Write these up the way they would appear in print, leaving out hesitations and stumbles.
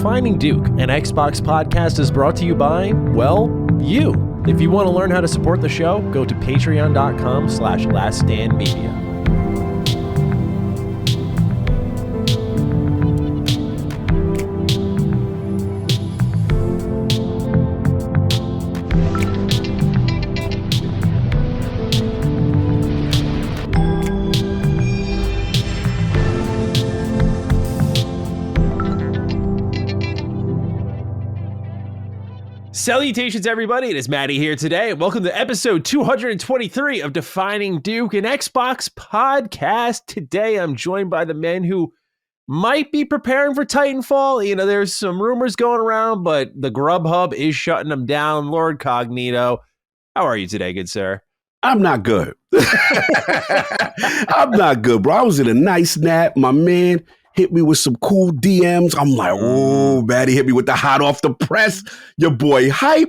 Defining Duke, an Xbox podcast, is brought to you by, well, you. If you want to learn how to support the show, go to patreon.com/laststandmedia. Salutations, everybody. It is Maddie here today, and welcome to episode 223 of Defining Duke, an Xbox podcast. Today, I'm joined by the men who might be preparing for Titanfall. You know, there's some rumors going around, but the Grubhub is shutting them down. Lord Cognito, how are you today, good sir? I'm not good. I'm not good, bro. I was in a nice nap. My man hit me with some cool DMs. I'm like, oh, Maddie hit me with the hot off the press. Your boy hype.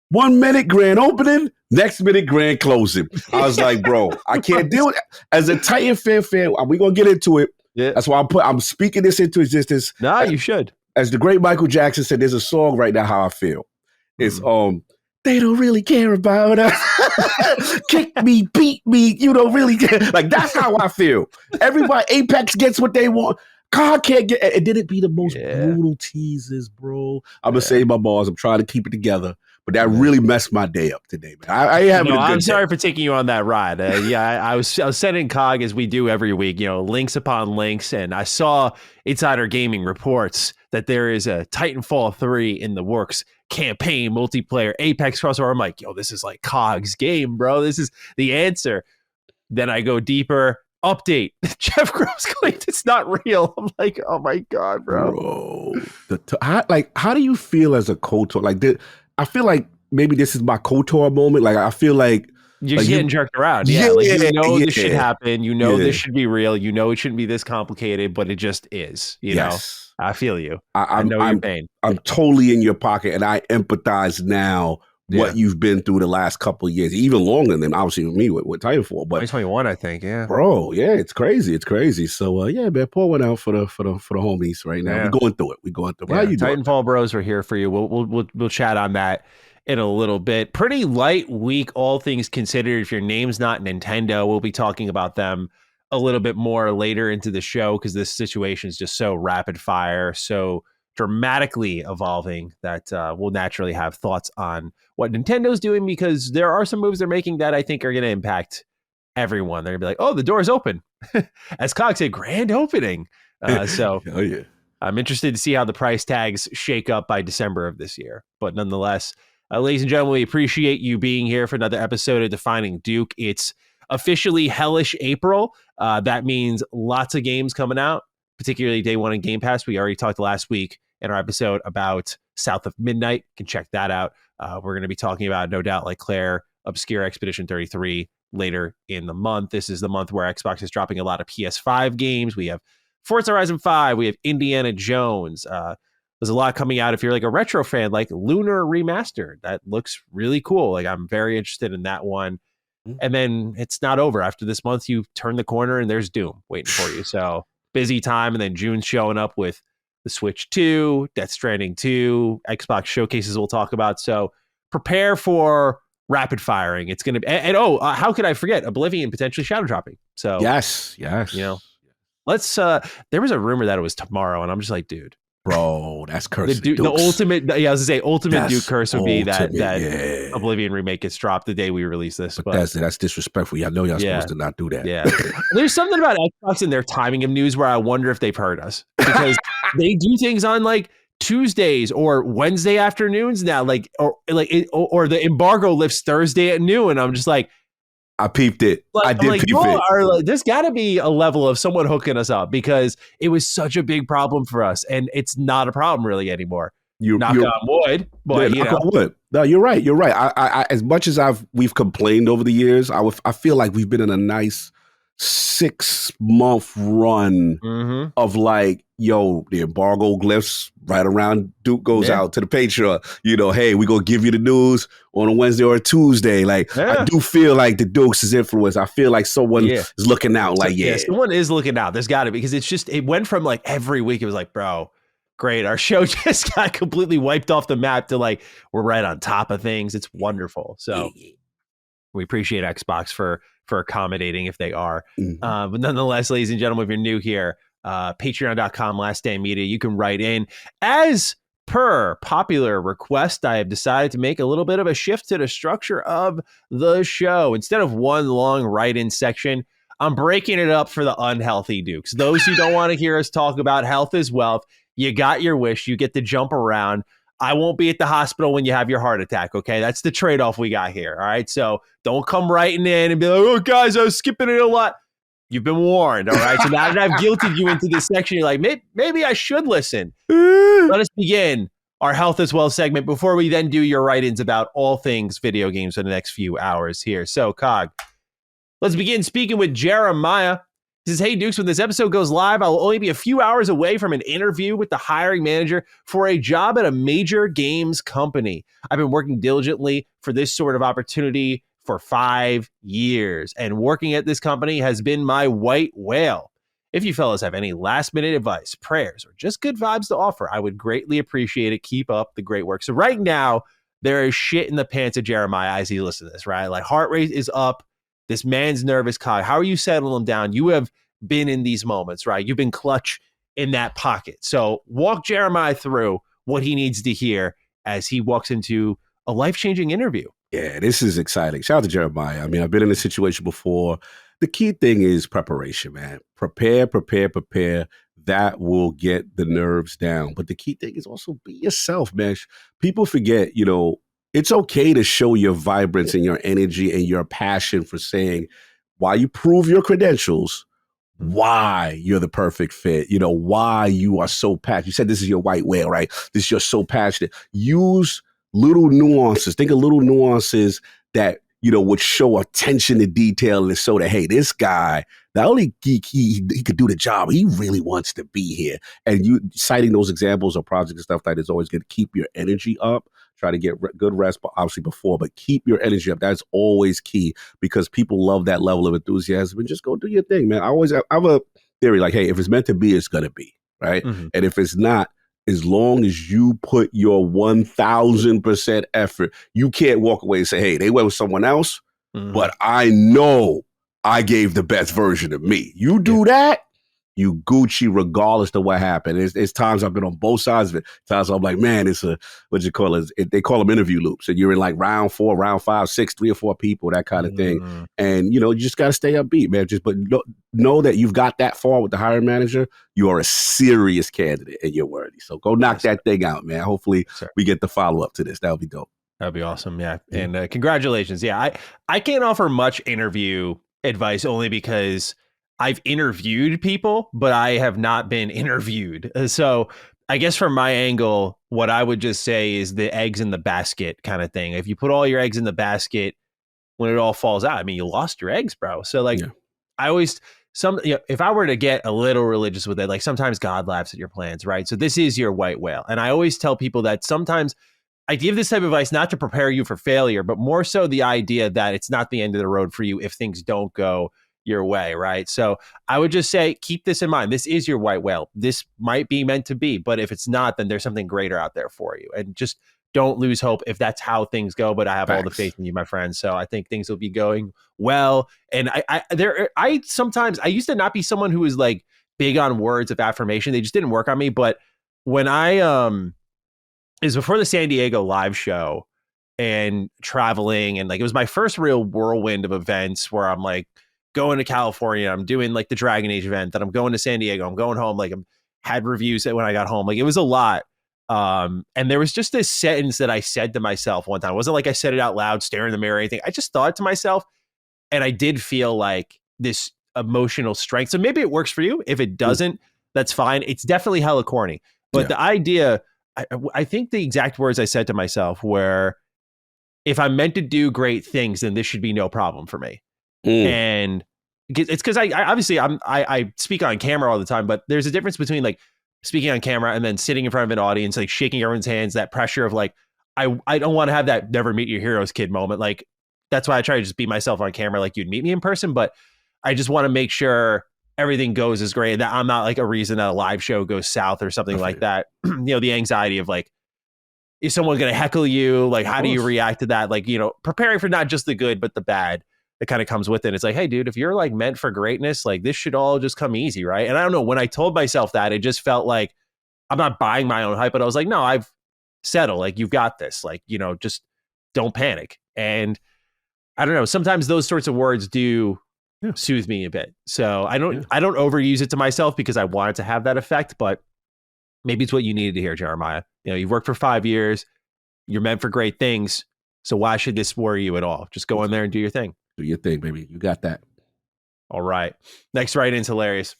1 minute grand opening, next minute grand closing. I was like, bro, I can't deal with it. As a Titan fan, we're going to get into it. Yeah. That's why I'm speaking this into existence. Nah, you should. As the great Michael Jackson said, there's a song right now, How I Feel. It's, they don't really care about us. Kick me, beat me. You don't really care. Like, that's how I feel. Everybody, Apex gets what they want. God can't get it. Did it be the most brutal teases, bro? I'm going to say my balls. I'm trying to keep it together. But that really messed my day up today, man. I ain't having a good I'm sorry day. for taking you on that ride. I was sending Cog, as we do every week, links upon links. And I saw Insider Gaming reports that there is a Titanfall 3 in the works. Campaign, multiplayer, Apex crossover. I'm like, this is like Cog's game, bro. This is the answer. Then I go deeper. Update. Jeff Gross claimed it's not real. I'm like, oh my God, bro. How do you feel as a KOTOR? Like, I feel like maybe this is my KOTOR moment. Like, I feel like you're just getting jerked around. This should happen. This should be real. It shouldn't be this complicated, but it just is. You know, I feel you. I know your pain. I'm totally in your pocket, and I empathize now what you've been through the last couple of years, even longer than obviously with me with Titanfall. But 2021, I think, bro, it's crazy. It's crazy. So man, pour one out for the homies right now. We're going through it. How you doing? Titanfall bros are here for you. We'll chat on that in a little bit. Pretty light week, all things considered. If your name's not Nintendo, we'll be talking about them a little bit more later into the show because this situation is just so rapid fire, so dramatically evolving that we'll naturally have thoughts on what Nintendo's doing because there are some moves they're making that I think are going to impact everyone. They're going to be like, oh, the door's open. As Cog said, grand opening. So I'm interested to see how the price tags shake up by December of this year. But nonetheless, ladies and gentlemen, we appreciate you being here for another episode of Defining Duke. It's officially hellish April. That means lots of games coming out, particularly day one in Game Pass. We already talked last week in our episode about South of Midnight. You can check that out. We're going to be talking about, no doubt, like Clair Obscur Expedition 33 later in the month. This is the month where Xbox is dropping a lot of PS5 games. We have Forza Horizon 5. We have Indiana Jones. There's a lot coming out if you're like a retro fan, like Lunar Remastered. That looks really cool. Like, I'm very interested in that one. And then it's not over. After this month, you turn the corner and there's Doom waiting for you. So busy time. And then June's showing up with the Switch 2, Death Stranding 2, Xbox showcases we'll talk about. So prepare for rapid firing. It's going to be, how could I forget Oblivion potentially shadow dropping? So yes. Let's, there was a rumor that it was tomorrow and I'm just like, dude. Bro, that's curse. The ultimate, I was gonna say, ultimate Duke curse would be that yeah. Oblivion remake gets dropped the day we release this. But that's disrespectful. Y'all know y'all supposed to not do that. Yeah, there's something about Xbox and their timing of news where I wonder if they've heard us because they do things on like Tuesdays or Wednesday afternoons now, or the embargo lifts Thursday at noon, and I'm just like. I peeped it. I did peep it. There's got to be a level of someone hooking us up because it was such a big problem for us, and it's not a problem really anymore. Knock on wood, but knock on wood. No, you're right. I as much as we've complained over the years, I feel like we've been in a nice 6-month run of like, the embargo glyphs right around Duke goes out to the Patreon. Hey, we gonna give you the news on a Wednesday or a Tuesday. Like, I do feel like the Duke's influence. I feel like someone is looking out. Like, someone is looking out. There's got to be because it went from like every week. It was like, bro, Great. Our show just got completely wiped off the map to like, we're right on top of things. It's wonderful. So we appreciate Xbox for accommodating if they are. Mhm. But nonetheless, ladies and gentlemen, if you're new here, patreon.com Last Day Media, you can write in. As per popular request, I have decided to make a little bit of a shift to the structure of the show. Instead of one long write-in section, I'm breaking it up for the unhealthy dukes. Those who don't want to hear us talk about health is wealth, you got your wish. You get to jump around. I won't be at the hospital when you have your heart attack, okay? That's the trade-off we got here, all right? So don't come writing in and be like, oh, guys, I was skipping it a lot. You've been warned, all right? So now that I've guilted you into this section, you're like, maybe I should listen. Let us begin our health as well segment before we then do your write-ins about all things video games for the next few hours here. So, Cog, let's begin speaking with Jeremiah. He says, hey, Dukes, when this episode goes live, I'll only be a few hours away from an interview with the hiring manager for a job at a major games company. I've been working diligently for this sort of opportunity for 5 years, and working at this company has been my white whale. If you fellas have any last-minute advice, prayers, or just good vibes to offer, I would greatly appreciate it. Keep up the great work. So right now, there is shit in the pants of Jeremiah as he listens to this, right? Like, heart rate is up. This man's nervous, Kai. How are you settling him down? You have been in these moments, right? You've been clutch in that pocket. So walk Jeremiah through what he needs to hear as he walks into a life-changing interview. Yeah, this is exciting. Shout out to Jeremiah. I mean, I've been in this situation before. The key thing is preparation, man. Prepare. That will get the nerves down. But the key thing is also be yourself, man. People forget, it's okay to show your vibrance and your energy and your passion for saying, while you prove your credentials, why you're the perfect fit, why you are so passionate. You said this is your white whale, right? You're so passionate. Use little nuances. Think of little nuances that, would show attention to detail and show that, hey, this guy, not only he could do the job, he really wants to be here. And you citing those examples of projects and stuff like that is always going to keep your energy up. Try to get good rest, but obviously but keep your energy up. That's always key because people love that level of enthusiasm and just go do your thing, man. I have a theory like, hey, if it's meant to be, it's going to be, right? Mm-hmm. And if it's not, as long as you put your 1000% effort, you can't walk away and say, hey, they went with someone else, but I know I gave the best version of me. You do that, you Gucci regardless of what happened. It's times I've been on both sides of it. Times I'm like, man, it's what you call it? They call them interview loops. And you're in like round 4, round 5, 6, 3 or 4 people, that kind of thing. And, you just got to stay upbeat, man. But know that you've got that far with the hiring manager. You are a serious candidate and you're worthy. So go knock that thing out, man. Hopefully we get the follow up to this. That would be dope. That'd be awesome. Yeah. And congratulations. Yeah. I can't offer much interview advice only because I've interviewed people, but I have not been interviewed. So I guess from my angle, what I would just say is the eggs in the basket kind of thing. If you put all your eggs in the basket, when it all falls out, I mean, you lost your eggs, bro. So like, I always, if I were to get a little religious with it, like sometimes God laughs at your plans, right? So this is your white whale. And I always tell people that sometimes I give this type of advice not to prepare you for failure, but more so the idea that it's not the end of the road for you if things don't go your way, right? So I would just say, keep this in mind. This is your white whale. This might be meant to be, but if it's not, then there's something greater out there for you. And just don't lose hope if that's how things go. But I have all the faith in you, my friend. So I think things will be going well. And I sometimes used to not be someone who was like big on words of affirmation. They just didn't work on me. But when it was before the San Diego live show and traveling, and like it was my first real whirlwind of events where I'm like going to California, I'm doing like the Dragon Age event, then I'm going to San Diego, I'm going home, like had reviews when I got home, like it was a lot. And there was just this sentence that I said to myself one time. It wasn't like I said it out loud, staring in the mirror or anything. I just thought it to myself, and I did feel like this emotional strength. So maybe it works for you. If it doesn't, that's fine. It's definitely hella corny. But the idea, I think the exact words I said to myself were, if I'm meant to do great things, then this should be no problem for me. And it's because I obviously I speak on camera all the time, but there's a difference between like speaking on camera and then sitting in front of an audience, like shaking everyone's hands, that pressure of like, I don't want to have that never meet your heroes kid moment. Like, that's why I try to just be myself on camera, like you'd meet me in person. But I just want to make sure everything goes as great. That I'm not like a reason that a live show goes south or something like that. The anxiety of like, is someone going to heckle you? Like, how do you react to that? Like, preparing for not just the good, but the bad that kind of comes with it. It's like, hey, dude, if you're like meant for greatness, like this should all just come easy, right? And I don't know, when I told myself that, it just felt like I'm not buying my own hype, but I was like, no, I've settled. Like, you've got this. Like, just don't panic. And I don't know. Sometimes those sorts of words do soothe me a bit. So I don't overuse it to myself because I want it to have that effect, but maybe it's what you needed to hear, Jeremiah. You've worked for 5 years. You're meant for great things. So why should this worry you at all? Just go in there and do your thing. Do your thing, baby. You got that. All right. Next write-in's hilarious.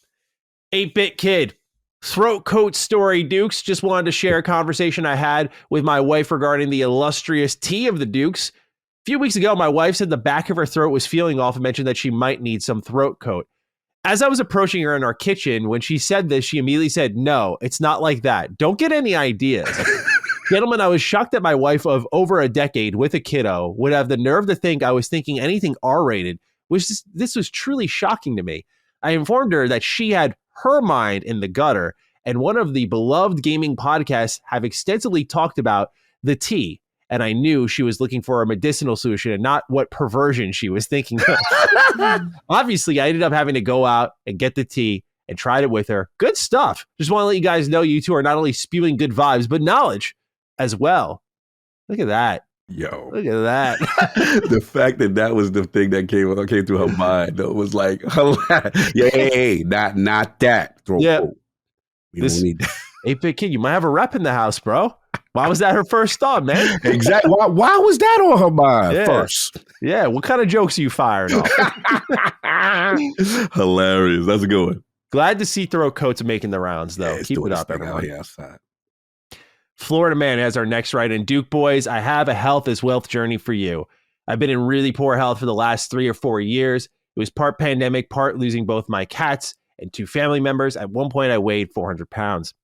8-Bit Kid. Throat coat story, Dukes. Just wanted to share a conversation I had with my wife regarding the illustrious tea of the Dukes. A few weeks ago, my wife said the back of her throat was feeling off and mentioned that she might need some throat coat. As I was approaching her in our kitchen, when she said this, she immediately said, no, it's not like that. Don't get any ideas. Gentlemen, I was shocked that my wife of over a decade with a kiddo would have the nerve to think I was thinking anything R-rated, this was truly shocking to me. I informed her that she had her mind in the gutter, and one of the beloved gaming podcasts have extensively talked about the tea, and I knew she was looking for a medicinal solution and not what perversion she was thinking of. Obviously, I ended up having to go out and get the tea and tried it with her. Good stuff. Just want to let you guys know you two are not only spewing good vibes, but knowledge as well. Look at that. Yo. Look at that. The fact that was the thing that came through her mind. It was like, hey, not that. We don't need that. 8-Bit Kid, you might have a rep in the house, bro. Why was that her first thought, man? Exactly. Why was that on her mind first? Yeah. What kind of jokes are you firing off? Hilarious. That's a good one. Glad to see throat coats making the rounds, though. Keep it up, everyone. Outside. Florida Man has our next write-in. Duke boys, I have a health is wealth journey for you. I've been in really poor health for the last 3 or 4 years. It was part pandemic, part losing both my cats and 2 family members. At one point, I weighed 400 pounds.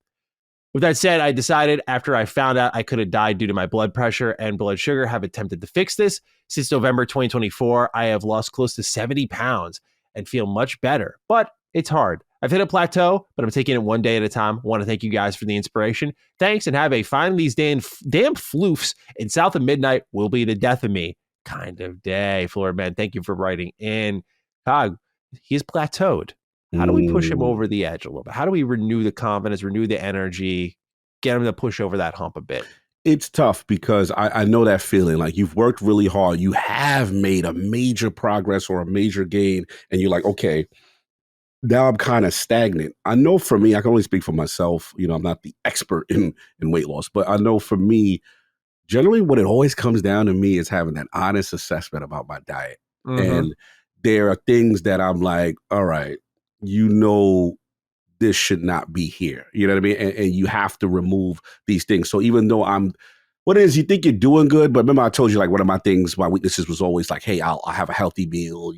With that said, I decided after I found out I could have died due to my blood pressure and blood sugar, have attempted to fix this. Since November 2024, I have lost close to 70 pounds and feel much better, but it's hard. I've hit a plateau, but I'm taking it one day at a time. I want to thank you guys for the inspiration. Thanks, and have a find these damn floofs in south of midnight will be the death of me kind of day. Florida Man, thank you for writing in. Cog, he's plateaued. How do we push him over the edge a little bit? How do we renew the confidence, renew the energy, get him to push over that hump a bit? It's tough because I know that feeling. Like, you've worked really hard. You have made a major progress or a major gain, and you're like, okay, now I'm kind of stagnant. I know for me, I can only speak for myself. I'm not the expert in weight loss, but I know for me, generally what it always comes down to me is having that honest assessment about my diet. Mm-hmm. And there are things that I'm like, all right, this should not be here. You know what I mean? And you have to remove these things. So even though you think you're doing good, but remember I told you, like, one of my weaknesses was always like, hey, I'll have a healthy meal,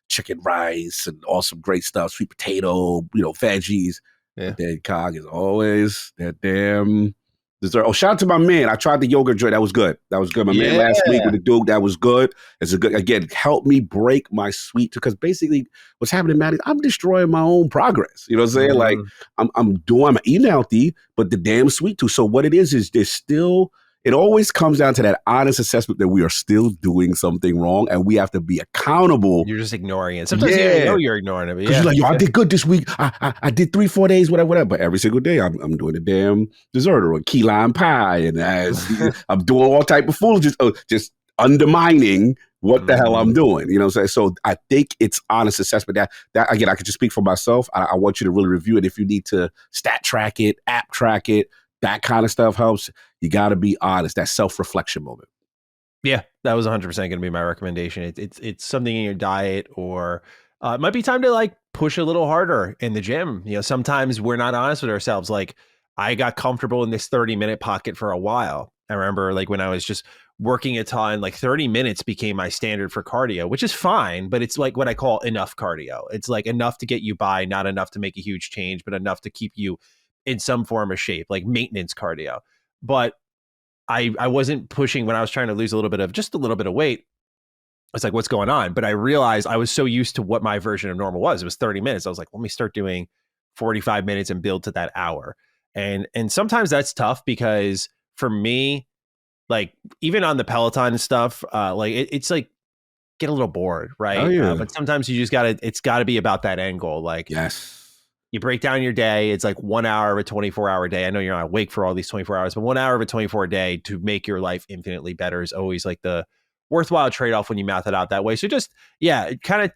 chicken, rice, and all some great stuff, sweet potato, veggies. Yeah. Then Cog is always that damn dessert. Oh, shout out to my man. I tried the yogurt joint. That was good. My man last week with the Duke, that was good. It's a good, again, help me break my sweet, because basically what's happening, Matt, is I'm destroying my own progress. You know what I'm saying? Like, I'm eating healthy, but the damn sweet tooth. So what it is there's still, it always comes down to that honest assessment that we are still doing something wrong, and we have to be accountable. You're just ignoring it. Sometimes you know you're ignoring it. Because you're like, yo, I did good this week. I did 3-4 days, whatever. But every single day, I'm doing a damn dessert or a key lime pie, and I'm doing all type of foolishness, just undermining what the hell I'm doing. You know what I'm saying? So I think it's honest assessment. That again, I could just speak for myself. I want you to really review it. If you need to stat track it, app track it, that kind of stuff helps. You got to be honest. That self-reflection moment. Yeah, that was 100% going to be my recommendation. It's something in your diet, or it might be time to like push a little harder in the gym. Sometimes we're not honest with ourselves. Like, I got comfortable in this 30-minute pocket for a while. I remember, like, when I was just working a ton, like 30 minutes became my standard for cardio, which is fine, but it's like what I call enough cardio. It's like enough to get you by, not enough to make a huge change, but enough to keep you in some form of shape, like maintenance cardio. But I wasn't pushing when I was trying to lose a little bit of weight. It's like, what's going on? But I realized I was so used to what my version of normal was. It was 30 minutes. I was like, let me start doing 45 minutes and build to that hour. And sometimes that's tough because for me, like even on the Peloton and stuff, like it's like get a little bored, Oh right? yeah. But sometimes you just it's gotta be about that angle. Like Yes. you break down your day, it's like 1 hour of a 24-hour day. I know you're not awake for all these 24 hours, but 1 hour of a 24 day to make your life infinitely better is always like the worthwhile trade-off when you math it out that way. So just, yeah, kind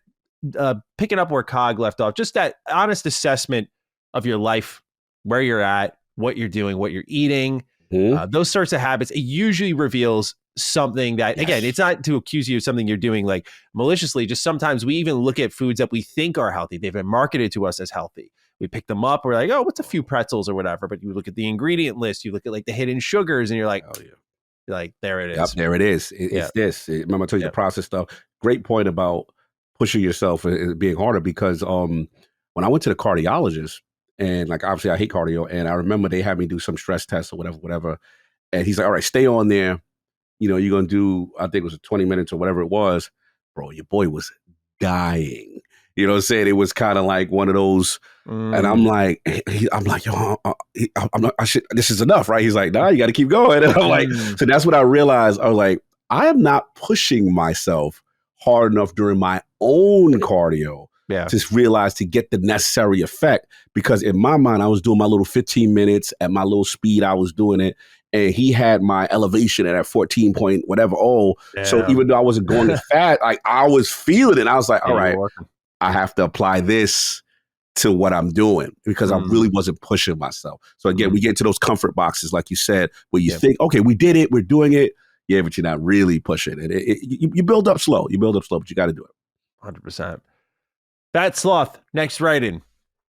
of picking up where Cog left off, just that honest assessment of your life, where you're at, what you're doing, what you're eating, those sorts of habits. It usually reveals something that, again, it's not to accuse you of something you're doing like maliciously. Just sometimes we even look at foods that we think are healthy. They've been marketed to us as healthy. We pick them up. We're like, oh, what's a few pretzels or whatever? But you look at the ingredient list, you look at like the hidden sugars, and you're like, oh yeah. Like there it is. Yep, there it is. It's this. Remember I told you the process stuff. Great point about pushing yourself and being harder because when I went to the cardiologist and like obviously I hate cardio and I remember they had me do some stress tests or whatever. And he's like, all right, stay on there. You know, you're gonna do, I think it was 20 minutes or whatever it was. Bro, your boy was dying. You know what I'm saying? It was kind of like one of those, and I'm like, yo, this is enough, right? He's like, nah, you got to keep going. And I'm like, so that's what I realized. I was like, I am not pushing myself hard enough during my own cardio to realize to get the necessary effect. Because in my mind, I was doing my little 15 minutes at my little speed. I was doing it. And he had my elevation at 14 point whatever. So even though I wasn't going as fast, like I was feeling it. I was like, all right, I have to apply this to what I'm doing because I really wasn't pushing myself. So again, we get to those comfort boxes, like you said, where you think, okay, we did it, we're doing it. Yeah, but you're not really pushing it. You build up slow. You build up slow, but you got to do it. 100%. Fat Sloth, next write-in.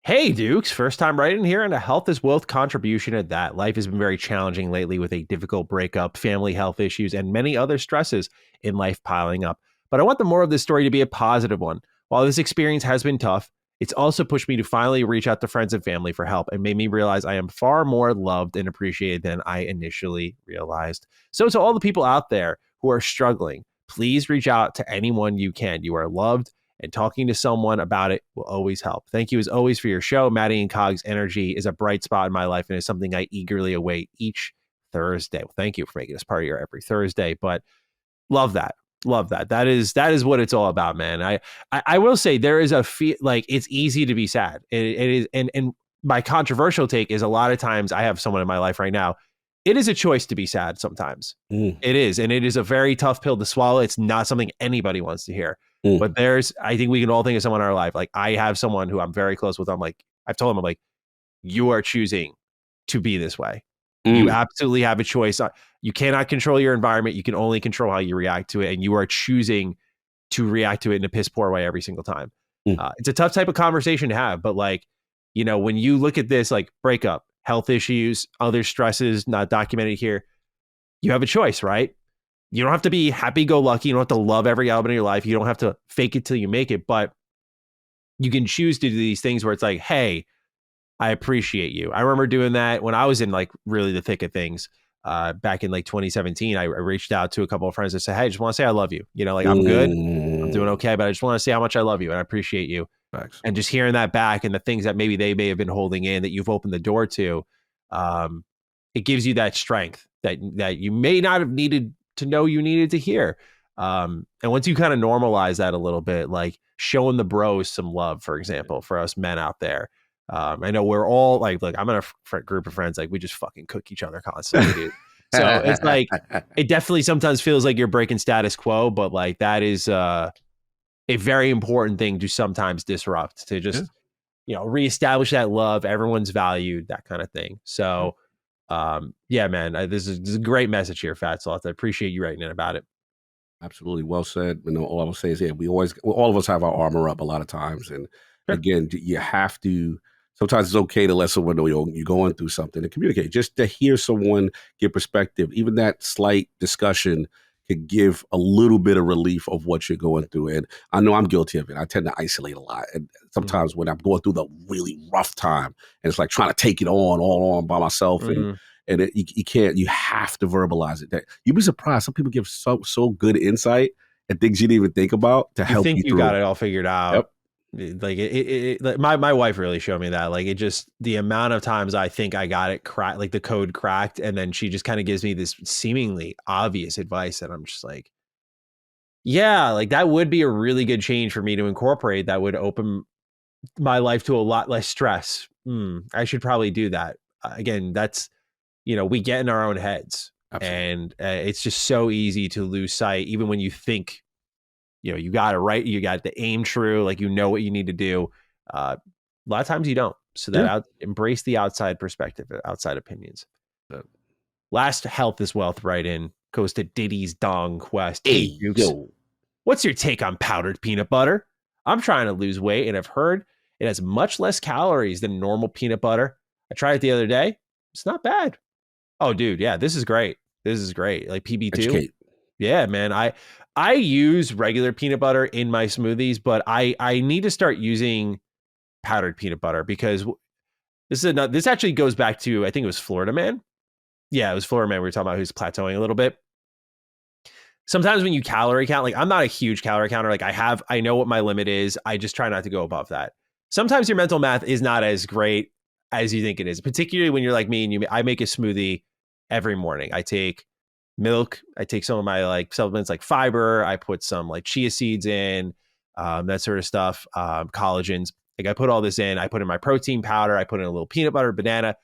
Hey, Dukes, first time writing here and a health is wealth contribution at that. Life has been very challenging lately with a difficult breakup, family health issues, and many other stresses in life piling up. But I want the more of this story to be a positive one. While this experience has been tough, it's also pushed me to finally reach out to friends and family for help and made me realize I am far more loved and appreciated than I initially realized. So to all the people out there who are struggling, please reach out to anyone you can. You are loved, and talking to someone about it will always help. Thank you as always for your show. Maddie and Cog's energy is a bright spot in my life and is something I eagerly await each Thursday. Well, thank you for making this part of your every Thursday, but love that. Love that. That is what it's all about, man. I will say there is a feel like it's easy to be sad. It is, and my controversial take is a lot of times I have someone in my life right now. It is a choice to be sad sometimes. It is, and it is a very tough pill to swallow. It's not something anybody wants to hear. But I think we can all think of someone in our life. Like I have someone who I'm very close with. I've told him, I'm like, you are choosing to be this way. You absolutely have a choice. You cannot control your environment. You can only control how you react to it. And you are choosing to react to it in a piss poor way every single time. It's a tough type of conversation to have. But like, you know, when you look at this, like breakup, health issues, other stresses not documented here, you have a choice, right? You don't have to be happy-go-lucky. You don't have to love every element of your life. You don't have to fake it till you make it. But you can choose to do these things where it's like, hey, I appreciate you. I remember doing that when I was in like really the thick of things back in like 2017. I reached out to a couple of friends and said, hey, I just want to say I love you. You know, like I'm good. I'm doing okay, but I just want to say how much I love you and I appreciate you. Thanks. And just hearing that back and the things that maybe they may have been holding in that you've opened the door to, it gives you that strength that you may not have needed to know you needed to hear. And once you kind of normalize that a little bit, like showing the bros some love, for example, for us men out there. I know we're all like I'm in a group of friends, like we just fucking cook each other constantly, dude. So it's like, it definitely sometimes feels like you're breaking status quo, but like that is a very important thing to sometimes disrupt, to just, you know, reestablish that love, everyone's valued, that kind of thing. So yeah, man, this is a great message here, Fat Sloth. I appreciate you writing in about it. Absolutely. Well said. You know, all I will say is, yeah, all of us have our armor up a lot of times. And again, you have to, sometimes it's okay to let someone know you're going through something and communicate, just to hear someone give perspective. Even that slight discussion could give a little bit of relief of what you're going through. And I know I'm guilty of it. I tend to isolate a lot. And sometimes when I'm going through the really rough time and it's like trying to take it all on by myself you can't, you have to verbalize it. That you'd be surprised. Some people give so good insight and things you didn't even think about to You help think you you through got it. it all figured Yep. out. Like like my wife really showed me that. Like it just, the amount of times I think I got it cracked, like the code cracked, and then she just kind of gives me this seemingly obvious advice that I'm just like, yeah, like that would be a really good change for me to incorporate. That would open my life to a lot less stress. I should probably do that. Again, that's, we get in our own heads. Absolutely. And it's just so easy to lose sight, even when you think, you got it right, you got the aim true, like, what you need to do. A lot of times you don't. So embrace the outside perspective, outside opinions. Yep. Last health is wealth right in goes to Diddy's Dong Quest. Hey, Hey, Dukes, yo. what's your take on powdered peanut butter? I'm trying to lose weight, and I've heard it has much less calories than normal peanut butter. I tried it the other day. It's not bad. Oh, dude, yeah, this is great. This is great. Like PB2. Educate. Yeah, man. I use regular peanut butter in my smoothies, but I need to start using powdered peanut butter, because this actually goes back to, I think it was Florida Man. Yeah, it was Florida Man we were talking about, who's plateauing a little bit. Sometimes when you calorie count, like, I'm not a huge calorie counter. Like, I know what my limit is. I just try not to go above that. Sometimes your mental math is not as great as you think it is, particularly when you're like me and I make a smoothie every morning. I take milk. I take some of my like supplements like fiber. I put some like chia seeds in, that sort of stuff, collagens. Like, I put all this in. I put in my protein powder. I put in a little peanut butter, banana.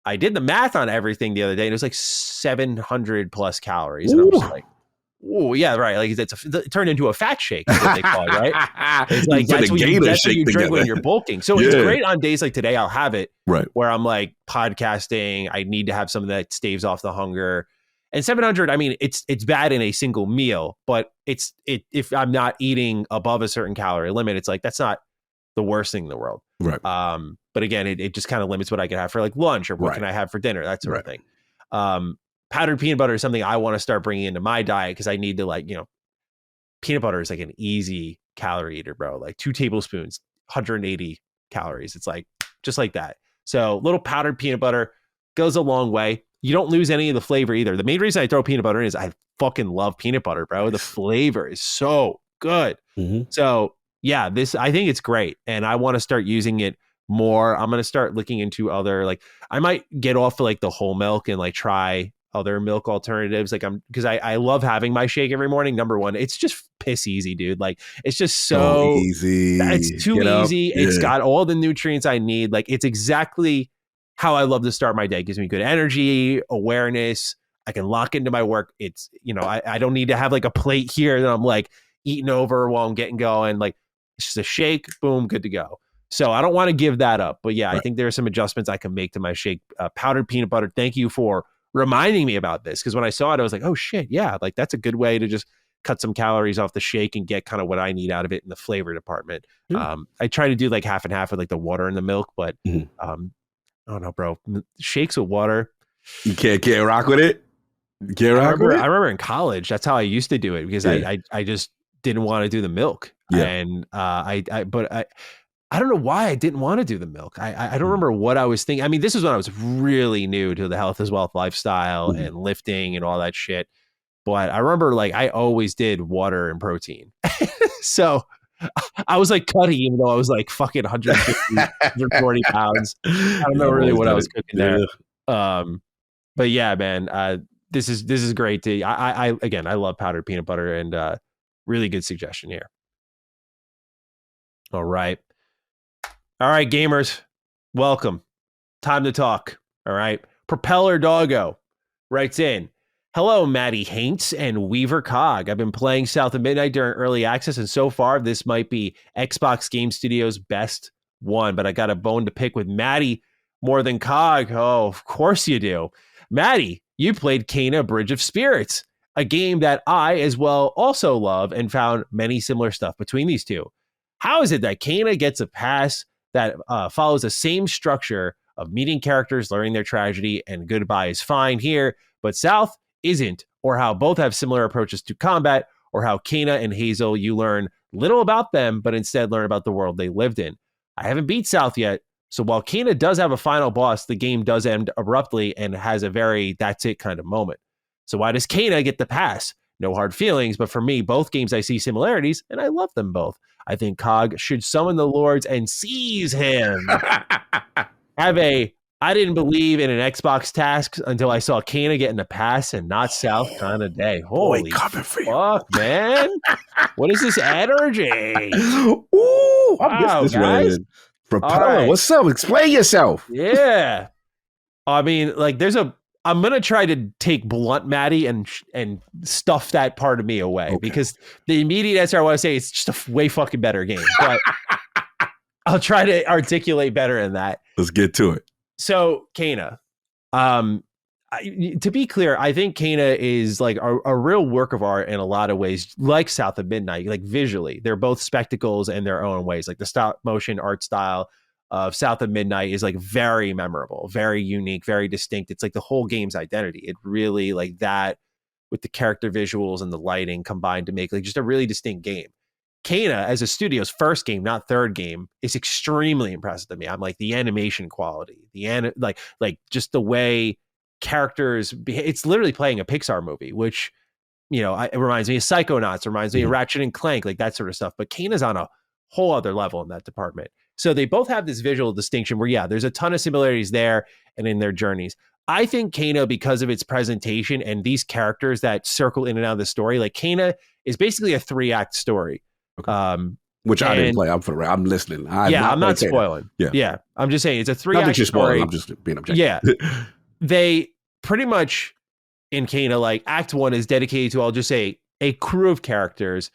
I did the math on everything the other day, and it was like 700 plus calories. And I'm just like, oh, yeah, right. Like, it turned into a fat shake, is what they call it, right? It's like, that's what you drink when you're bulking. So it's great on days like today. I'll have it where I'm like podcasting. I need to have something that staves off the hunger. And 700, I mean, it's bad in a single meal, but if I'm not eating above a certain calorie limit, it's like, that's not the worst thing in the world. Right. But again, it just kind of limits what I can have for like lunch, or what can I have for dinner, that sort of thing. Powdered peanut butter is something I want to start bringing into my diet, because I need to, like, peanut butter is like an easy calorie eater, bro. Like 2 tablespoons, 180 calories. It's like, just like that. So little powdered peanut butter goes a long way. You don't lose any of the flavor either. The main reason I throw peanut butter in is I fucking love peanut butter, bro. The flavor is so good. Mm-hmm. So yeah, I think it's great, and I want to start using it more. I'm going to start looking into other, like, I might get off of like the whole milk and like try other milk alternatives. Like, because I love having my shake every morning. Number one, it's just piss easy, dude. Like, it's just so easy. It's too easy. It's got all the nutrients I need. Like, it's exactly how I love to start my day. It gives me good energy, awareness. I can lock into my work. It's, I don't need to have like a plate here that I'm like eating over while I'm getting going. Like, it's just a shake, boom, good to go. So I don't want to give that up. But yeah, I think there are some adjustments I can make to my shake. Powdered peanut butter. Thank you for reminding me about this, because when I saw it, I was like, oh shit, yeah, like that's a good way to just cut some calories off the shake and get kind of what I need out of it in the flavor department. I try to do like half and half with like the water and the milk, but I don't know, bro. Shakes with water, you can't rock with it. I remember in college, that's how I used to do it, because I just didn't want to do the milk. And I don't know why I didn't want to do the milk. I don't remember what I was thinking. I mean, this is when I was really new to the health as wealth lifestyle and lifting and all that shit. But I remember, like, I always did water and protein. So I was like cutting, even though I was like fucking 150, 140 pounds. I don't know really what I was cooking there. But yeah, man, this is great. Again, I love powdered peanut butter, and really good suggestion here. All right, gamers, welcome. Time to talk. All right, Propeller Doggo writes in. Hello, Maddie Haints and Weaver Cog. I've been playing South of Midnight during early access, and so far, this might be Xbox Game Studios' best one, but I got a bone to pick with Maddie more than Cog. Oh, of course you do. Maddie, you played Kena Bridge of Spirits, a game that I, as well, also love, and found many similar stuff between these two. How is it that Kena gets a pass that follows the same structure of meeting characters, learning their tragedy, and goodbye is fine here, but South isn't, or how both have similar approaches to combat, or how Kena and Hazel, you learn little about them, but instead learn about the world they lived in. I haven't beat South yet, so while Kena does have a final boss, the game does end abruptly and has a very that's it kind of moment. So why does Kena get the pass? no hard feelings. But for me, both games I see similarities, and I love them both. I think Cog should summon the lords and seize him. I didn't believe in an Xbox task until I saw Kana getting a pass and not South kind of day. Holy fuck, man. What is this energy? Ooh, wow, this guys. Man. Propeller, right. What's up? Explain yourself. Yeah. I mean, like, I'm going to try to take Blunt Maddie and stuff that part of me away because the immediate answer I want to say is just a way fucking better game. But I'll try to articulate better than that. Let's get to it. So, Kana, to be clear, I think Kana is like a real work of art in a lot of ways, like South of Midnight, like visually. They're both spectacles in their own ways. Like the stop motion art style of South of Midnight is like very memorable, very unique, very distinct. It's like the whole game's identity. It really like that with the character visuals and the lighting combined to make like just a really distinct game. Kana, as a studio's first game, not third game, is extremely impressive to me. I'm like the animation quality, like just the way characters it's literally playing a Pixar movie, which, you know, it reminds me of Psychonauts, reminds me of Ratchet and Clank, like that sort of stuff. But Kana's on a whole other level in that department. So they both have this visual distinction where, yeah, there's a ton of similarities there and in their journeys. I think Kana, because of its presentation and these characters that circle in and out of the story, like Kana is basically a 3-act story. Which I didn't play. I'm listening. I'm not spoiling. Yeah. I'm just saying it's a 3-act story. Spoiling. I'm just being objective. Yeah. They pretty much in Kana, like Act 1 is dedicated to, I'll just say, a crew of characters.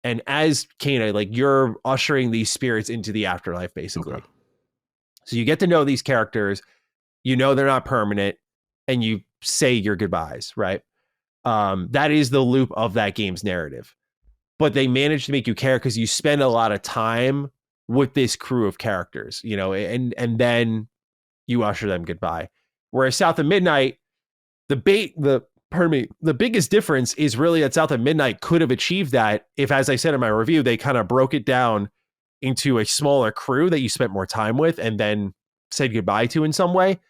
And as Kana, like you're ushering these spirits into the afterlife, basically. Okay. So you get to know these characters, you know they're not permanent, and you say your goodbyes, right? That is the loop of that game's narrative. But they manage to make you care because you spend a lot of time with this crew of characters, you know, and then you usher them goodbye. Whereas South of Midnight, the biggest difference is really that South of Midnight could have achieved that if, as I said in my review, they kind of broke it down into a smaller crew that you spent more time with and then said goodbye to in some way,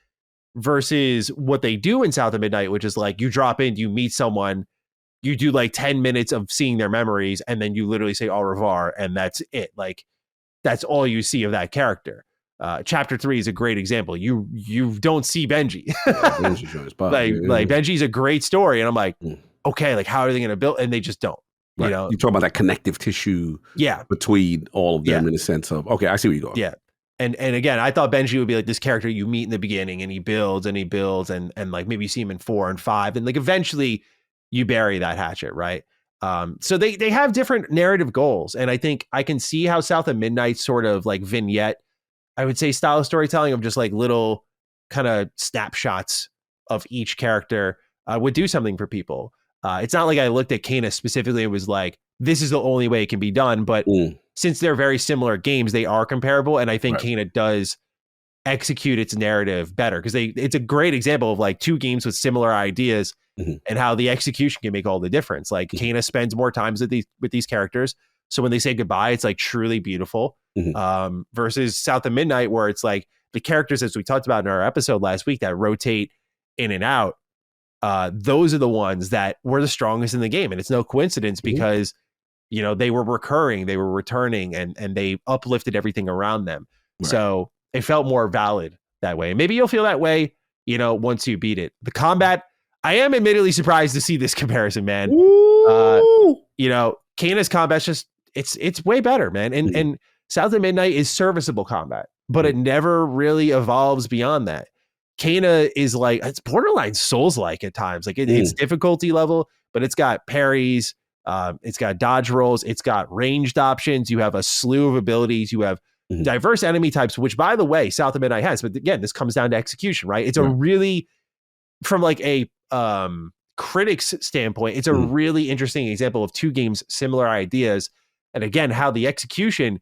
versus what they do in South of Midnight, which is like you drop in, you meet someone, you do like 10 minutes of seeing their memories, and then you literally say au revoir, and that's it. Like, that's all you see of that character. Chapter 3 is a great example. You don't see Benji. Like Benji's a great story, and I'm like, okay, like how are they going to build? And they just don't. Right. You know, you talk about that connective tissue, between all of them in the sense of, okay, I see where you're going. Yeah. And again, I thought Benji would be like this character you meet in the beginning, and he builds and like maybe you see him in 4 and 5, and like eventually you bury that hatchet, right? So they have different narrative goals, and I think I can see how South of Midnight sort of like vignette, I would say, style of storytelling of just like little kind of snapshots of each character would do something for people. It's not like I looked at Kana specifically and was like, this is the only way it can be done. But since they're very similar games, they are comparable. And I think Kana does execute its narrative better because it's a great example of like two games with similar ideas and how the execution can make all the difference. Like Kana spends more times with these characters. So when they say goodbye, it's like truly beautiful. Versus South of Midnight, where it's like the characters, as we talked about in our episode last week, that rotate in and out. Those are the ones that were the strongest in the game. And it's no coincidence because, you know, they were recurring, they were returning, and they uplifted everything around them. Right. So it felt more valid that way. Maybe you'll feel that way, you know, once you beat it. The combat, I am admittedly surprised to see this comparison, man. You know, Kana's combat's just, it's way better, man. And South of Midnight is serviceable combat, but it never really evolves beyond that. Kana is like, it's borderline Souls-like at times. Like it's difficulty level, but it's got parries, it's got dodge rolls, it's got ranged options. You have a slew of abilities. You have diverse enemy types, which, by the way, South of Midnight has. But again, this comes down to execution, right? It's a really, from like a critic's standpoint, it's a really interesting example of two games, similar ideas. And again, how the execution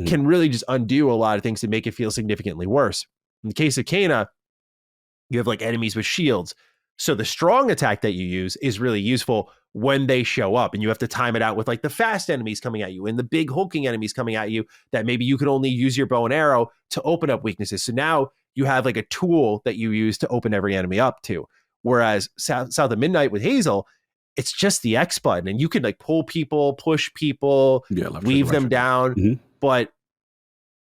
can really just undo a lot of things to make it feel significantly worse. In the case of Kana, you have like enemies with shields. So the strong attack that you use is really useful when they show up, and you have to time it out with like the fast enemies coming at you and the big hulking enemies coming at you that maybe you could only use your bow and arrow to open up weaknesses. So now you have like a tool that you use to open every enemy up to. Whereas South of Midnight with Hazel, it's just the X button, and you can like pull people, push people, weave them down, but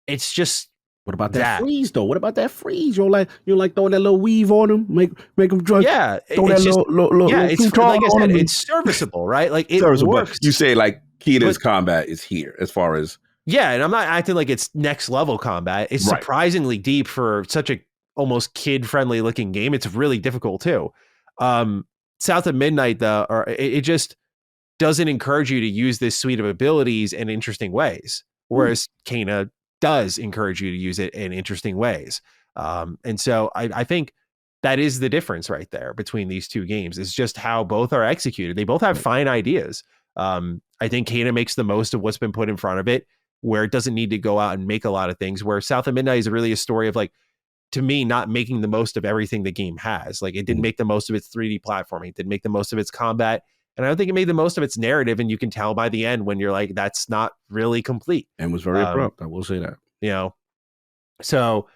it's just what about that freeze though? What about that freeze? You don't like throwing that little weave on them, make them drunk. Yeah, throw that little it's like I said, it's serviceable, right? Like it works. You say like Keena's combat is here as far as and I'm not acting like it's next level combat. It's surprisingly deep for such a almost kid friendly looking game. It's really difficult too. South of Midnight though, or it just doesn't encourage you to use this suite of abilities in interesting ways, whereas Kena does encourage you to use it in interesting ways. And so I think that is the difference right there between these two games. It's just how both are executed. They both have fine ideas. I think Kena makes the most of what's been put in front of it, where it doesn't need to go out and make a lot of things, where South of Midnight is really a story of like, to me, not making the most of everything the game has. Like it didn't make the most of its 3D platforming. It didn't make the most of its combat. And I don't think it made the most of its narrative. And you can tell by the end when you're like, that's not really complete. And was very abrupt. I will say that. You know, so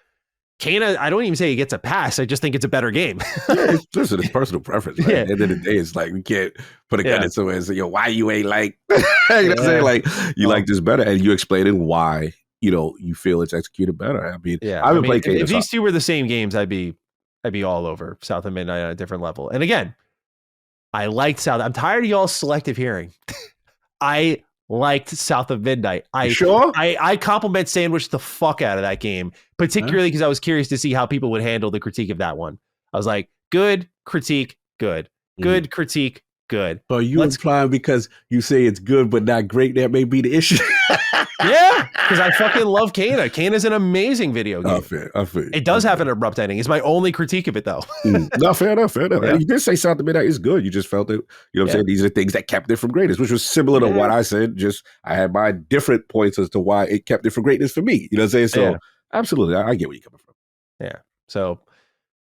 Kena, I don't even say he gets a pass. I just think it's a better game. Listen, it's personal preference. Right? At the end of the day, it's like we can't put a gun in somewhere and say, yo, why you ain't like, you know what I'm saying? Like, you like this better. And you explaining why, you know, you feel it's executed better. I mean, I haven't played Kena. If these two were the same games, I'd be all over South of Midnight on a different level. And again, I liked South. I'm tired of y'all selective hearing. I liked South of Midnight. I compliment sandwiched the fuck out of that game, particularly because I was curious to see how people would handle the critique of that one. I was like, good critique, good. Good critique, good. So you implying because you say it's good but not great, that may be the issue? Yeah, because I fucking love Kena. Kena's an amazing video game. I feel. It does have an abrupt ending. It's my only critique of it, though. No, fair enough. Yeah. And you did say South of Midnight is good. You just felt it. You know what I'm saying? These are things that kept it from greatness, which was similar to what I said. Just I had my different points as to why it kept it from greatness for me. You know what I'm saying? So absolutely, I get where you're coming from. Yeah. So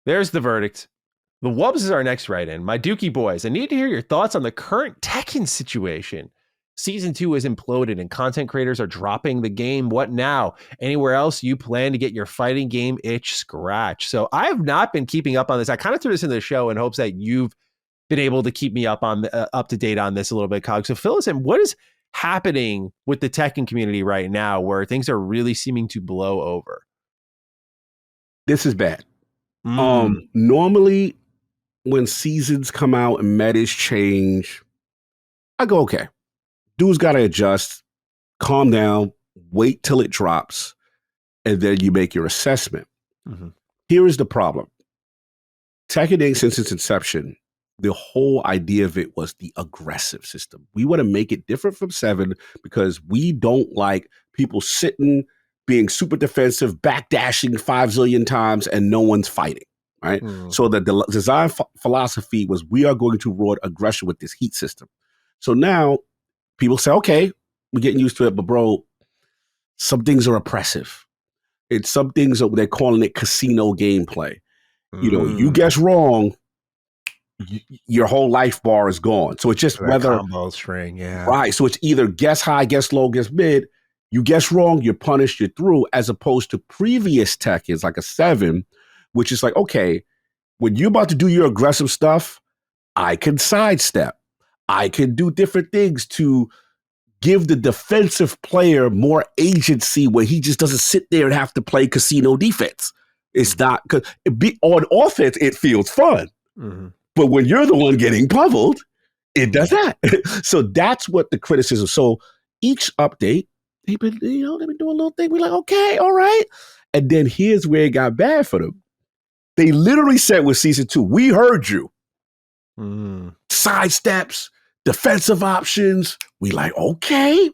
there's the verdict. The Wubs is our next write-in. My Dookie boys, I need to hear your thoughts on the current Tekken situation. Season 2 has imploded and content creators are dropping the game. What now? Anywhere else you plan to get your fighting game itch scratched? So I have not been keeping up on this. I kind of threw this in the show in hopes that you've been able to keep me up to date on this a little bit, Cog. So fill us in. What is happening with the Tekken community right now where things are really seeming to blow over? This is bad. Normally, when seasons come out and metas change, I go, okay. Dudes got to adjust, calm down, wait till it drops, and then you make your assessment. Here is the problem. Tekken 8, since its inception, the whole idea of it was the aggressive system. We want to make it different from 7 because we don't like people sitting, being super defensive, backdashing 5 zillion times, and no one's fighting. Right? So the design philosophy was we are going to reward aggression with this heat system. So now people say, okay, we're getting used to it, but bro, some things are oppressive. It's some things they're calling it casino gameplay. You know, you guess wrong, your whole life bar is gone. So it's just whether combo string, right. So it's either guess high, guess low, guess mid. You guess wrong, you're punished, you're through, as opposed to previous Tekkens like a 7, which is like, okay, when you're about to do your aggressive stuff, I can sidestep. I can do different things to give the defensive player more agency where he just doesn't sit there and have to play casino defense. It's not, because on offense, it feels fun. But when you're the one getting pummeled, it does that. So that's what the criticism. So each update, they've been doing a little thing. We're like, okay, all right. And then here's where it got bad for them. They literally said with season 2, we heard you. Sidesteps, defensive options. We like, okay.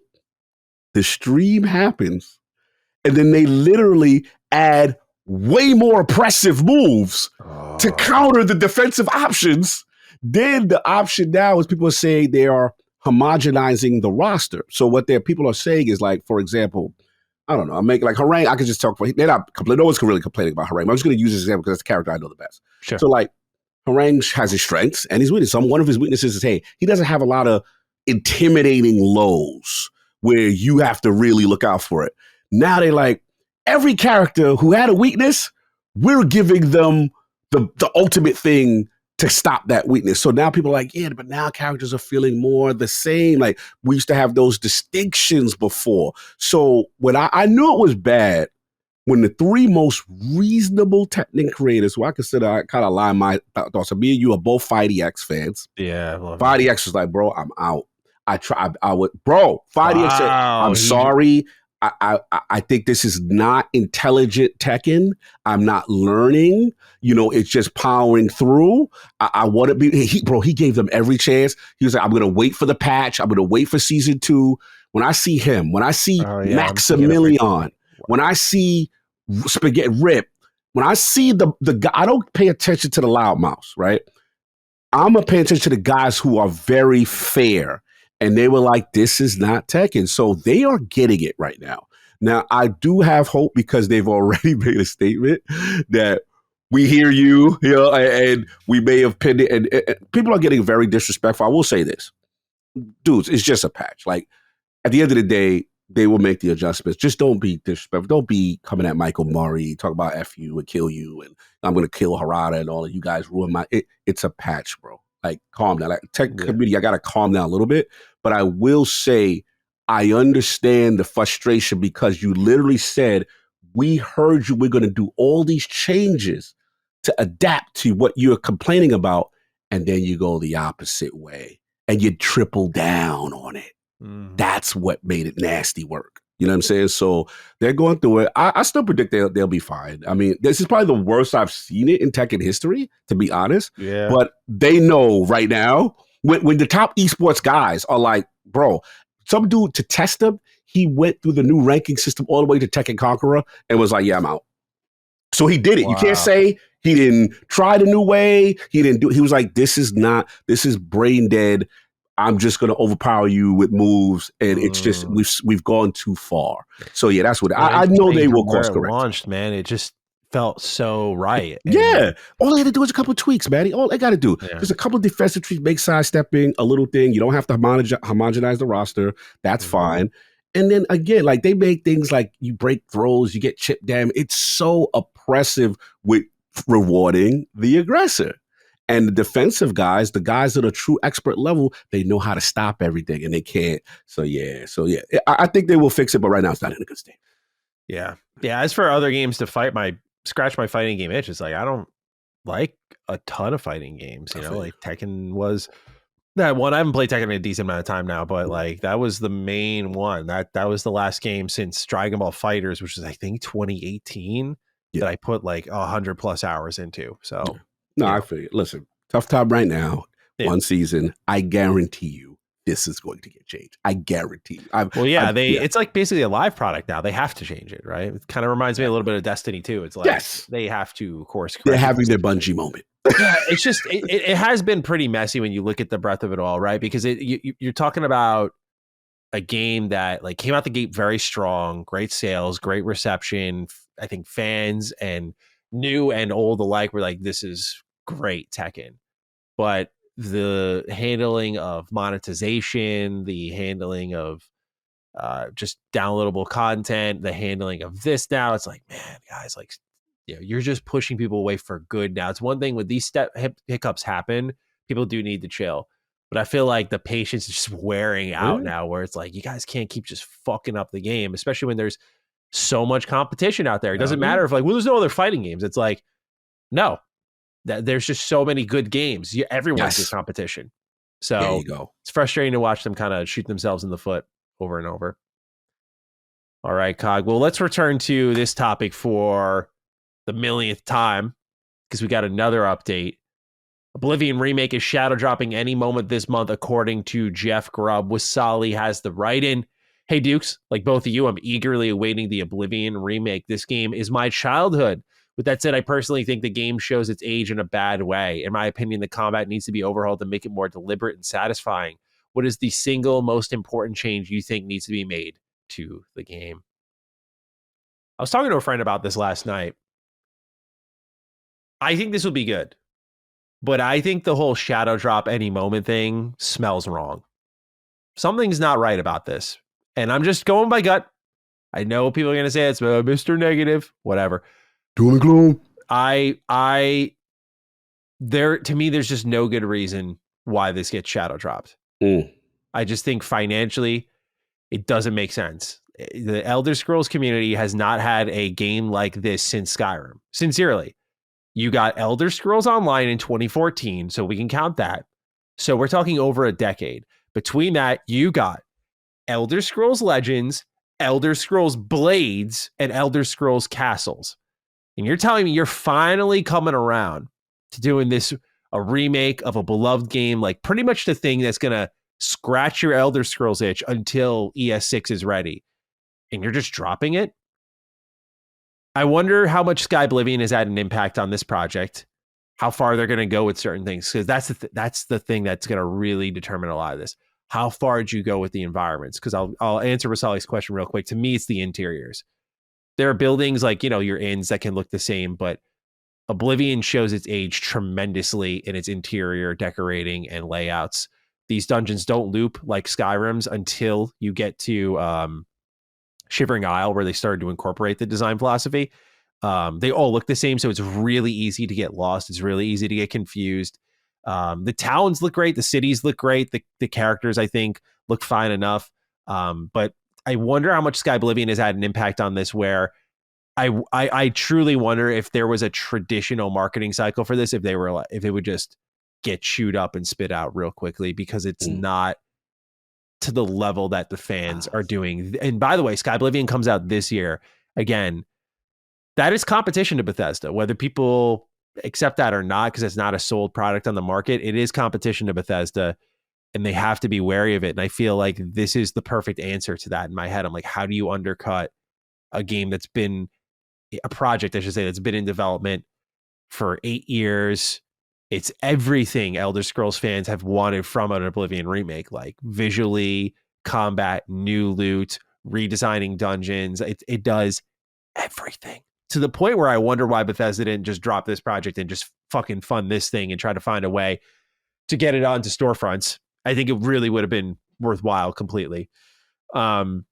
The stream happens. And then they literally add way more oppressive moves to counter the defensive options. Then the option now is people are saying they are homogenizing the roster. So what people are saying is like, for example, I don't know. I'm making like Harangue. I can just talk. They're not complaining. No one's really complaining about Harangue. I'm just going to use this example because that's the character I know the best. Sure. So like Harangue has his strengths and his weaknesses. One of his weaknesses is, hey, he doesn't have a lot of intimidating lows where you have to really look out for it. Now they're like, every character who had a weakness, we're giving them the ultimate thing to stop that weakness. So now people are like, yeah, but now characters are feeling more the same. Like we used to have those distinctions before. So when I knew it was bad when the three most reasonable Tekken creators, who I consider I kind of align my thoughts. So me and you are both Fighty X fans. Yeah, I love Fighty it. X was like, bro, I'm out. I would, bro. Fighty X said, Wow, I'm sorry. I think this is not intelligent Tekken. I'm not learning. It's just powering through. I want to be, he gave them every chance. He was like, I'm going to wait for the patch. I'm going to wait for season 2. When I see him, when I see Oh yeah, I'm thinking of it. Maximilian, when I see Spaghetti Rip, when I see the guy, I don't pay attention to the loudmouths, right? I'm going to pay attention to the guys who are very fair. And they were like, this is not Tekken. So they are getting it right now. Now, I do have hope because they've already made a statement that we hear you, and we may have pinned it. And people are getting very disrespectful. I will say this. Dudes, it's just a patch. Like, at the end of the day, they will make the adjustments. Just don't be disrespectful. Don't be coming at Michael Murray, talk about F you and kill you, and I'm going to kill Harada and all of you guys ruin my... It's a patch, bro. Like, calm down. Like, tech community, I got to calm down a little bit. But I will say, I understand the frustration because you literally said, we heard you, we're going to do all these changes to adapt to what you're complaining about, and then you go the opposite way, and you triple down on it. Mm-hmm. That's what made it nasty work. You know what I'm saying? So they're going through it. I still predict they'll be fine. I mean, this is probably the worst I've seen it in Tekken history, to be honest. Yeah. But they know right now, when the top esports guys are like, bro, some dude to test him, he went through the new ranking system all the way to Tekken Conqueror and was like, yeah, I'm out. So he did it. Wow. You can't say he didn't try the new way. He didn't do. He was like, this is brain dead. I'm just going to overpower you with moves, and it's just we've gone too far. So yeah, that's what I know. They will course correct. Launched, man. It just felt so right. Yeah, all they had to do is a couple of tweaks, man. All they got to do is a couple of defensive tweaks, make sidestepping a little thing. You don't have to homogenize the roster. That's fine. And then again, like they make things like you break throws, you get chip damage. It's so oppressive with rewarding the aggressor. And the defensive guys, the guys that are true expert level, they know how to stop everything, and they can't. So yeah. I think they will fix it, but right now it's not in a good state. Yeah. As for other games to scratch my fighting game itch, it's like I don't like a ton of fighting games. You know, like Tekken was that one. I haven't played Tekken in a decent amount of time now, but like that was the main one. That was the last game since Dragon Ball FighterZ, which is I think 2018 that I put like 100+ hours into. So. Yeah. No, I feel you. Listen, tough time right now. Yeah. One season. I guarantee you this is going to get changed. I guarantee you. It's like basically a live product now. They have to change it, right? It kind of reminds me a little bit of Destiny too. It's like they have to course correct. They're having their Bungie moment. Yeah, it's just it has been pretty messy when you look at the breadth of it all, right? Because you're talking about a game that like came out the gate very strong, great sales, great reception. I think fans and new and old alike were like, this is great Tekken. But the handling of monetization, the handling of just downloadable content, the handling of this now, it's like, man, guys, like, you're just pushing people away for good now. It's one thing when these hiccups happen, people do need to chill. But I feel like the patience is just wearing out now, where it's like, you guys can't keep just fucking up the game, especially when there's so much competition out there. It doesn't matter if like, well, there's no other fighting games. It's like, no, there's just so many good games. Everyone's in competition. So there you go. It's frustrating to watch them kind of shoot themselves in the foot over and over. All right, Cog. Well, let's return to this topic for the millionth time because we got another update. Oblivion Remake is shadow dropping any moment this month, according to Jeff Grubb. Wasali has the write-in. Hey, Dukes, like both of you, I'm eagerly awaiting the Oblivion Remake. This game is my childhood. With that said, I personally think the game shows its age in a bad way. In my opinion, the combat needs to be overhauled to make it more deliberate and satisfying. What is the single most important change you think needs to be made to the game? I was talking to a friend about this last night. I think this will be good, but I think the whole shadow drop any moment thing smells wrong. Something's not right about this, and I'm just going by gut. I know people are going to say it's Mr. Negative, whatever. Doom and gloom. I to me, there's just no good reason why this gets shadow dropped. Mm. I just think financially, it doesn't make sense. The Elder Scrolls community has not had a game like this since Skyrim. Sincerely, you got Elder Scrolls Online in 2014, so we can count that. So we're talking over a decade. Between that, you got Elder Scrolls Legends, Elder Scrolls Blades, and Elder Scrolls Castles. And you're telling me you're finally coming around to doing a remake of a beloved game, like pretty much the thing that's going to scratch your Elder Scrolls itch until ES6 is ready. And you're just dropping it? I wonder how much Sky Oblivion has had an impact on this project, how far they're going to go with certain things, because that's the thing that's going to really determine a lot of this. How far did you go with the environments? Because I'll answer Rasali's question real quick. To me, it's the interiors. There are buildings like, your inns that can look the same, but Oblivion shows its age tremendously in its interior decorating and layouts. These dungeons don't loop like Skyrim's until you get to Shivering Isle, where they started to incorporate the design philosophy. They all look the same, so it's really easy to get lost. It's really easy to get confused. The towns look great. The cities look great. The characters, I think, look fine enough. But I wonder how much Sky Oblivion has had an impact on this, where I truly wonder if there was a traditional marketing cycle for this, if it would just get chewed up and spit out real quickly, because it's not to the level that the fans are doing. And by the way, Sky Oblivion comes out this year. Again, that is competition to Bethesda, whether people accept that or not, because it's not a sold product on the market. It is competition to Bethesda, and they have to be wary of it. And I feel like this is the perfect answer to that in my head. I'm like, how do you undercut a game that's been a project, I should say, that's been in development for 8 years? It's everything Elder Scrolls fans have wanted from an Oblivion remake, like visually, combat, new loot, redesigning dungeons. It does everything, to the point where I wonder why Bethesda didn't just drop this project and just fucking fund this thing and try to find a way to get it onto storefronts. I think it really would have been worthwhile completely. How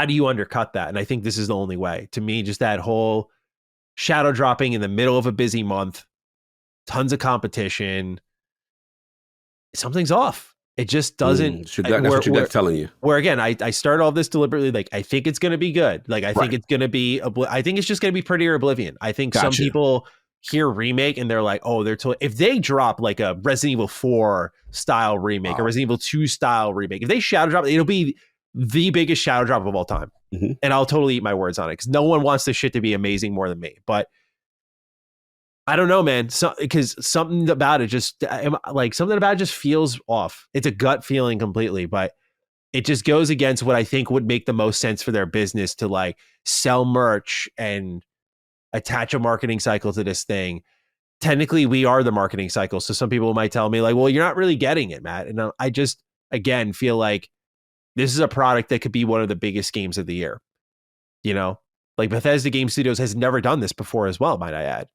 do you undercut that? And I think this is the only way. To me, just that whole shadow dropping in the middle of a busy month, tons of competition, something's off. It just doesn't. That's what your gut's telling you. Where again, I started all this deliberately. Like, I think it's going to be good. Like, I think it's going to be. I think it's just going to be prettier Oblivion. I think some people hear remake and they're like, oh, if they drop like a Resident Evil 4 style remake, or Resident Evil 2 style remake, if they shadow drop, it'll be the biggest shadow drop of all time. Mm-hmm. And I'll totally eat my words on it, because no one wants this shit to be amazing more than me. But I don't know, man. Because something about it just feels off. It's a gut feeling completely, but it just goes against what I think would make the most sense for their business, to like sell merch and attach a marketing cycle to this thing. Technically, we are the marketing cycle. So some people might tell me like, well, you're not really getting it, Matt. And I just, again, feel like this is a product that could be one of the biggest games of the year. Like Bethesda Game Studios has never done this before as well, might I add.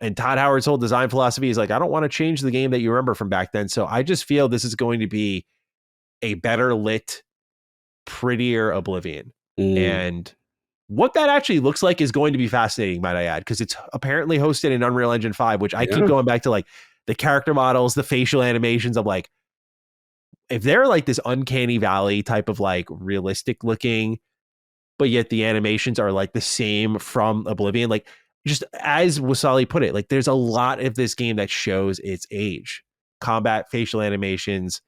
And Todd Howard's whole design philosophy is like, I don't want to change the game that you remember from back then. So I just feel this is going to be a better lit, prettier Oblivion. And what that actually looks like is going to be fascinating, might I add, because it's apparently hosted in Unreal Engine 5, which I keep going back to, like the character models, the facial animations. I'm like, if they're like this uncanny valley type of like realistic looking, but yet the animations are like the same from Oblivion, like, just as Wasali put it, like there's a lot of this game that shows its age. Combat, facial animations,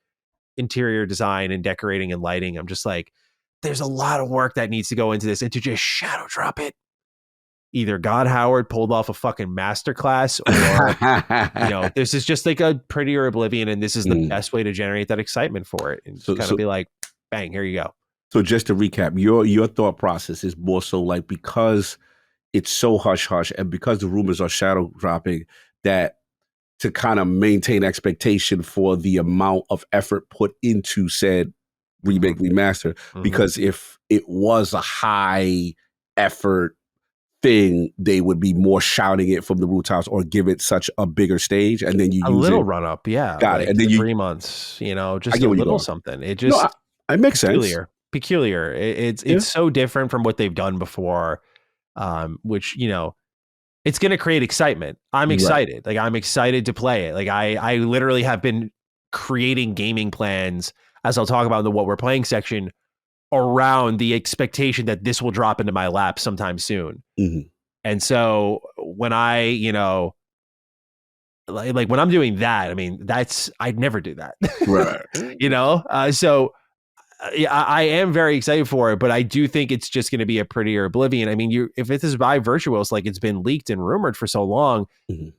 interior design, and decorating and lighting. I'm just like, there's a lot of work that needs to go into this, and to just shadow drop it. Either God Howard pulled off a fucking masterclass, or this is just like a prettier Oblivion, and this is the best way to generate that excitement for it, and just be like, bang, here you go. So just to recap, your thought process is more so like, because it's so hush hush, and because the rumors are shadow dropping, that to kind of maintain expectation for the amount of effort put into said remake remaster, because if it was a high effort thing, they would be more shouting it from the rooftops, or give it such a bigger stage, and then you a use little run up, got it, and then 3 months, just a little something. It just it makes peculiar. It's so different from what they've done before. Which, it's going to create excitement. I'm Right. excited. Like, I'm excited to play it. Like, I literally have been creating gaming plans, as I'll talk about in the what we're playing section, around the expectation that this will drop into my lap sometime soon. Mhm. And so when I, like when I'm doing that, I mean, I'd never do that. Right. So yeah, I am very excited for it, but I do think it's just going to be a prettier Oblivion. I mean, if this is by Virtuos, like it's been leaked and rumored for so long, Mhm.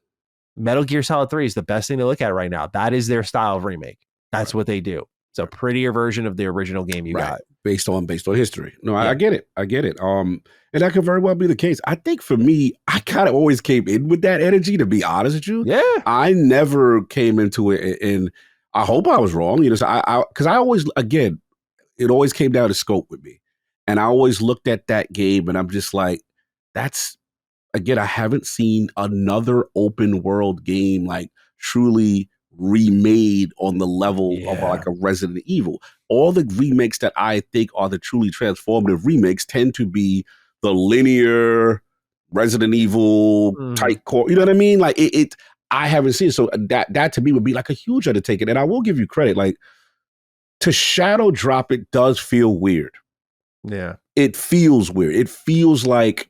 Metal Gear Solid 3 is the best thing to look at right now. That is their style of remake. That's Right. what they do. It's a prettier version of the original game you Right. got. Based on history. No, I Yeah. get it. I get it. And that could very well be the case. I think for me, I kind of always came in with that energy, to be honest with you. Yeah. I never came into it, and I hope I was wrong. So because I always, again, it always came down to scope with me. And I always looked at that game and I'm just like, that's, again, I haven't seen another open world game like truly remade on the level of Yeah. like a Resident Evil. All the remakes that I think are the truly transformative remakes tend to be the linear Resident Evil Mhm. type core. You know what I mean? Like I haven't seen it. So that to me would be like a huge undertaking. And I will give you credit, like to shadow drop it does feel weird. Yeah. It feels weird. It feels like,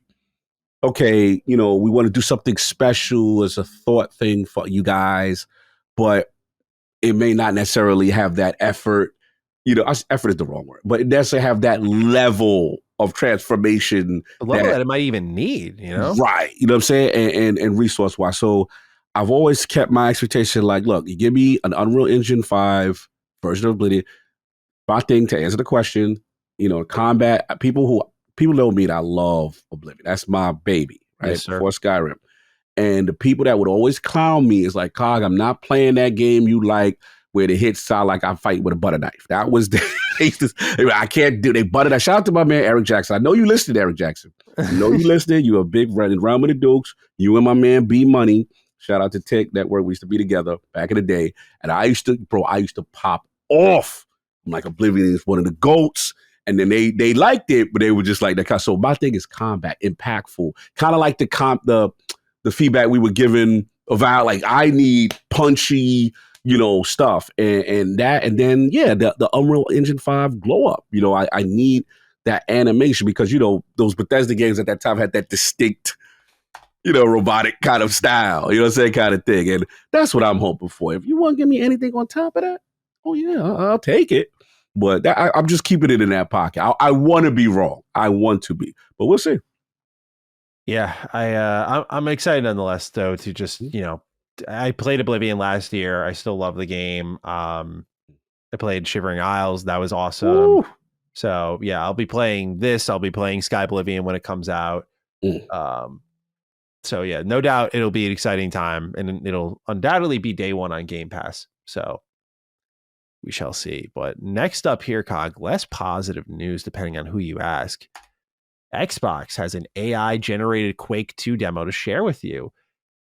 okay, we want to do something special as a thought thing for you guys, but it may not necessarily have that effort. Effort is the wrong word, but it doesn't have that level of transformation The level that, that it might even need. right. You know what I'm saying? And resource wise. So I've always kept my expectation like, look, you give me an Unreal Engine 5 version of Oblivion. My thing to answer the question, combat, people know me that I love Oblivion. That's my baby, Yes, right? sir. Before Skyrim. And the people that would always clown me is like, Cog, I'm not playing that game you like where the hits sound like I'm fighting with a butter knife. That was I can't do. They butter knife. Shout out to my man Eric Jackson. I know you listened, Eric Jackson. I know you listening. You a big running around with the Dukes. You and my man B Money. Shout out to Tick Network. We used to be together back in the day. And I used to pop off. I'm like, Oblivion is one of the GOATs. And then they liked it, but they were just like that. So my thing is combat, impactful, kind of like the feedback we were given about like I need punchy, stuff and then the Unreal Engine 5 glow up. I need that animation because those Bethesda games at that time had that distinct, robotic kind of style, what I'm saying, kind of thing. And that's what I'm hoping for. If you want to give me anything on top of that, oh yeah, I'll take it. But I'm just keeping it in that pocket. I want to be wrong. I want to be, but we'll see. Yeah, I'm excited nonetheless, though, to just I played Oblivion last year. I still love the game. I played Shivering Isles. That was awesome. Woo. So yeah, I'll be playing this. I'll be playing Sky Oblivion when it comes out. Mm. So yeah, no doubt it'll be an exciting time, and it'll undoubtedly be day one on Game Pass. So we shall see. But next up here, Cog, less positive news depending on who you ask. Xbox has an AI generated Quake II demo to share with you.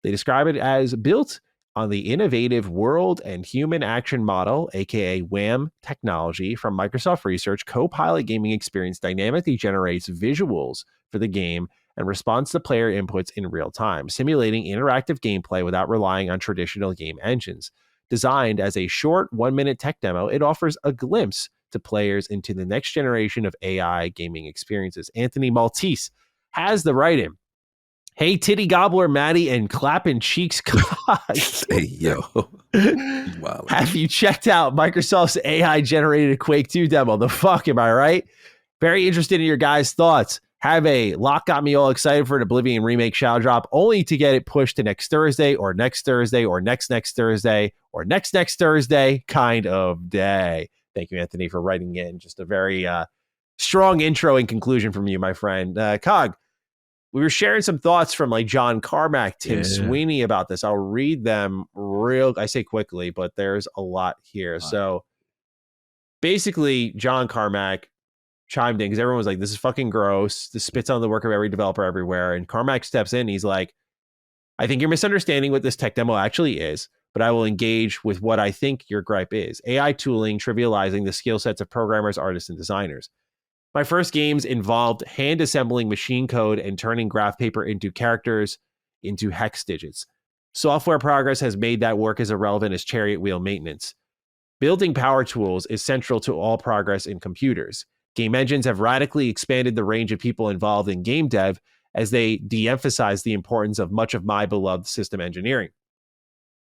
They describe it as built on the innovative world and human action model, aka WAM technology from Microsoft Research. Copilot Gaming Experience dynamically generates visuals for the game and responds to player inputs in real time, simulating interactive gameplay without relying on traditional game engines. Designed as a short 1-minute tech demo, it offers a glimpse to players into the next generation of AI gaming experiences. Anthony Maltese has the write-in. Hey, titty gobbler, Maddie, and clapping cheeks, Cog. Hey, yo. Wow. Have you checked out Microsoft's AI-generated Quake 2 demo? The fuck, am I right? Very interested in your guys' thoughts. Have a lot got me all excited for an Oblivion Remake shadow drop, only to get it pushed to next Thursday or next Thursday or next Thursday or next Thursday kind of day. Thank you, Anthony, for writing in. Just a very strong intro and conclusion from you, my friend. Cog, we were sharing some thoughts from like John Carmack, Tim Sweeney about this. I'll read them I say quickly, but there's a lot here. Wow. So basically, John Carmack chimed in because everyone was like, this is fucking gross. This spits on the work of every developer everywhere. And Carmack steps in. He's like, I think you're misunderstanding what this tech demo actually is, but I will engage with what I think your gripe is. AI tooling trivializing the skill sets of programmers, artists, and designers. My first games involved hand assembling machine code and turning graph paper into characters into hex digits. Software progress has made that work as irrelevant as chariot wheel maintenance. Building power tools is central to all progress in computers. Game engines have radically expanded the range of people involved in game dev as they de-emphasize the importance of much of my beloved system engineering.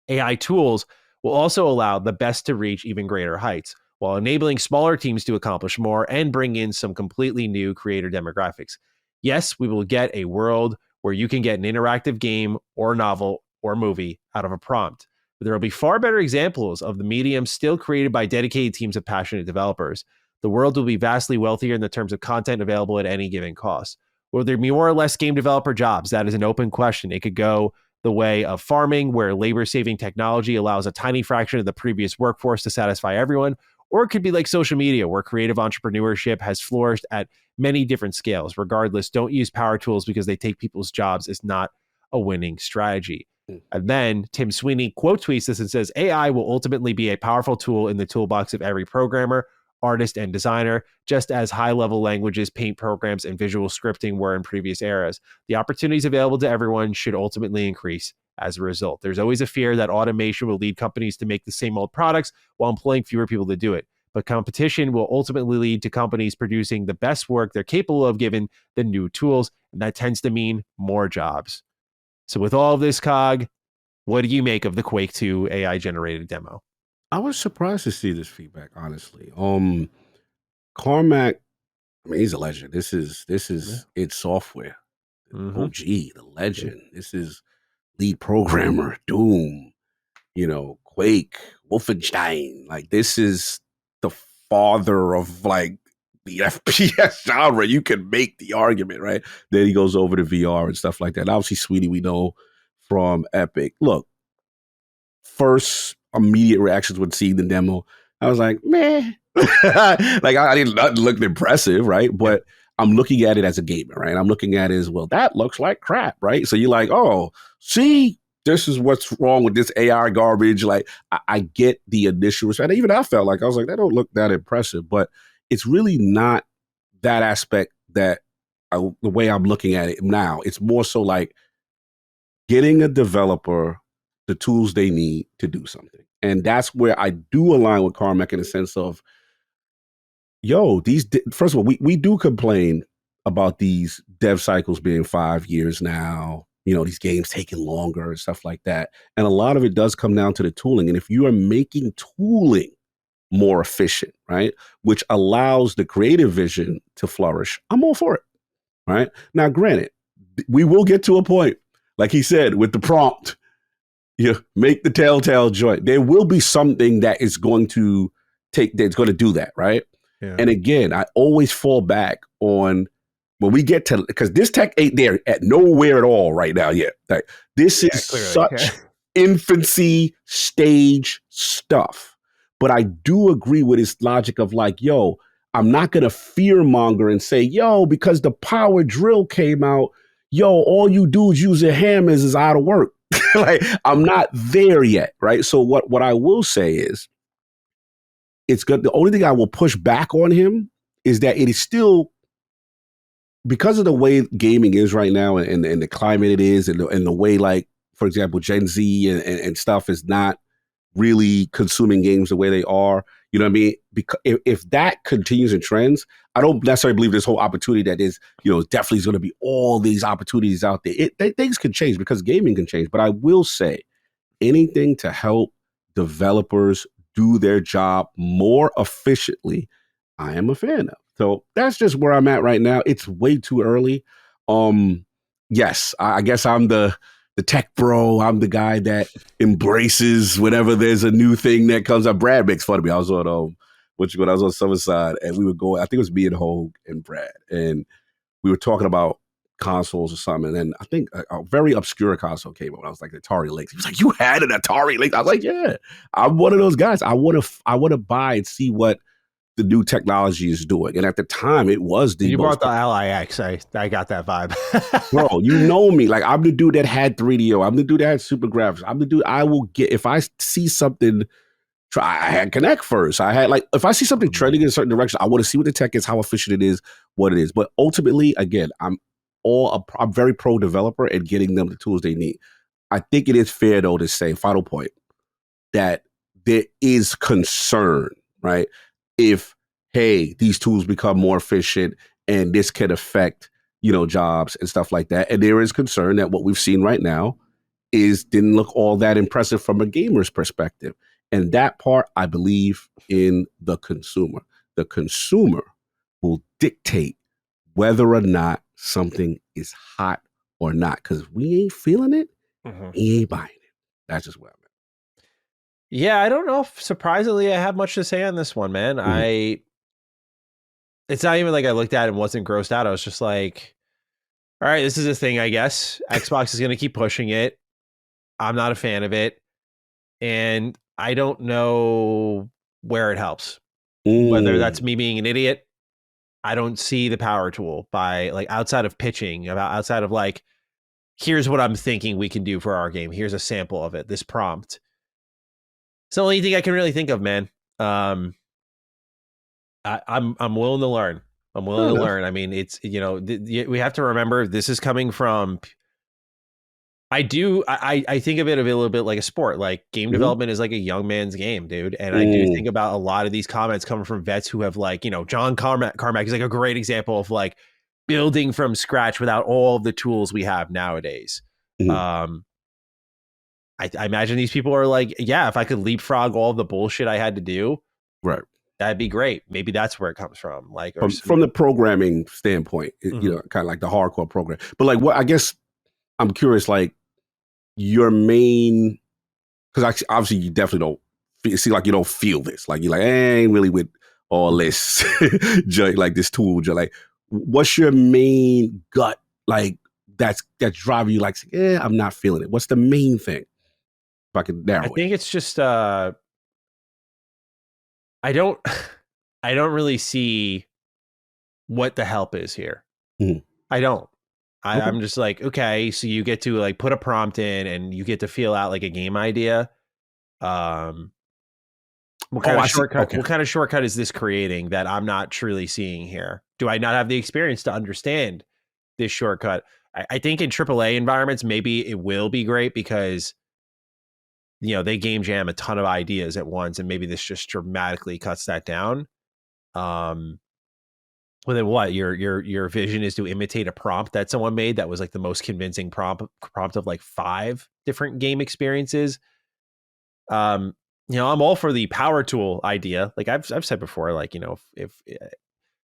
AI tools will also allow the best to reach even greater heights, while enabling smaller teams to accomplish more and bring in some completely new creator demographics. Yes, we will get a world where you can get an interactive game or novel or movie out of a prompt. But there will be far better examples of the medium still created by dedicated teams of passionate developers. The world will be vastly wealthier in the terms of content available at any given cost. Will there be more or less game developer jobs? That is an open question. It could go the way of farming, where labor-saving technology allows a tiny fraction of the previous workforce to satisfy everyone, or it could be like social media, where creative entrepreneurship has flourished at many different scales. Regardless, don't use power tools because they take people's jobs is not a winning strategy. And then Tim Sweeney quote tweets this and says, AI will ultimately be a powerful tool in the toolbox of every programmer, artist, and designer, just as high-level languages, paint programs, and visual scripting were in previous eras. The opportunities available to everyone should ultimately increase as a result. There's always a fear that automation will lead companies to make the same old products while employing fewer people to do it. But competition will ultimately lead to companies producing the best work they're capable of given the new tools, and that tends to mean more jobs. So with all of this, Cog, what do you make of the Quake II AI-generated demo? I was surprised to see this feedback, honestly. Carmack, I mean, he's a legend. This is its software. OG, the legend. This is lead programmer, Doom, Quake, Wolfenstein. Like, this is the father of like the FPS genre. You can make the argument, right? Then he goes over to VR and stuff like that. And obviously, Sweetie, we know from Epic. Look, first immediate reactions when seeing the demo, I was like, meh. Like, I didn't nothing looked impressive, right? But I'm looking at it as a gamer, right? I'm looking at it as, well, that looks like crap, right? So you're like, oh, see, this is what's wrong with this AI garbage. Like, I get the initial respect. Even I felt like, I was like, that don't look that impressive. But it's really not that aspect that the way I'm looking at it now. It's more so like getting a developer the tools they need to do something. And that's where I do align with Carmack in the sense of, first of all, we do complain about these dev cycles being 5 years now, these games taking longer and stuff like that. And a lot of it does come down to the tooling. And if you are making tooling more efficient, right, which allows the creative vision to flourish, I'm all for it, right? Now, granted, we will get to a point, like he said, with the prompt, make the telltale joint. There will be something that is going to that's going to do that, right? Yeah. And again, I always fall back on when we get to, because this tech ain't there at nowhere at all right now yet. Like, this is such infancy stage stuff. But I do agree with his logic of like, I'm not going to fearmonger and say, because the power drill came out, all you dudes using hammers is out of work. Like, I'm not there yet, right? So what I will say is, it's good. The only thing I will push back on him is that it is still, because of the way gaming is right now and the climate it is, and the way, like, for example, Gen Z and stuff is not really consuming games the way they are. You know what I mean? Because if that continues in trends, I don't necessarily believe this whole opportunity that is, definitely is going to be all these opportunities out there. Things can change because gaming can change. But I will say, anything to help developers do their job more efficiently, I am a fan of. So that's just where I'm at right now. It's way too early. Yes, I guess I'm the tech bro. I'm the guy that embraces whenever there's a new thing that comes up. Brad makes fun of me. I was on when I was on Summerside, and we would go. I think it was me and Hogue and Brad, and we were talking about consoles or something. And then I think a very obscure console came up. I was like, Atari Lynx. He was like, "You had an Atari Lynx?" I was like, "Yeah, I'm one of those guys. I want to buy and see what the new technology is doing." And at the time, it was the you brought the LIX. I got that vibe. Bro, you know me. Like, I'm the dude that had 3DO. I'm the dude that had super graphics. I'm the dude I will get, if I see something, I had Connect first. I had, like, if I see something trending in a certain direction, I want to see what the tech is, how efficient it is, what it is. But ultimately, again, I'm very pro developer and getting them the tools they need. I think it is fair though to say, final point, that there is concern, right? If, hey, these tools become more efficient and this can affect, jobs and stuff like that. And there is concern that what we've seen right now didn't look all that impressive from a gamer's perspective. And that part, I believe in the consumer. The consumer will dictate whether or not something is hot or not. Because if we ain't feeling it, we ain't buying it. That's just what I'm at. Yeah, I don't know if surprisingly I have much to say on this one, man. It's not even like I looked at it and wasn't grossed out. I was just like, all right, this is a thing, I guess. Xbox is going to keep pushing it. I'm not a fan of it. And I don't know where it helps. Whether that's me being an idiot, I don't see the power tool by like outside of pitching, outside of like, here's what I'm thinking we can do for our game. Here's a sample of it, this prompt. It's the only thing I can really think of, man. I'm willing to learn. I'm willing to learn. I mean, it's, we have to remember this is coming from, I think of it a little bit like a sport. Like game development is like a young man's game, dude. And I do think about a lot of these comments coming from vets who have like, John Carmack is like a great example of like building from scratch without all of the tools we have nowadays. I imagine these people are like, yeah, if I could leapfrog all the bullshit I had to do, right, that'd be great. Maybe that's where it comes from. Like from the programming standpoint, kind of like the hardcore program. But like, what I guess I'm curious, like your main, because obviously you definitely don't see like you don't feel this. Like you're like, I ain't really with all this, like this tool. Like, what's your main gut? Like that's driving you. Like, yeah, I'm not feeling it. What's the main thing? If I could narrow it. I think it's just I don't really see what the help is here. I don't. I'm just like, okay, so you get to like put a prompt in and you get to feel out like a game idea. What kind of shortcut? What kind of shortcut is this creating that I'm not truly seeing here? Do I not have the experience to understand this shortcut? I think in AAA environments, maybe it will be great because they game jam a ton of ideas at once, and maybe this just dramatically cuts that down. Well, then what? Your vision is to imitate a prompt that someone made that was like the most convincing prompt of like 5 different game experiences. I'm all for the power tool idea. Like I've said before, like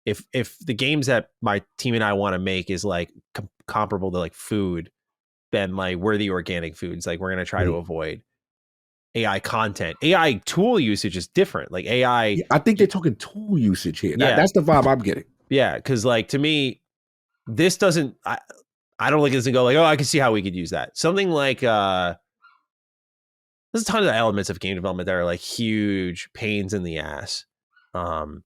if the games that my team and I want to make is like comparable to like food, then like we're the organic foods. Like we're gonna try to avoid AI content. AI tool usage is different. Like AI, yeah, I think they're talking tool usage here. That's the vibe I'm getting. Yeah, because like to me, this doesn't. I don't look at this and go like, oh, I can see how we could use that. Something like there's a ton of elements of game development that are like huge pains in the ass. But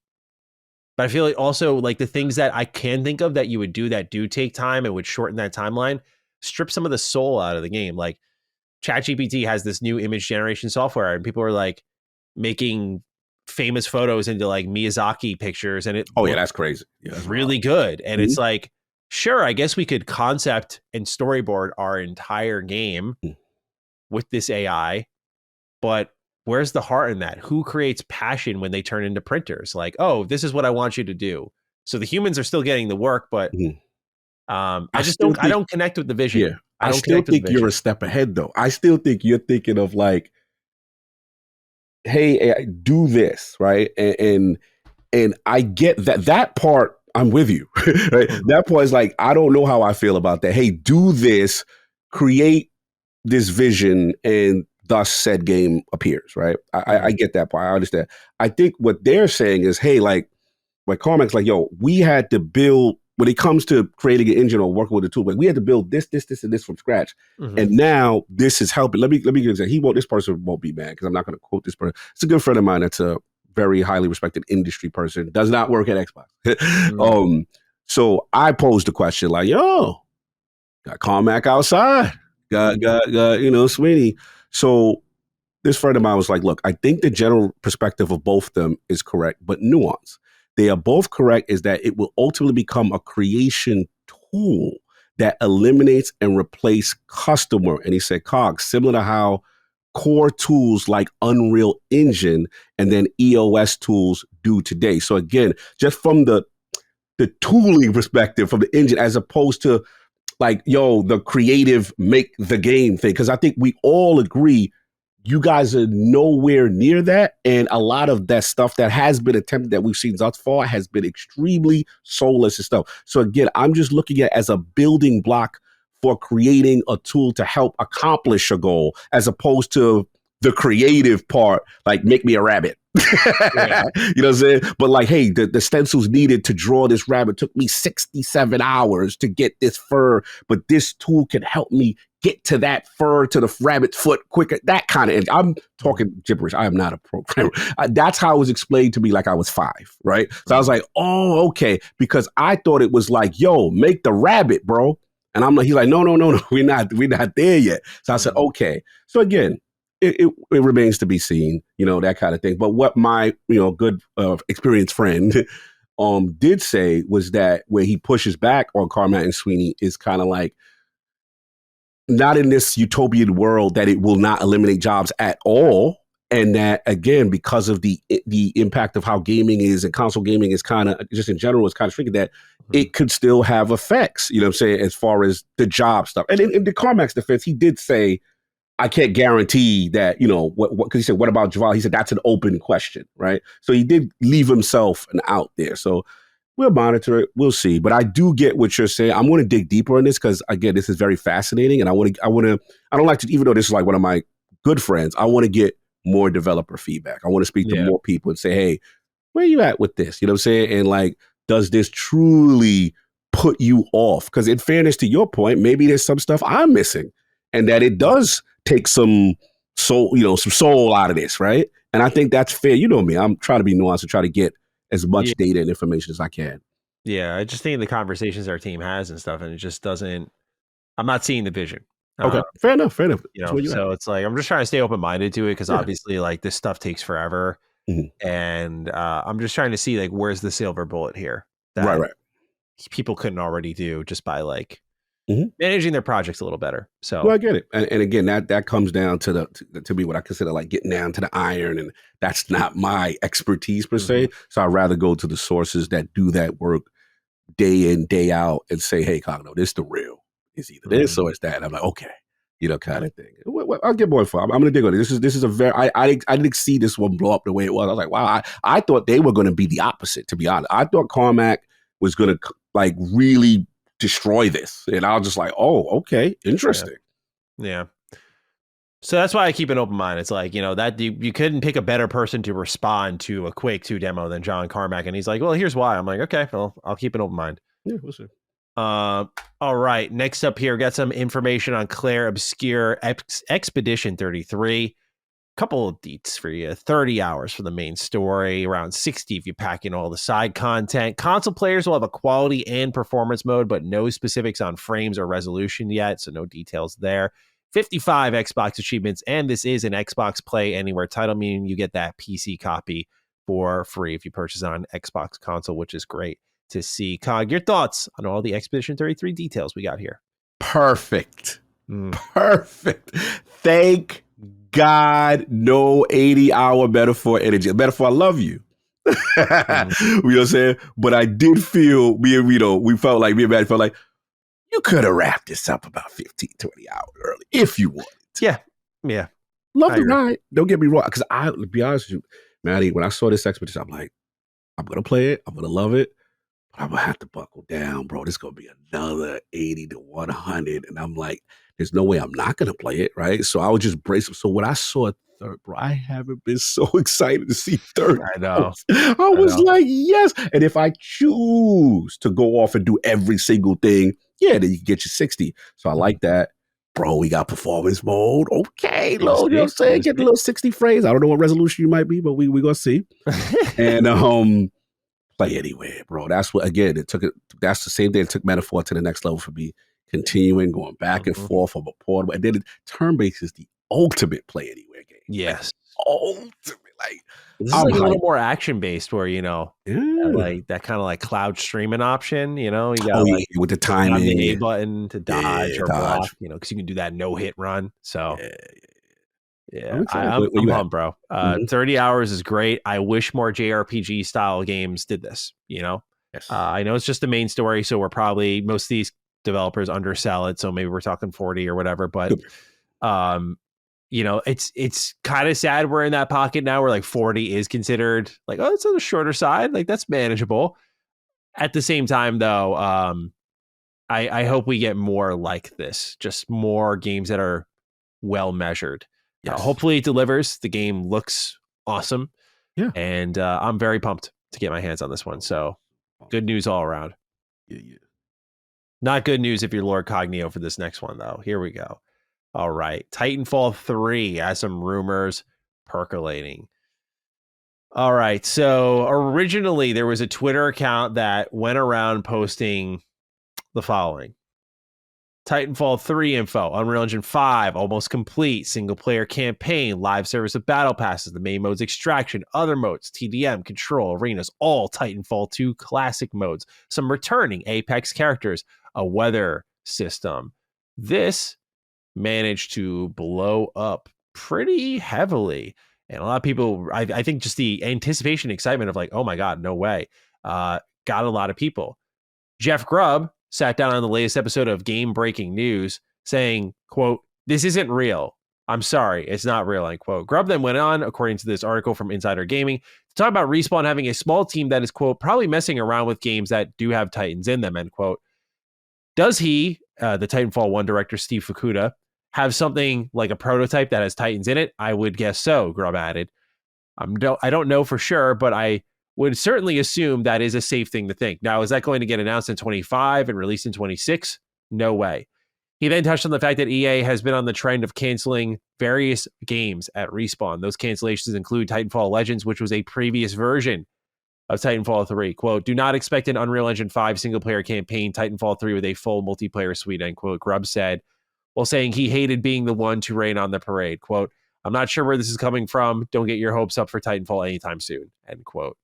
I feel like also like the things that I can think of that you would do that do take time and would shorten that timeline, strip some of the soul out of the game. Like ChatGPT has this new image generation software, and people are like making famous photos into like Miyazaki pictures, and that's crazy. Yeah, that's really good. And it's like, sure, I guess we could concept and storyboard our entire game with this AI, but where's the heart in that? Who creates passion when they turn into printers? Like, oh, this is what I want you to do. So the humans are still getting the work, but I don't connect with the vision. Yeah, I still think you're a step ahead though. I still think you're thinking of like, hey, do this, right? And I get that part. I'm with you. Right? That part is like, I don't know how I feel about that. Hey, do this, create this vision, and thus said game appears, right? I get that part. I understand. I think what they're saying is, hey, like Carmack's like, yo, we had to build, when it comes to creating an engine or working with a tool, like we had to build this, and this from scratch. And now this is helping. Let me get it. This person won't be mad because I'm not going to quote this person. It's a good friend of mine that's a very highly respected industry person, does not work at Xbox. So I posed the question like, yo, got Carmack outside, got Sweeney. So this friend of mine was like, look, I think the general perspective of both of them is correct, but nuance. They are both correct is that it will ultimately become a creation tool that eliminates and replace customer. And he said, Cog, similar to how core tools like Unreal Engine and then EOS tools do today. So again, just from the tooling perspective, from the engine, as opposed to like, yo, the creative make the game thing. Because I think we all agree you guys are nowhere near that. And a lot of that stuff that has been attempted that we've seen thus far has been extremely soulless and stuff. So again, I'm just looking at it as a building block for creating a tool to help accomplish a goal, as opposed to the creative part, like make me a rabbit. Yeah. You know what I'm saying? But like, hey, the stencils needed to draw this rabbit took me 67 hours to get this fur, but this tool can help me get to that fur, to the rabbit's foot quicker. That kind of, I'm talking gibberish. I am not a programmer. That's how it was explained to me, like I was 5, right? So I was like, oh, okay. Because I thought it was like, yo, make the rabbit, bro. And I'm like, he's like, no, we're not there yet. So I said, okay. So again, it remains to be seen, you know, that kind of thing. But what my, you know, good experienced friend did say was that where he pushes back on Carmack and Sweeney is kind of like, not in this utopian world that it will not eliminate jobs at all. And that, again, because of the impact of how gaming is and console gaming is kind of, just in general, is kind of tricky, that it could still have effects, you know what I'm saying, as far as the job stuff. And in the Carmack's defense, he did say, I can't guarantee that, you know, what, because he said, what about Javal? He said, that's an open question, right? So he did leave himself an out there. So we'll monitor it. We'll see. But I do get what you're saying. I'm going to dig deeper in this because, again, this is very fascinating. And I don't like to, even though this is like one of my good friends, I want to get more developer feedback. I want to speak to more people and say, hey, where are you at with this? You know what I'm saying? And like, does this truly put you off? Because in fairness to your point, maybe there's some stuff I'm missing and that it does take some soul, you know, some soul out of this, right? And I think that's fair. You know me, I'm trying to be nuanced and try to get as much data and information as I can. Yeah, I just think the conversations our team has and stuff, and it just doesn't, I'm not seeing the vision. Okay, fair enough. You know, so it's like, I'm just trying to stay open-minded to it because obviously like this stuff takes forever. Mm-hmm. And I'm just trying to see like, where's the silver bullet here that right. people couldn't already do just by like managing their projects a little better. So, well, I get it. And again, that comes down to to me what I consider like getting down to the iron, and that's not my expertise per se. So I'd rather go to the sources that do that work day in, day out, and say, hey, Cogno, this is the real. It's either this or it's that. And I'm like, okay, you know, kind of thing. I'll get more info. I'm going to dig on it. This is a very, I didn't see this one blow up the way it was. I was like, wow, I thought they were going to be the opposite, to be honest. I thought Carmack was going to like really destroy this. And I was just like, oh, okay, interesting. Yeah. So that's why I keep an open mind. It's like, you know, that you couldn't pick a better person to respond to a Quake II demo than John Carmack. And he's like, well, here's why. I'm like, okay, well, I'll keep an open mind. Yeah, we'll see. All right. Next up here, got some information on Clair Obscur Expedition 33. Couple of deets for you. 30 hours for the main story, around 60 if you pack in all the side content. Console players will have a quality and performance mode, but no specifics on frames or resolution yet, so no details there. 55 Xbox achievements, and this is an Xbox Play Anywhere title, meaning you get that PC copy for free if you purchase on an Xbox console, which is great to see. Cog, your thoughts on all the Expedition 33 details we got here? Perfect. Perfect. Thank God, no 80-hour metaphor energy. Metaphor, I love you. You know what I'm saying? But I did feel, me and Matt felt like, you could have wrapped this up about 15, 20 hours early if you wanted to. Yeah. Love the ride. Don't get me wrong. Because to be honest with you, Maddie, when I saw this Expedition, I'm like, I'm going to play it. I'm going to love it. But I'm going to have to buckle down, bro. This is going to be another 80 to 100. And I'm like, there's no way I'm not going to play it, right? So I was just brace up. So when I saw third, bro, I haven't been so excited to see third. I know. I was like, yes. And if I choose to go off and do every single thing, then you can get your 60. So I like that. Bro, we got performance mode. Okay, you know what I'm saying? Get the little 60 frames. I don't know what resolution you might be, but we going to see. And play anywhere, bro. That's what, again, that's the same thing. It took Metaphor to the next level for me. Continuing, going back and forth from a portable. And then turn-based is the ultimate play anywhere game. Yes. Like, ultimate. Like, This is I'm like a little hyped. more action based, where Yeah. like that kind of like cloud streaming option. You got Oh, to yeah, like with the hit on the A timing. button to dodge Yeah, or block. dodge. Because you can do that no hit run. So Yeah. I'm yeah, excited. I'm Where I'm you at? pumped, bro. Mhm. 30 hours is great. I wish more JRPG style games did this. Yes. I know it's just the main story, so we're probably most of these developers undersell it. So maybe we're talking 40 or whatever. But Could be. um, it's kind of sad we're in that pocket now where like 40 is considered like, oh, it's on the shorter side. Like that's manageable. At the same time, though, I hope we get more like this, just more games that are well measured. Yes. Hopefully it delivers. The game looks awesome. Yeah. And I'm very pumped to get my hands on this one. So good news all around. Yeah, yeah. Not good news if you're Lord Cognio for this next one, though. Here we go. All right. Titanfall 3 has some rumors percolating. All right. So originally there was a Twitter account that went around posting the following: Titanfall 3 info, Unreal Engine 5, almost complete, single player campaign, live service of battle passes, the main modes extraction, other modes, TDM, control, arenas, all Titanfall 2 classic modes, some returning Apex characters, a weather system. This managed to blow up pretty heavily. And a lot of people, I think just the anticipation, excitement of like, oh my God, no way, got a lot of people. Jeff Grubb sat down on the latest episode of Game Breaking News saying, quote, "This isn't real. I'm sorry, it's not real," end quote. Grubb then went on, according to this article from Insider Gaming, to talk about Respawn having a small team that is, quote, "probably messing around with games that do have Titans in them," end quote. Does he, the Titanfall 1 director Steve Fukuda, have something like a prototype that has Titans in it? I would guess so, Grubb added. I don't know for sure, but I would certainly assume that is a safe thing to think. Now, is that going to get announced in 25 and released in 26? No way. He then touched on the fact that EA has been on the trend of canceling various games at Respawn. Those cancellations include Titanfall Legends, which was a previous version of Titanfall 3. Quote, "Do not expect an Unreal Engine 5 single player campaign, Titanfall 3 with a full multiplayer suite," end quote, Grubb said, while saying he hated being the one to rain on the parade. Quote, "I'm not sure where this is coming from. Don't get your hopes up for Titanfall anytime soon," end quote.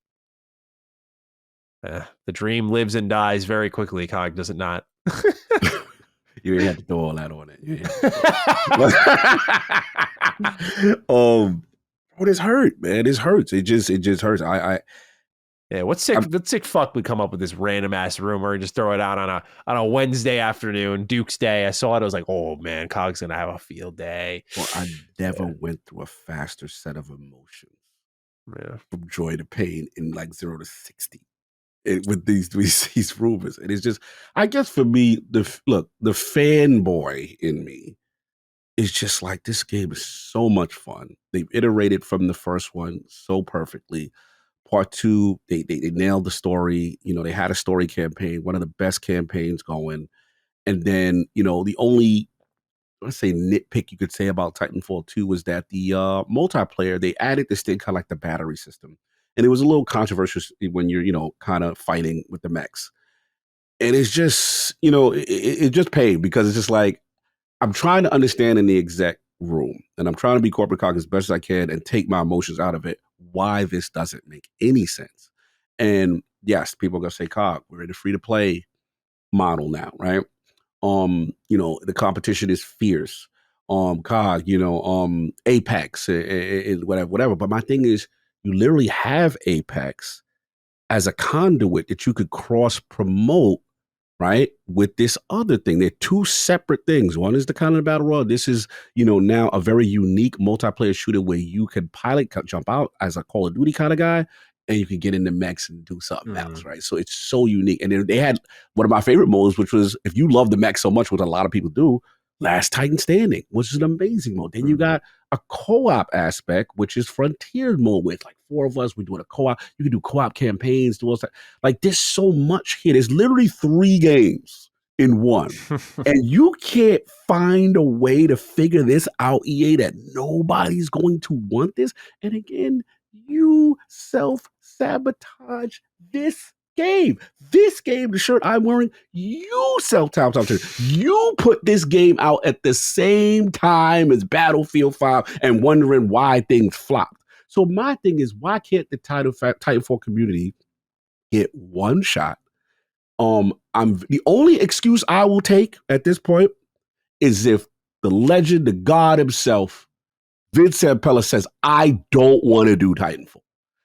The dream lives and dies very quickly, Cog, does it not? You ain't have to throw all that on it. Oh, this hurt, man. This hurts. It just hurts. Yeah, what sick fuck would come up with this random ass rumor and just throw it out on a Wednesday afternoon, Duke's Day? I saw it. I was like, oh man, Cog's gonna have a field day. Well, I never went through a faster set of emotions Yeah. from joy to pain in like 0 to 60 with these rumors. And it's just, I guess for me, the fanboy in me is just like, this game is so much fun. They've iterated from the first one so perfectly. Part 2, they nailed the story. They had a story campaign, one of the best campaigns going. And then, the only, let's say, nitpick you could say about Titanfall 2 was that the multiplayer, they added this thing kind of like the battery system. And it was a little controversial when you're, kind of fighting with the mechs. And it's just, it just paid, because it's just like, I'm trying to understand in the exec room, and I'm trying to be corporate cock as best as I can and take my emotions out of it, why this doesn't make any sense. And yes, people are gonna say, "Cog, we're in a free to play model now, right? The competition is fierce. COD, Apex, whatever. But my thing is, you literally have Apex as a conduit that you could cross promote, right, with this other thing. They're two separate things. One is the kind of battle royale. This is, now a very unique multiplayer shooter where you can jump out as a Call of Duty kind of guy, and you can get in the mechs and do something else, right? So it's so unique. And then they had one of my favorite modes, which was, if you love the mech so much, which a lot of people do, Last Titan Standing, which is an amazing mode. Then you got a co-op aspect, which is Frontier mode, with like 4 of us. We're doing a co-op. You can do co-op campaigns, do all that. Like, there's so much here. There's literally 3 games in one. And you can't find a way to figure this out, EA, that nobody's going to want this. And again, you self-sabotage this game. This game, the shirt I'm wearing, you self-sabotage. You put this game out at the same time as Battlefield 5 and wondering why things flopped. So my thing is, why can't the Titanfall community get one shot? I'm the only excuse I will take at this point is if the legend, the god himself, Vince Zampella says, I don't want to do Titanfall.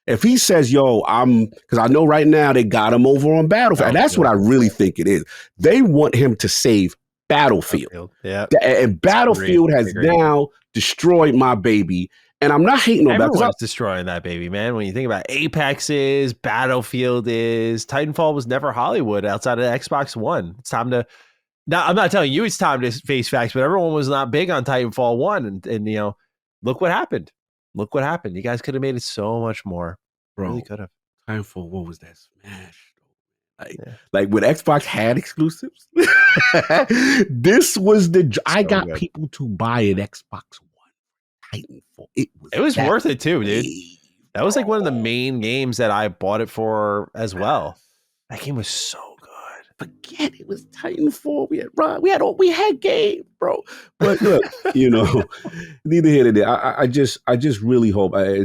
If he says, yo, because I know right now they got him over on Battlefield. And that's what I really think it is. They want him to save Battlefield. Yeah. And Battlefield has now destroyed my baby. And I'm not hating on that. Everyone's destroying that baby, man. When you think about Apex is, Battlefield is, Titanfall was never Hollywood outside of Xbox One. It's time to... Now, I'm not telling you it's time to face facts, but everyone was not big on Titanfall 1. And you know, look what happened. Look what happened. You guys could have made it so much more. Bro, really could have. Titanfall, what was that smash? Like when Xbox had exclusives, this was I got people to buy an Xbox One Titanfall. It was worth it too, dude. That was like one of the main games that I bought it for as well. That game was so good. Forget it was Titanfall. We had game, bro. But look, you know, neither here nor there. I just really hope. I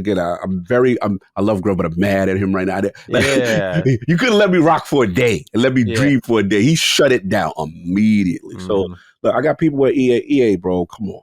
love Grub, but I'm mad at him right now. Like, you couldn't let me rock for a day and let me dream for a day. He shut it down immediately. So look, I got people at EA, bro. Come on.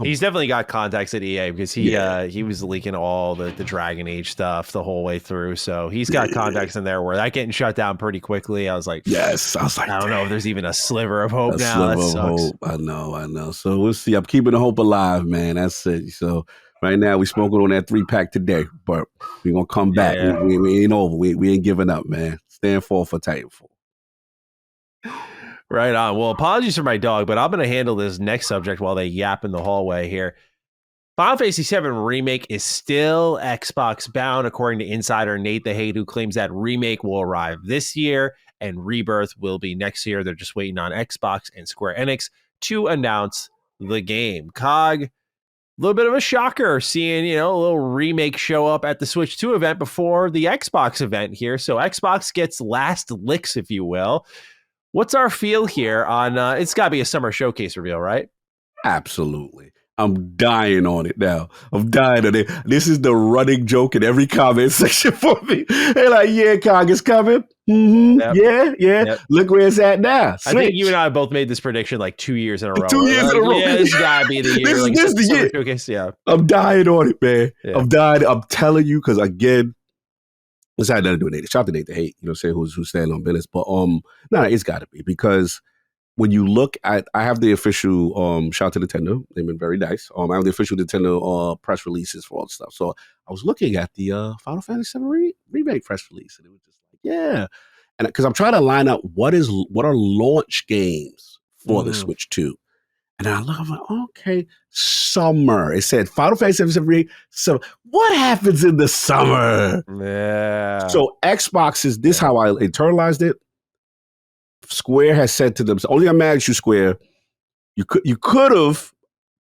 He's definitely got contacts at EA because he was leaking all the Dragon Age stuff the whole way through. So he's got contacts in there where that getting shut down pretty quickly. I was like, I don't know if there's even a sliver of hope now. That sucks. Hope. I know. So we'll see. I'm keeping the hope alive, man. That's it. So right now we smoking on that 3-pack today, but we're gonna come back. We ain't over. We ain't giving up, man. Stand for Titanfall. Right on. Well, apologies for my dog, but I'm going to handle this next subject while they yap in the hallway here. Final Fantasy VII Remake is still Xbox bound, according to insider Nate the Hate, who claims that Remake will arrive this year and Rebirth will be next year. They're just waiting on Xbox and Square Enix to announce the game. Cog, a little bit of a shocker seeing, a little Remake show up at the Switch 2 event before the Xbox event here. So Xbox gets last licks, if you will. What's our feel here on, it's got to be a summer showcase reveal, right? Absolutely. I'm dying on it now. I'm dying on it. This is the running joke in every comment section for me. They're like, yeah, Cog is coming. Mm-hmm. Yep. Yeah. Yep. Look where it's at now. Switch. I think you and I both made this prediction like 2 years in a row. 2 years in a row. Yeah, this got to be the year. This is the year. Showcase. Yeah. I'm dying on it, man. Yeah. I'm dying. I'm telling you, because again, this had nothing to do with Nate. Shout out to Nate the Hate, say who's standing on business. But it's got to be, because when you look at, I have the official shout out to Nintendo. They've been very nice. I have the official Nintendo press releases for all the stuff. So I was looking at the Final Fantasy VII Remake press release, and it was just like, yeah, and because I'm trying to line up what are launch games for the Switch 2. And I look, I'm like, okay, summer. It said Final Fantasy VII Remake. So what happens in the summer? Yeah. So Xbox is this how I internalized it. Square has said to them, only I'm mad at you, Square. You could have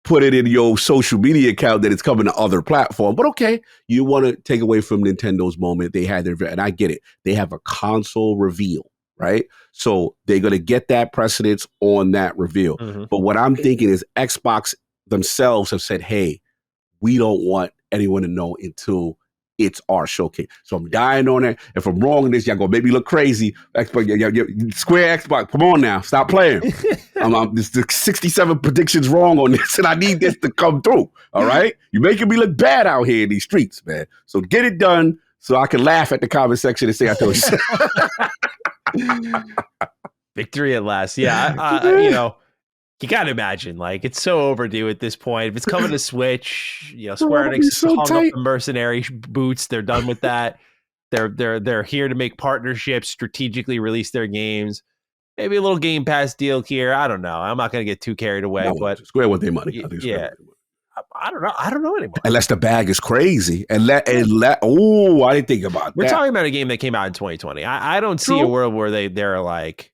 put it in your social media account that it's coming to other platforms, but okay, you want to take away from Nintendo's moment. They had their, and I get it. They have a console reveal. Right? So they're going to get that precedence on that reveal. Mm-hmm. But what I'm thinking is Xbox themselves have said, hey, we don't want anyone to know until it's our showcase. So I'm dying on it. If I'm wrong in this, y'all going to make me look crazy. Xbox, Square Xbox, come on now. Stop playing. There's 67 predictions wrong on this, and I need this to come through. All right? You're making me look bad out here in these streets, man. So get it done so I can laugh at the comment section and say I told you. Victory at last. Yeah. You got to imagine, like, it's so overdue at this point. If it's coming to Switch, Square Enix hung up the mercenary boots. They're done with that. They're here to make partnerships, strategically release their games. Maybe a little Game Pass deal here. I don't know. I'm not going to get too carried away. But Square want their money. I don't know. I don't know anymore. Unless the bag is crazy. I didn't think about that. We're talking about a game that came out in 2020. I don't see a world where they're like,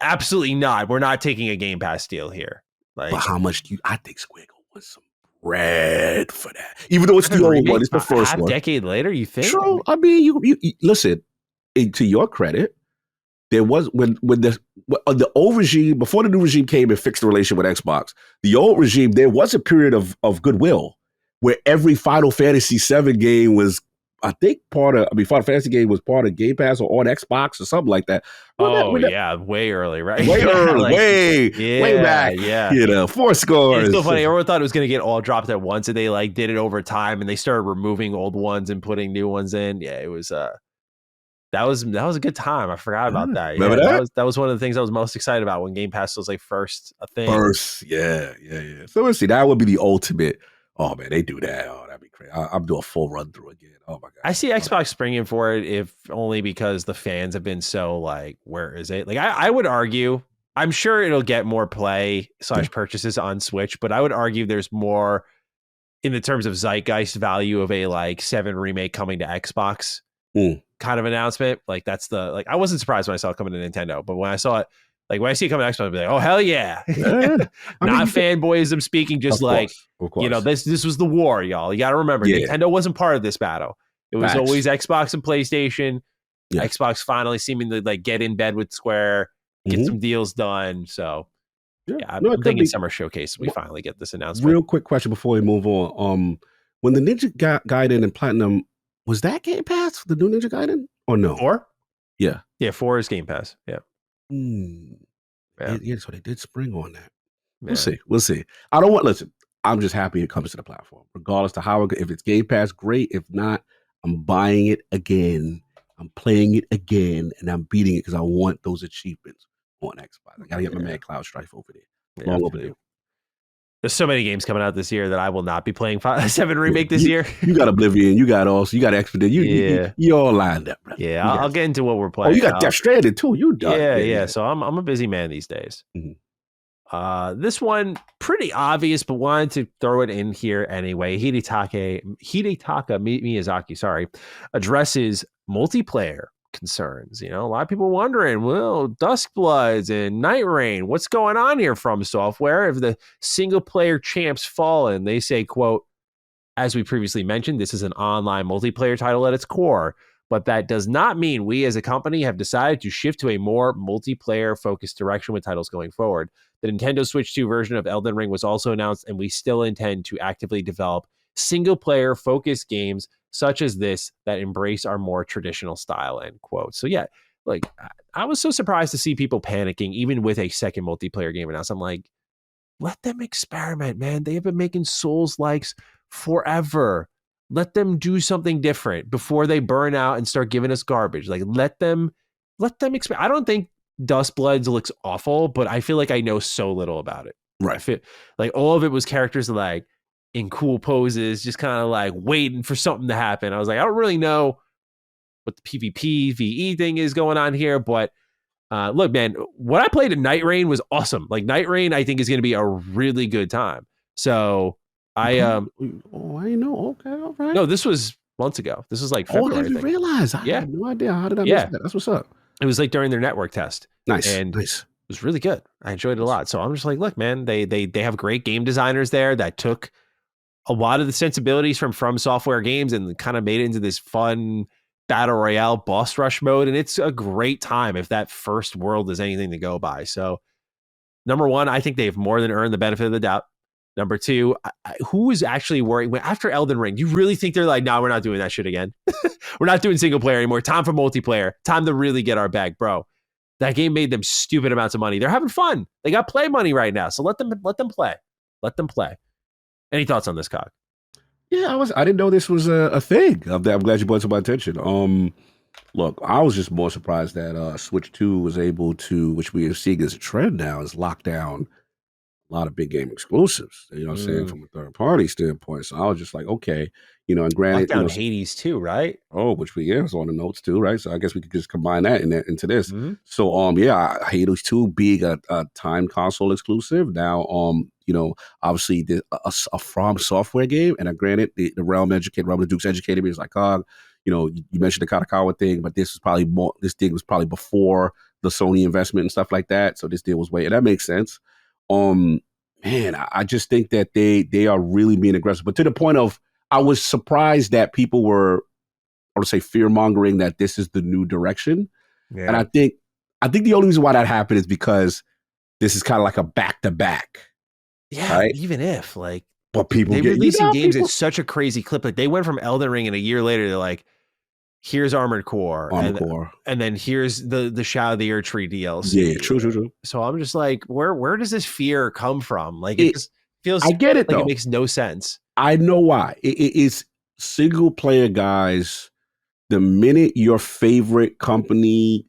absolutely not. We're not taking a Game Pass deal here. Like, but how much do you? I think Square gonna want some bread for that. Even though it's the old one, it's the first one. A decade later, you think? True. I mean, you listen. To your credit, there was when the old regime, before the new regime came and fixed the relationship with Xbox, the old regime, there was a period of goodwill where every Final Fantasy VII game was, I think, Final Fantasy game was part of Game Pass or on Xbox or something like that. Oh yeah, way early, right? Way Yeah, early, like way yeah, back, yeah. four It's so scores. funny. Everyone thought it was going to get all dropped at once, and they like did it over time, and they started removing old ones and putting new ones in. Yeah, it was that was a good time. I forgot about that. Remember Yeah, that? that was one of the things I was most excited about when Game Pass was like first a thing. First, yeah. So let's see. That would be the ultimate. Oh man, they do that. Oh, that'd be crazy. I'm doing a full run through again. Oh my god. I see Xbox springing for it, if only because the fans have been so like, where is it? Like, I would argue, I'm sure it'll get more play / purchases on Switch, but I would argue there's more in the terms of zeitgeist value of a like 7 remake coming to Xbox kind of announcement. Like that's I wasn't surprised when I saw it coming to Nintendo, but when I saw it, like when I see it coming to Xbox, I'd be like, oh hell yeah. Not fanboyism speaking, just like, of course. you know, this was the war, y'all. You got to remember, Nintendo wasn't part of this battle. It was always Xbox and PlayStation. Yeah. Xbox finally seeming to like get in bed with Square, get some deals done. So I'm thinking Summer Showcase, we finally get this announcement. Real quick question before we move on. When the Ninja Gaiden and Platinum, was that Game Pass? The new Ninja Gaiden? Or no? 4? Yeah. Yeah, 4 is Game Pass. Yeah. Yeah, so they did spring on that. Yeah. We'll see. I don't want, listen, I'm just happy it comes to the platform. Regardless to how, if it's Game Pass, great. If not, I'm buying it again. I'm playing it again, and I'm beating it because I want those achievements on Xbox. I gotta get my man Cloud Strife over there. Long overdue. There's so many games coming out this year that I will not be playing 7 Remake this year. You got Oblivion, you got Expedite, you all lined up, brother. Yeah, I'll get into what we're playing. Oh, you got Death Stranded too. You done? Yeah. So I'm a busy man these days. This one pretty obvious, but wanted to throw it in here anyway. Hidetaka Miyazaki, addresses multiplayer concerns. You know, a lot of people wondering, well, Duskbloods and Night Rain, what's going on here from Software? If the single player champs fallen, they say, quote, as we previously mentioned, this is an online multiplayer title at its core, but that does not mean we as a company have decided to shift to a more multiplayer focused direction with titles going forward. The Nintendo Switch 2 version of Elden Ring was also announced, and we still intend to actively develop single player focused games such as this that embrace our more traditional style, end quote. So yeah, like I was so surprised to see people panicking even with a second multiplayer game announced. I'm like, let them experiment, man. They have been making Souls-likes forever. Let them do something different before they burn out and start giving us garbage. Like let them experiment. I don't think Duskbloods looks awful, but I feel like I know so little about it. Right. I feel like all of it was characters like in cool poses, just kind of like waiting for something to happen. I was like, I don't really know what the PvP VE thing is going on here, but look, man, what I played in Night Rain was awesome. Like Night Rain, I think is going to be a really good time. So I know. Okay, all right. No, this was months ago. This was like February. I didn't realize. I had no idea. How did I miss that? That's what's up. It was like during their network test. Nice. It was really good. I enjoyed it a lot. So I'm just like, look, man, they have great game designers there that took a lot of the sensibilities from Software games and kind of made it into this fun battle royale boss rush mode. And it's a great time if that first world is anything to go by. So number one, I think they've more than earned the benefit of the doubt. Number two, who is actually worried after Elden Ring? You really think they're like, no, we're not doing that shit again. We're not doing single player anymore. Time for multiplayer. Time to really get our bag, bro. That game made them stupid amounts of money. They're having fun. They got play money right now. So let them play. Let them play. Any thoughts on this, Cog? Yeah, I didn't know this was a thing. I'm glad you brought it to my attention. Look, I was just more surprised that Switch 2 was able to, which we are seeing as a trend now, is lock down a lot of big game exclusives. You know what I'm saying, from a third party standpoint. So I was just like, okay, and granted, lock down Hades too, right? Oh, which was on the notes too, right? So I guess we could just combine that into this. So Hades 2 being a timed console exclusive now. Obviously a From Software game, and granted, the Realm of the Dukes educated me. It's like, you mentioned the Katakawa thing, but this thing was probably before the Sony investment and stuff like that. So this deal was and that makes sense. Man, I just think that they are really being aggressive, but to the point of, I was surprised that people were, I would say, fear mongering that this is the new direction. Yeah. And I think the only reason why that happened is because this is kind of like a back to back. Yeah. Right? Even if But people They get, you releasing know, games at people such a crazy clip. Like they went from Elden Ring and a year later they're like, here's Armored Core, on the core. and then here's the Shadow of the Erdtree Yeah, DLC. true. So I'm just like, where does this fear come from? Like it It, just feels I get it like it though. makes no sense. I know why. It's single player guys. The minute your favorite company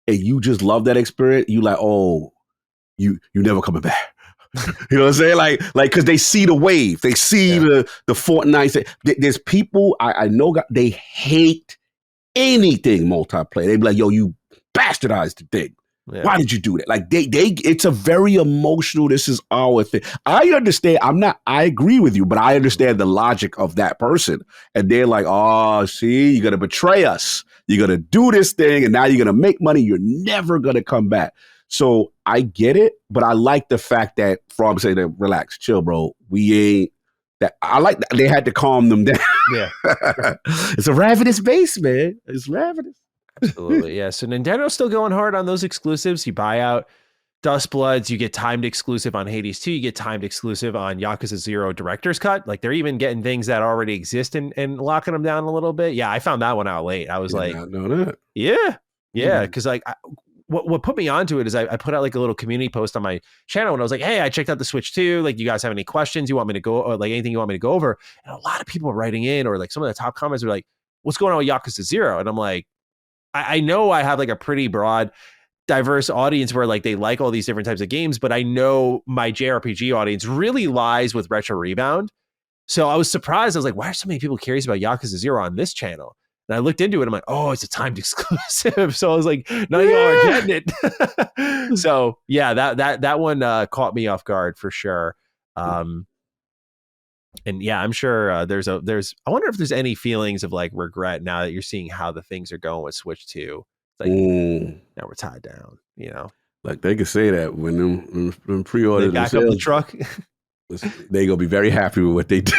and you just love that experience, you like, oh, you never coming back. You know what I'm saying? Like, because they see the wave, they see Yeah. the Fortnite. There's people I know they hate anything multiplayer. They be like, yo, you bastardized the thing. Yeah. Why did you do that? Like they it's a very emotional, this is our thing. I understand. I agree with you, but I understand the logic of that person. And they're like, oh, see, you're gonna betray us. You're gonna do this thing, and now you're gonna make money. You're never gonna come back. So I get it, but I like the fact that From say that relax, chill, bro. We ain't that I like that they had to calm them down. Yeah. It's a ravenous base, man. It's ravenous. Absolutely. Yeah. So Nintendo's still going hard on those exclusives. You buy out Dustbloods, you get timed exclusive on Hades 2, you get timed exclusive on Yakuza 0 Director's Cut. Like they're even getting things that already exist and locking them down a little bit. Yeah, I found that one out late. I was like, not know that. yeah. Because like what put me onto it is I put out like a little community post on my channel and I was like, hey, I checked out the Switch 2. Like, you guys have any questions you want me to go, or like anything you want me to go over? And a lot of people were writing in, or like some of the top comments were like, what's going on with Yakuza 0? And I'm like, I know I have like a pretty broad, diverse audience where like they like all these different types of games, but I know my JRPG audience really lies with Retro Rebound. So I was surprised. I was like, why are so many people curious about Yakuza 0 on this channel? And I looked into it. I'm like, oh, it's a timed exclusive. So I was like, none of y'all are getting it. So yeah, that one caught me off guard for sure. And yeah, I'm sure I wonder if there's any feelings of like regret now that you're seeing how the things are going with Switch 2. It's like, now we're tied down, you know? Like they could say that when them pre-orders They back up the truck. they gonna be very happy with what they do.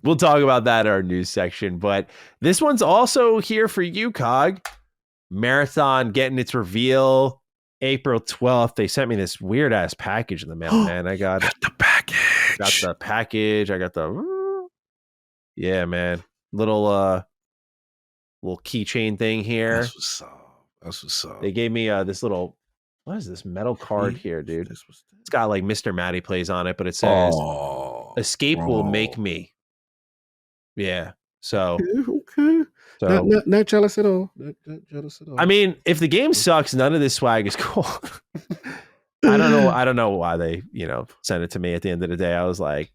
We'll talk about that in our news section, but this one's also here for you, Cog. Marathon getting its reveal April 12th. They sent me this weird ass package in the mail, man. I got the package. Got the package. I got the yeah, man. Little keychain thing here. That's what's up. They gave me this little, what is this metal card here, dude? It's got like Mr. Matty plays on it, but it says escape will make me. Yeah. So okay. So not jealous at all. Not jealous at all. I mean, if the game sucks, none of this swag is cool. I don't know why they, sent it to me at the end of the day. I was like,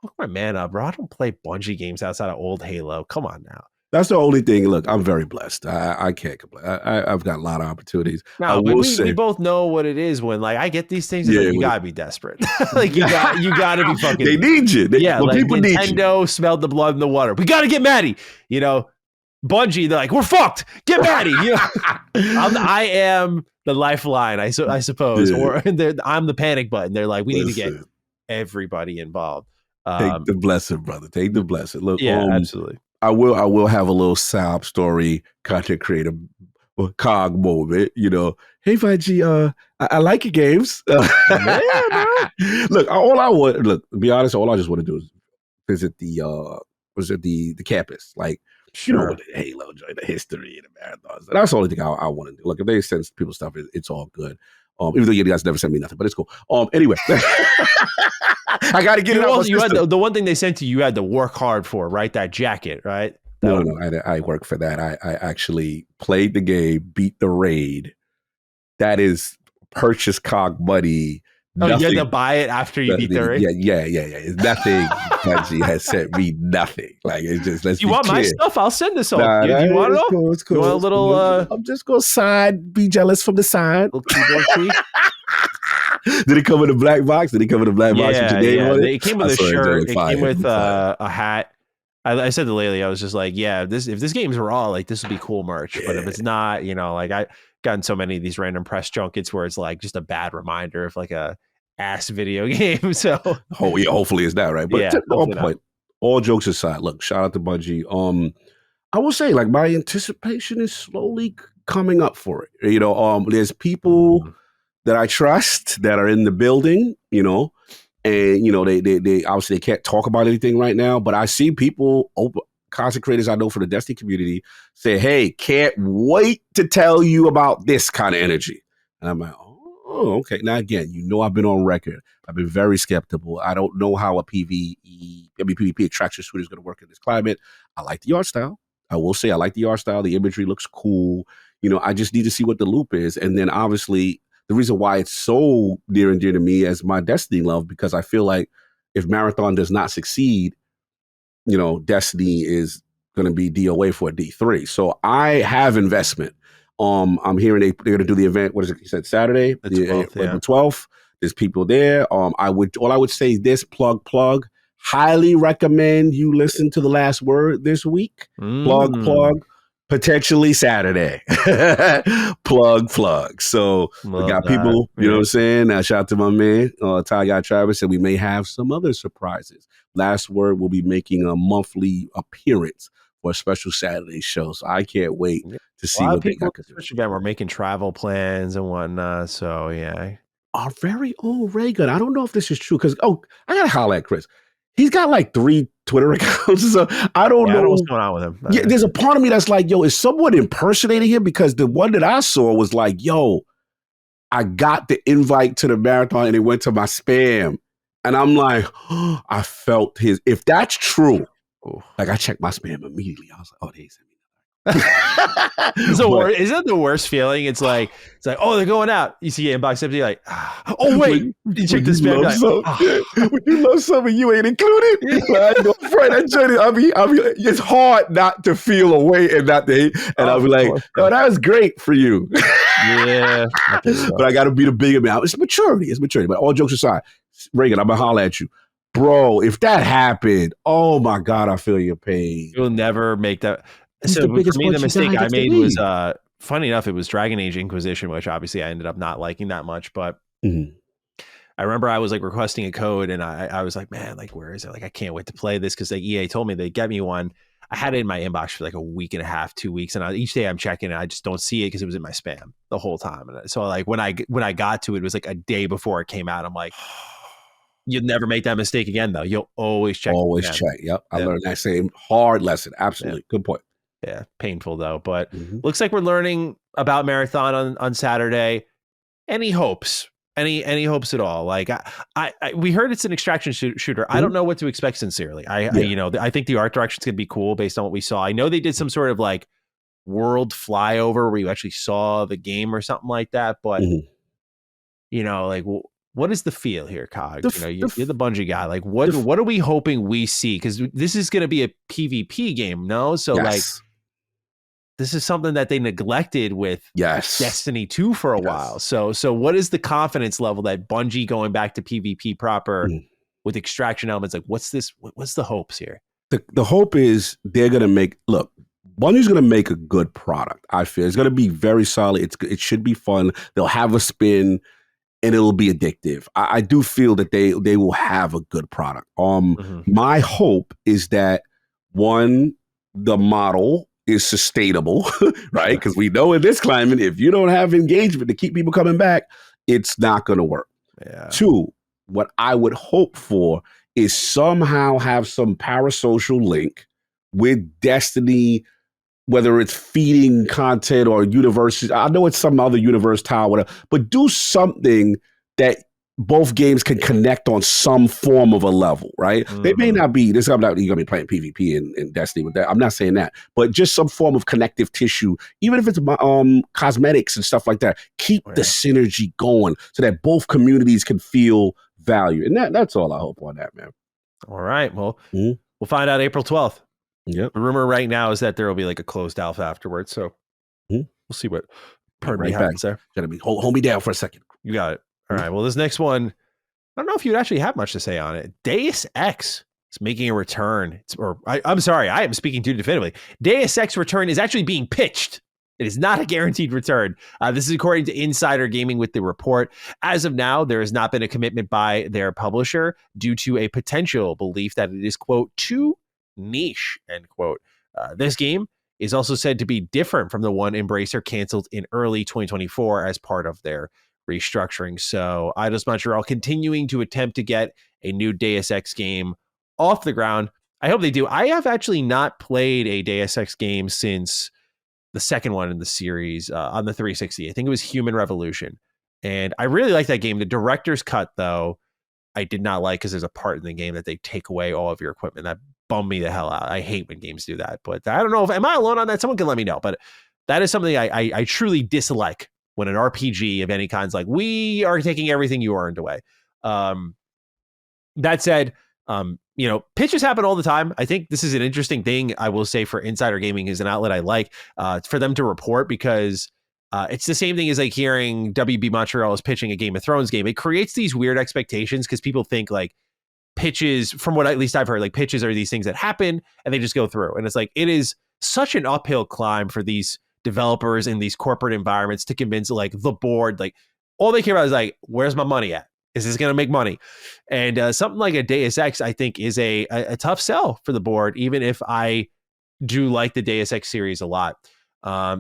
hook my man up, bro. I don't play Bungie games outside of old Halo. Come on now. That's the only thing. Look, I'm very blessed. I can't complain. I've got a lot of opportunities. No, but we both know what it is when like I get these things. Like, you gotta be desperate. Like you gotta be fucking. They need you. Like people Nintendo need you. Smelled the blood in the water. We gotta get Maddie. Bungie, they're like, we're fucked. Get Maddie. I am the lifeline, I suppose, or I'm the panic button. They're like, we need to get everybody involved. Take the blessing, brother. Take the blessing. Look, absolutely. I will have a little sob story, content creator cog moment. Hey Vigi, I like your games. Look, to be honest, all I just want to do is visit the campus. Like, sure. Halo, enjoy the history and the marathons. That's the only thing I want to do. Look, if they send people stuff, it's all good. Even though you guys never sent me nothing, but it's cool. Anyway. I got to get it out. You had the one thing they sent you had to work hard for, right? That jacket, right? No. I worked for that. I actually played the game, beat the raid. That is purchase cog money. Oh, you had to buy it after you beat the raid? Yeah. It's nothing. Bungie has sent me nothing. Like, it's just, let's you be want clear. My stuff? I'll send this over. Do you want it all? It's cool. You want a little? I'm just gonna sign. Be jealous from the side. Little keyboard key. Did it come in a black box? With your name on it? It came with a shirt. It came with a hat. I said to Laylee, I was just like, yeah, if this game's raw, like this would be cool merch. Yeah. But if it's not, like I gotten so many of these random press junkets where it's like just a bad reminder of like a ass video game. So hopefully it's not, right? But on point. All jokes aside, look, shout out to Bungie. I will say, like, my anticipation is slowly coming up for it. There's people that I trust that are in the building, and they obviously they can't talk about anything right now. But I see people, content creators I know from the Destiny community, say, "Hey, can't wait to tell you about this kind of energy." And I'm like, "Oh, okay." Now again, I've been on record. I've been very skeptical. I don't know how a PvP extraction shooter is going to work in this climate. I like the art style. I will say I like the art style. The imagery looks cool. I just need to see what the loop is. And then obviously the reason why it's so near and dear to me as my Destiny love, because I feel like if Marathon does not succeed, Destiny is going to be DOA for a D3. So I have investment. I'm hearing they're going to do the event. What is it? You said Saturday, the 12th. April 12th. There's people there. I would say this plug. Highly recommend you listen to The Last Word this week. Plug. Potentially Saturday. plug. So Love we got that. people, you know what I'm saying? Shout out to my man, Ty Guy Travis, and we may have some other surprises. Last Word will be making a monthly appearance for a special Saturday show. So I can't wait to see what they got to do. Again, we're making travel plans and whatnot. So yeah. Our very own Reagan. I don't know if this is true because I gotta holler at Chris. He's got like 3 Twitter accounts. So I don't know what's going on with him. Yeah, there's a part of me that's like, yo, is someone impersonating him? Because the one that I saw was like, yo, I got the invite to the marathon and it went to my spam. And I'm like, oh, I felt his. If that's true, like I checked my spam immediately. I was like, oh, they sent me. So is that the worst feeling? It's like, oh, they're going out. You see your inbox empty, like, oh wait, you check the spam. When you love something, you ain't included. Like, I go, Fred, I'll be. It's hard not to feel away and not to hate. And I'll be like, oh, that was great for you. Yeah, but I got to be the bigger man. It's maturity. But all jokes aside, Reagan, I'm gonna holler at you. Bro, if that happened, oh my God, I feel your pain. You'll never make that. So for me, the mistake I made was, funny enough, it was Dragon Age Inquisition, which obviously I ended up not liking that much. But I remember I was like requesting a code and I was like, man, like, where is it? Like, I can't wait to play this because like EA told me they'd get me one. I had it in my inbox for like a week and a half, 2 weeks. And each day I'm checking and I just don't see it because it was in my spam the whole time. And so like when I got to it, it was like a day before it came out. I'm like, you'll never make that mistake again, though. You'll always check. Always check. Yep. I learned that same hard lesson. Absolutely. Good point. Yeah, painful though, but looks like we're learning about Marathon on Saturday. Any hopes? Any hopes at all? Like I we heard it's an extraction shooter. I don't know what to expect sincerely. I think the art direction's gonna be cool based on what we saw. I know they did some sort of like world flyover where you actually saw the game or something like that, but like what is the feel here, Cog? You're the Bungie guy. Like what are we hoping we see? Because this is gonna be a PvP game, no? So like this is something that they neglected with Destiny 2 for a while. So what is the confidence level that Bungie going back to PvP proper with extraction elements? Like what's the hopes here? The hope is they're going to Bungie's going to make a good product. I feel it's going to be very solid. It should be fun. They'll have a spin and it'll be addictive. I do feel that they will have a good product. My hope is that the model is sustainable, right? Because we know in this climate, if you don't have engagement to keep people coming back, it's not going to work. Yeah. 2, what I would hope for is somehow have some parasocial link with Destiny, whether it's feeding content or universes. I know it's some other universe tile, whatever, but do something that both games can connect on some form of a level, right? They may not be, I'm not you're gonna be playing PvP and Destiny with that. I'm not saying that, but just some form of connective tissue, even if it's cosmetics and stuff like that. Keep the synergy going so that both communities can feel value. And that's all I hope on that, man. All right. Well, we'll find out April 12th. Yep. The rumor right now is that there will be like a closed alpha afterwards. So we'll see what happens there. Gotta be hold me down for a second. You got it. All right. Well, this next one, I don't know if you'd actually have much to say on it. Deus Ex is making a return. I'm sorry, I am speaking too definitively. Deus Ex return is actually being pitched. It is not a guaranteed return. This is according to Insider Gaming with the report. As of now, there has not been a commitment by their publisher due to a potential belief that it is, quote, too niche, end quote. This game is also said to be different from the one Embracer canceled in early 2024 as part of their restructuring. So Eidos Montreal continuing to attempt to get a new Deus Ex game off the ground. I hope they do. I have actually not played a Deus Ex game since the second one in the series on the 360. I think it was Human Revolution. And I really like that game. The director's cut, though, I did not like because there's a part in the game that they take away all of your equipment. That bummed me the hell out. I hate when games do that. But I don't know if am I alone on that? Someone can let me know. But that is something I truly dislike when an RPG of any kind is like, we are taking everything you earned away. That said, pitches happen all the time. I think this is an interesting thing, I will say, for Insider Gaming is an outlet I like for them to report, because it's the same thing as like hearing WB Montreal is pitching a Game of Thrones game. It creates these weird expectations because people think like pitches, from what at least I've heard, like pitches are these things that happen and they just go through. And it's like, it is such an uphill climb for these developers in these corporate environments to convince like the board, like all they care about is like, where's my money at? Is this going to make money? And something like a Deus Ex, I think, is a tough sell for the board, even if I do like the Deus Ex series a lot.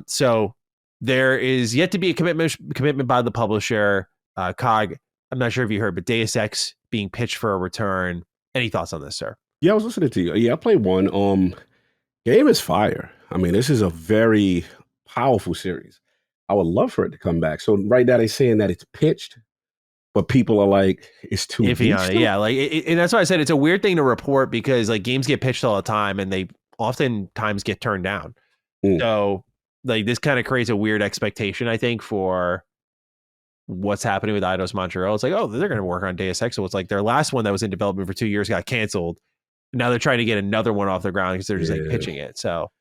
So there is yet to be a commitment by the publisher. Cog, I'm not sure if you heard, but Deus Ex being pitched for a return. Any thoughts on this, sir? Yeah, I was listening to you. Yeah, I played one. Game is fire. I mean, this is a very powerful series. I would love for it to come back. So right now they're saying that it's pitched, but people are like, it's too iffy on it. Yeah, like, and that's why I said it's a weird thing to report, because like games get pitched all the time and they oftentimes get turned down. So like this kind of creates a weird expectation, I think, for what's happening with Eidos Montreal. It's like, oh, they're going to work on Deus Ex. So it's like their last one that was in development for 2 years got canceled. Now they're trying to get another one off the ground because they're just like pitching it. So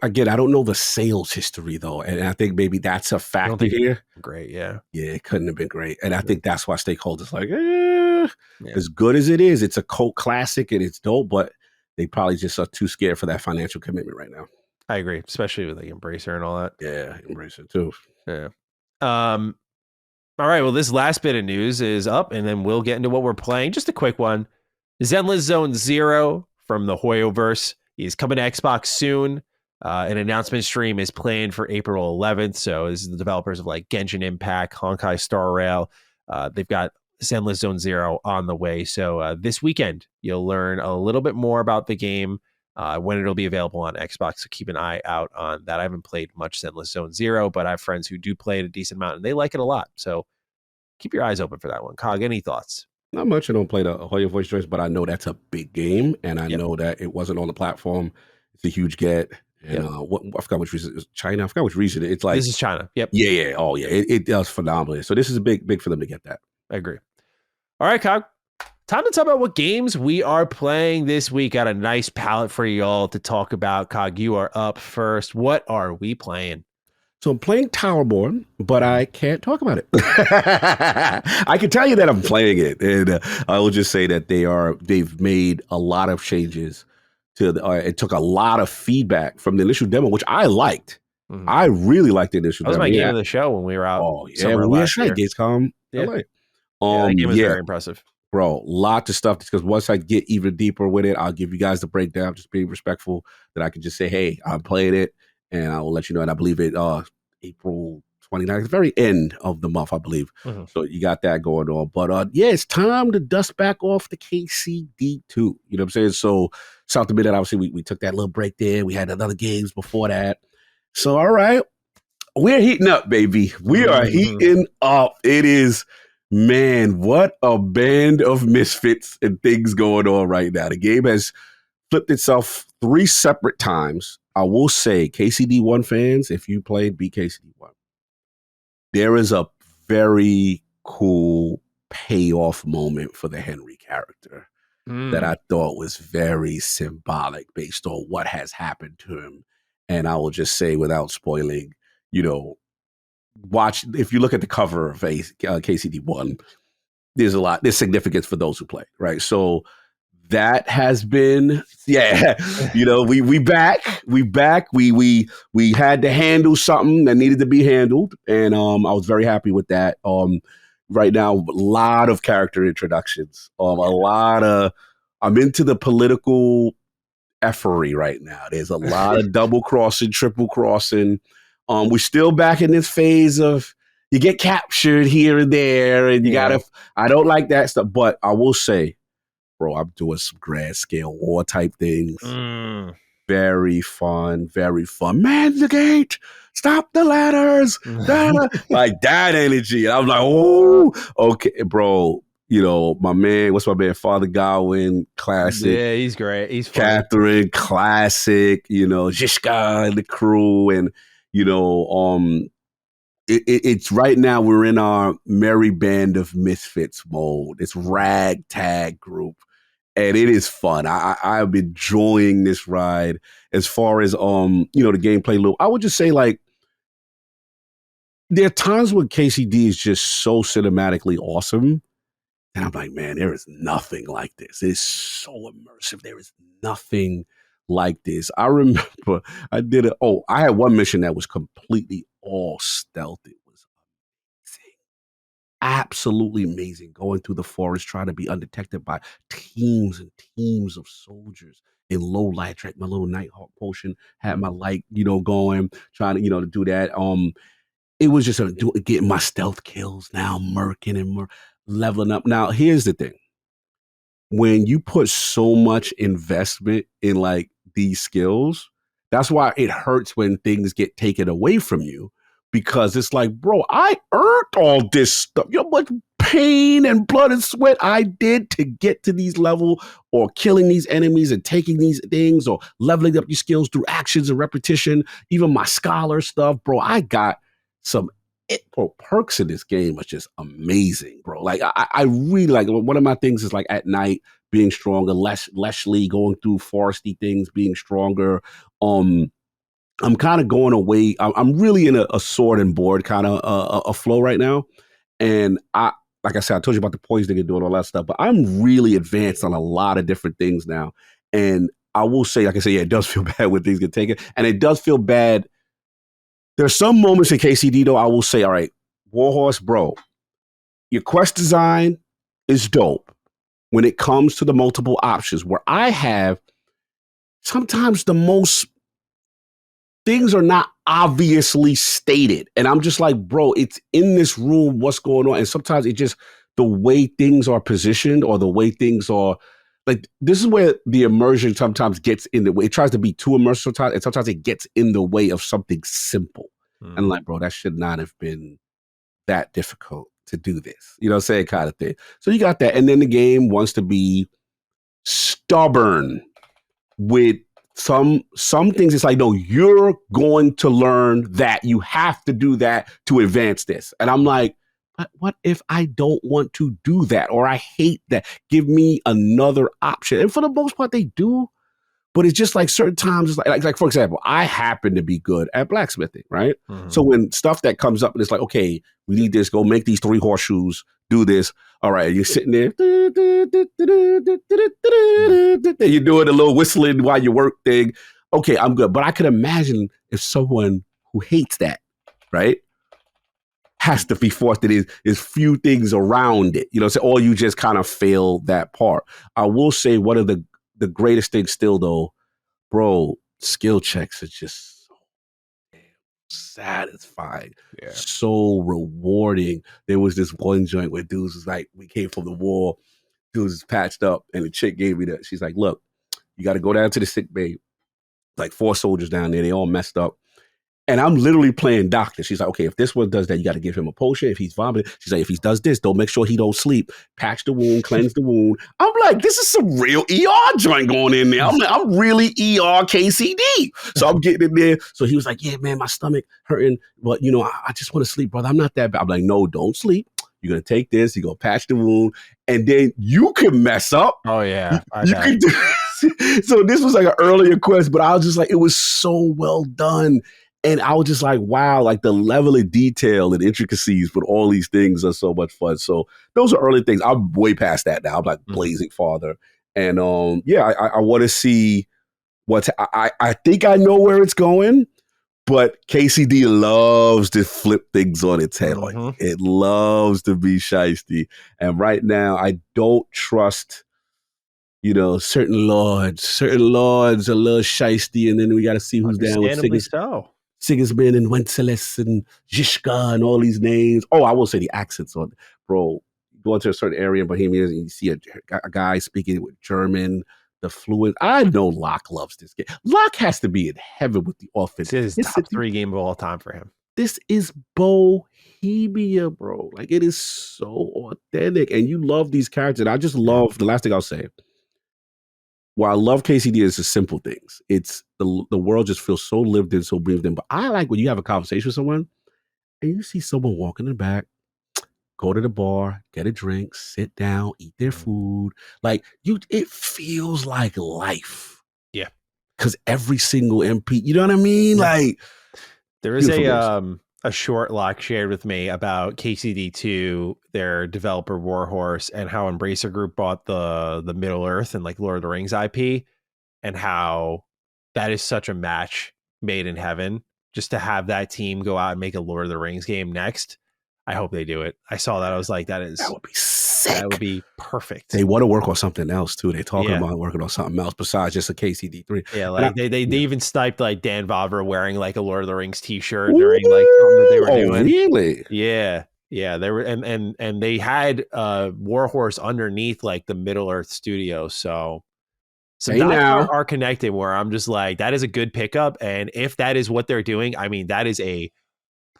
again, I don't know the sales history though, and I think maybe that's a factor here. Great, yeah, it couldn't have been great, and I think that's why stakeholders like, as good as it is, it's a cult classic and it's dope, but they probably just are too scared for that financial commitment right now. I agree, especially with like Embracer and all that. Yeah, Embracer too. Yeah. All right. Well, this last bit of news is up, and then we'll get into what we're playing. Just a quick one. Zenless Zone Zero from the Hoyoverse is coming to Xbox soon. An announcement stream is planned for April 11th. So this is the developers of like Genshin Impact, Honkai Star Rail. They've got Zenless Zone Zero on the way. So this weekend, you'll learn a little bit more about the game, when it'll be available on Xbox. So keep an eye out on that. I haven't played much Zenless Zone Zero, but I have friends who do play it a decent amount and they like it a lot. So keep your eyes open for that one. Cog, any thoughts? Not much. I don't play the Hoyo voice choice, but I know that's a big game, and I know that it wasn't on the platform. It's a huge get. And I forgot which region. China. I forgot which region. It's like, this is China. Yep. Yeah. Oh, yeah. It does phenomenally. So this is a big for them to get that. I agree. All right, Cog. Time to talk about what games we are playing this week. Got a nice palette for y'all to talk about. Cog, you are up first. What are we playing? So I'm playing Towerborn, but I can't talk about it. I can tell you that I'm playing it, and I will just say that they've made a lot of changes to it took a lot of feedback from the initial demo, which I liked. Mm-hmm. I really liked the initial demo. That was my game of the show when we were out. Oh, yeah. When we were at Gamescom. Yeah. That game was very impressive. Bro, lots of stuff, because once I get even deeper with it, I'll give you guys the breakdown, just being respectful that I can just say, hey, I'm playing it, and I will let you know. And I believe it April 29th, the very end of the month, I believe. Mm-hmm. So you got that going on. But it's time to dust back off the KCD2. You know what I'm saying? So South America, obviously, we took that little break there. We had other games before that. So, all right, we're heating up, baby. We are heating up. It is, man, what a band of misfits and things going on right now. The game has flipped itself 3 separate times. I will say, KCD1 fans, if you played BKCD1, there is a very cool payoff moment for the Henry character that I thought was very symbolic based on what has happened to him. And I will just say, without spoiling, watch, if you look at the cover of KCD1, there's significance for those who play, right? So that has been, we back. We had to handle something that needed to be handled, and I was very happy with that. Right now, a lot of character introductions. I'm into the political effery right now. There's a lot of double crossing, triple crossing. We're still back in this phase of you get captured here and there, and you gotta. I don't like that stuff, but I will say, bro, I'm doing some grand scale war type things. Very fun, very fun. Man the gate, stop the ladders, like that energy. And I'm like, oh, okay, bro. You know, my man, what's my man? Father Godwin, classic. Yeah, he's great. He's funny. Catherine, classic. You know, Zishka and the crew, and you know, it's right now we're in our merry band of misfits mode. It's ragtag group, and it is fun. I'm enjoying this ride. As far as you know, the gameplay loop, I would just say like there are times when KCD is just so cinematically awesome. And I'm like, man, there is nothing like this. It is so immersive. There is nothing like this. I remember I did it. Oh, I had one mission that was completely all stealth. It was amazing. Absolutely amazing. Going through the forest, trying to be undetected by teams and teams of soldiers in low light. Drank my little Nighthawk potion, had my light, you know, going, trying to, you know, to do that. It was just getting my stealth kills now, murking and leveling up. Now, here's the thing. When you put so much investment in like these skills, that's why it hurts when things get taken away from you, because it's like, bro, I earned all this stuff. You know how much pain and blood and sweat I did to get to these level, or killing these enemies and taking these things, or leveling up your skills through actions and repetition. Even my scholar stuff, bro, I got some perks in this game was just amazing, bro. Like I really like, one of my things is like at night being stronger, Leslie going through foresty things, being stronger. I'm kind of going away. I'm really in a sword and board kind of a flow right now, and like I said, I told you about the poisoning and doing all that stuff, but I'm really advanced on a lot of different things now, and I will say, like I said, yeah, it does feel bad when things get taken, and it does feel bad. There's some moments in KCD, though, I will say, all right, Warhorse, bro, your quest design is dope when it comes to the multiple options, where I have sometimes the most things are not obviously stated. And I'm just like, bro, it's in this room, what's going on? And sometimes it just, the way things are positioned, or the way things are, like, this is where the immersion sometimes gets in the way. It tries to be too immersive sometimes, and sometimes it gets in the way of something simple. And I'm like, bro, that should not have been that difficult to do this. You know what I'm saying? Kind of thing. So you got that. And then the game wants to be stubborn with some things. It's like, no, you're going to learn that. You have to do that to advance this. And I'm like, but what if I don't want to do that, or I hate that? Give me another option. And for the most part, they do. But it's just like certain times, it's like for example, I happen to be good at blacksmithing, right? Mm-hmm. So when stuff that comes up and it's like, okay, we need this, go make these 3 horseshoes, do this. All right, you're sitting there, you're doing a little whistling while you work thing. Okay, I'm good. But I can imagine if someone who hates that, right, has to be forced to there's few things around it, you know, so, or you just kind of fail that part. I will say one of the greatest things still, though, bro, skill checks are just so damn satisfying, so rewarding. There was this one joint where dudes was like, we came from the war, dudes was patched up, and the chick gave me that. She's like, look, you got to go down to the sick bay, like 4 soldiers down there, they all messed up. And I'm literally playing doctor. She's like, okay, if this one does that, you got to give him a potion. If he's vomiting, she's like, if he does this, don't make sure he don't sleep. Patch the wound, cleanse the wound. I'm like, this is some real ER joint going in there. I'm like, I'm really ER KCD. So I'm getting in there. So he was like, yeah, man, my stomach hurting. But, you know, I just want to sleep, brother. I'm not that bad. I'm like, no, don't sleep. You're going to take this. You're going to patch the wound. And then you can mess up. Oh, yeah. You can do. So this was like an earlier quest, but I was just like, it was so well done. And I was just like, wow, like the level of detail and intricacies with all these things are so much fun. So those are early things. I'm way past that now. I'm like Blazing Father. And yeah, I want to see what's, I think I know where it's going, but KCD loves to flip things on its head. Like, it loves to be shiesty. And right now, I don't trust, you know, certain lords are a little shiesty. And then we got to see who's down with Understandably so. Sigismund and Wenceslus and Zizka and all these names. Oh, I will say the accents on, bro. Go into a certain area in Bohemia and you see a guy speaking with German, the fluent. I know Locke loves this game. Locke has to be in heaven with the offense. This is top 3 game of all time for him. This is Bohemia, bro. Like, it is so authentic. And you love these characters. And I just love, the last thing I'll say, while I love KCD, is the simple things. It's the world just feels so lived in, so breathed in. But I like when you have a conversation with someone and you see someone walk in the back, go to the bar, get a drink, sit down, eat their food. Like, it feels like life. Yeah. Because every single MP, you know what I mean? Like, there is a short Locke shared with me about KCD2, their developer Warhorse, and how Embracer Group bought the Middle Earth and like Lord of the Rings IP, and how that is such a match made in heaven. Just to have that team go out and make a Lord of the Rings game next. I hope they do it. I saw that. I was like, that would be sick. That would be perfect. They want to work on something else too. They're talking about working on something else besides just a KCD3. Yeah, like they even sniped like Dan Vavra wearing like a Lord of the Rings t-shirt during like something that they were doing. Really? Yeah. Yeah. They were and they had Warhorse underneath like the Middle Earth studio. So some dots are connected where I'm just like, that is a good pickup. And if that is what they're doing, I mean, that is a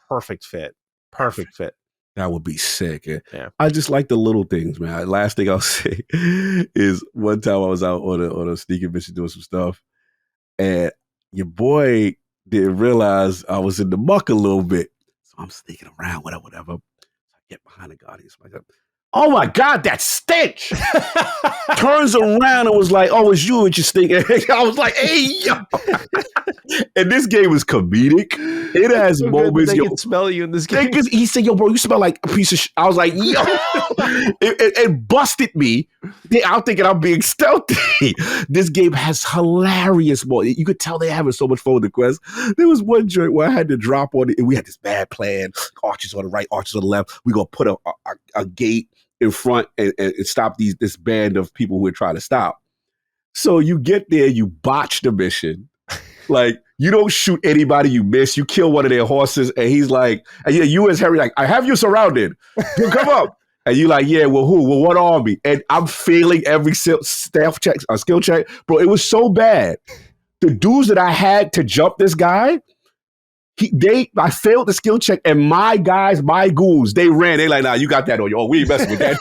perfect fit. Perfect fit. That would be sick. Yeah. I just like the little things, man. Last thing I'll say is one time I was out on a sneaker mission doing some stuff, and your boy didn't realize I was in the muck a little bit. So I'm sneaking around, whatever. I get behind the Guardian. So I go, oh my God, that stench! Turns around and was like, oh, it's you with your stink. I was like, hey, yo. And this game is comedic. It has moments. They can smell you in this game. He said, yo, bro, you smell like a piece of shit. I was like, yo. It busted me. I'm thinking I'm being stealthy. This game has hilarious moments. You could tell they're having so much fun with the quest. There was one joint where I had to drop on it, and we had this bad plan. Archers on the right, archers on the left. We're going to put a gate in front and stop this band of people who were trying to stop. So you get there, you botch the mission. Like, you don't shoot anybody you miss. You kill one of their horses, and he's like, and you as Harry, like, I have you surrounded. You come up. And you like, yeah, well, who? Well, what army? And I'm failing every staff check, skill check. Bro, it was so bad. The dudes that I had to jump this guy, I failed the skill check, and my goons, they ran. They like, nah, you got that on you. Oh, we ain't messing with that.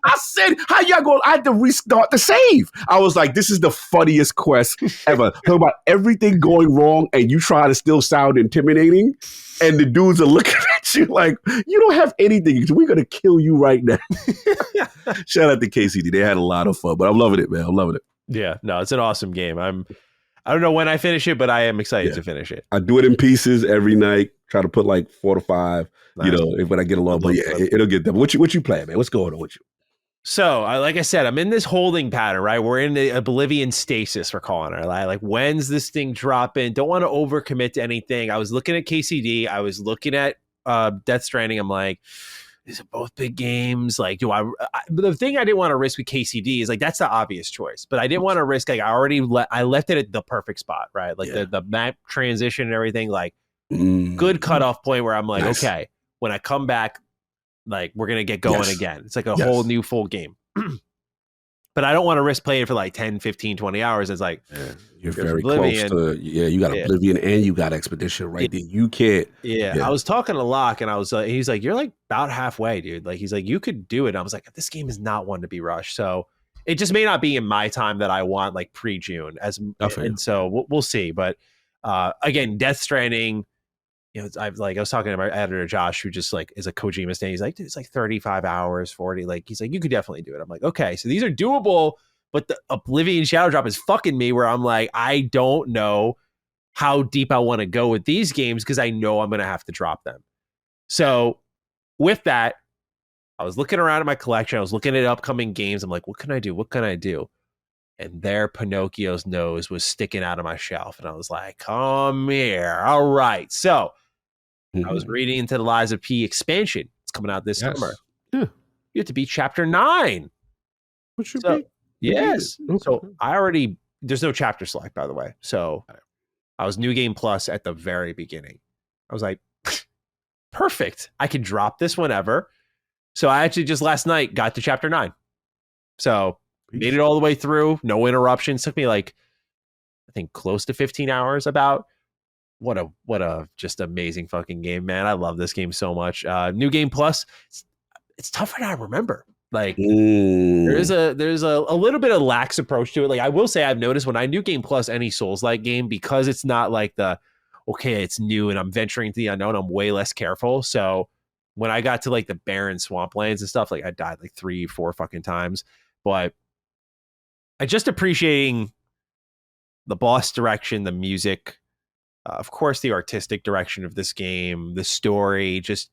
I said, how y'all going? I had to restart the save. I was like, this is the funniest quest ever. Talk about everything going wrong, and you try to still sound intimidating, and the dudes are looking at you like, you don't have anything. We're going to kill you right now. Shout out to KCD. They had a lot of fun, but I'm loving it, man. I'm loving it. Yeah, no, it's an awesome game. I don't know when I finish it, but I am excited to finish it. I do it in pieces every night. Try to put like 4 to 5, nice. When I get along. But yeah, it'll get done. What you playing, man? What's going on with you? So, like I said, I'm in this holding pattern, right? We're in the Oblivion stasis, we're calling it. Like, when's this thing dropping? Don't want to overcommit to anything. I was looking at KCD. I was looking at Death Stranding. I'm like, these are both big games. Like, but the thing I didn't want to risk with KCD is like, that's the obvious choice. But I didn't want to risk, like, I left it at the perfect spot, right? Like the map transition and everything, like good cutoff point where I'm like, okay, when I come back, like, we're going to get going again. It's like a whole new full game. But I don't want to risk playing for like 10, 15, 20 hours. It's like, you're very Oblivion. Close to, you got Oblivion and you got Expedition right there. You can't. I was talking to Locke and I was he's like, you're like about halfway, dude. Like, he's like, you could do it. And I was like, this game is not one to be rushed. So it just may not be in my time that I want, like pre-June. And so we'll see. But again, Death Stranding, I was talking to my editor Josh, who just like is a Kojima stan. He's like, dude, it's like 35 hours, 40. Like, he's like, you could definitely do it. I'm like, okay, so these are doable, but the Oblivion Shadow Drop is fucking me. Where I'm like, I don't know how deep I want to go with these games because I know I'm gonna have to drop them. So with that, I was looking around at my collection. I was looking at upcoming games. I'm like, what can I do? What can I do? And there, Pinocchio's nose was sticking out of my shelf, and I was like, come here. All right, so. I was reading into the Lies of P expansion. It's coming out this summer. Yeah. You have to beat chapter 9. What should be? Yes. Okay. So there's no chapter select, by the way. So I was New Game Plus at the very beginning. I was like, perfect. I can drop this whenever. So I actually just last night got to chapter 9. So made it all the way through. No interruptions. Took me like, I think close to 15 hours about. What a just amazing fucking game, man. I love this game so much. New Game Plus, it's tougher than I remember. Like there's a little bit of lax approach to it. Like I will say I've noticed when I New Game Plus any Souls-like game, because it's not like okay, it's new and I'm venturing into the unknown, I'm way less careful. So when I got to like the barren swamplands and stuff, like I died like 3-4 fucking times. But I just appreciating the boss direction, the music, of course, the artistic direction of this game, the story, just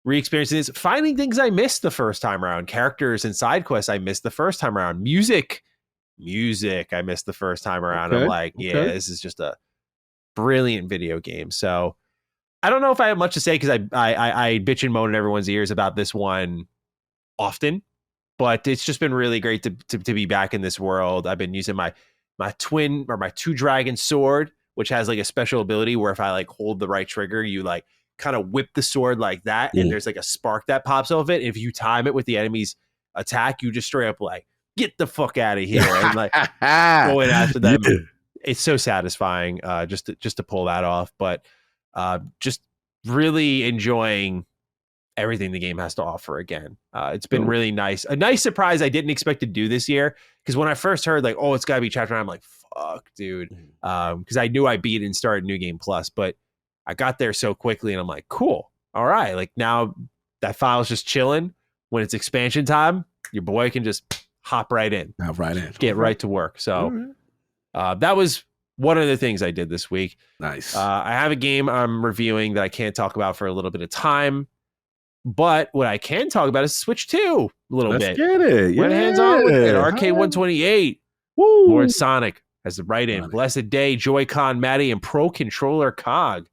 re-experiencing this, finding things I missed the first time around, characters and side quests I missed the first time around, music I missed the first time around. Okay, I'm like, yeah, this is just a brilliant video game. So I don't know if I have much to say because I bitch and moan in everyone's ears about this one often, but it's just been really great to be back in this world. I've been using my twin or my 2-dragon sword, which has like a special ability where if I like hold the right trigger, you like kind of whip the sword like that, and there's like a spark that pops off it. If you time it with the enemy's attack, you just straight up like get the fuck out of here and like go in after them. Yeah. It's so satisfying just to pull that off. But just really enjoying everything the game has to offer again. It's been really nice. A nice surprise I didn't expect to do this year, because when I first heard like, oh, it's got to be chapter 9, I'm like, fuck, dude. Because I knew I beat it and started New Game Plus, but I got there so quickly and I'm like, cool. All right. Like now that file's just chilling. When it's expansion time, your boy can just hop right in. Get right to work. So that was one of the things I did this week. Nice. I have a game I'm reviewing that I can't talk about for a little bit of time. But what I can talk about is Switch 2 a little bit. Let's get it. Went hands on with it. RK128. Woo. Lord Sonic has the right in. Blessed Day, Joy-Con, Matty, and Pro Controller Cog.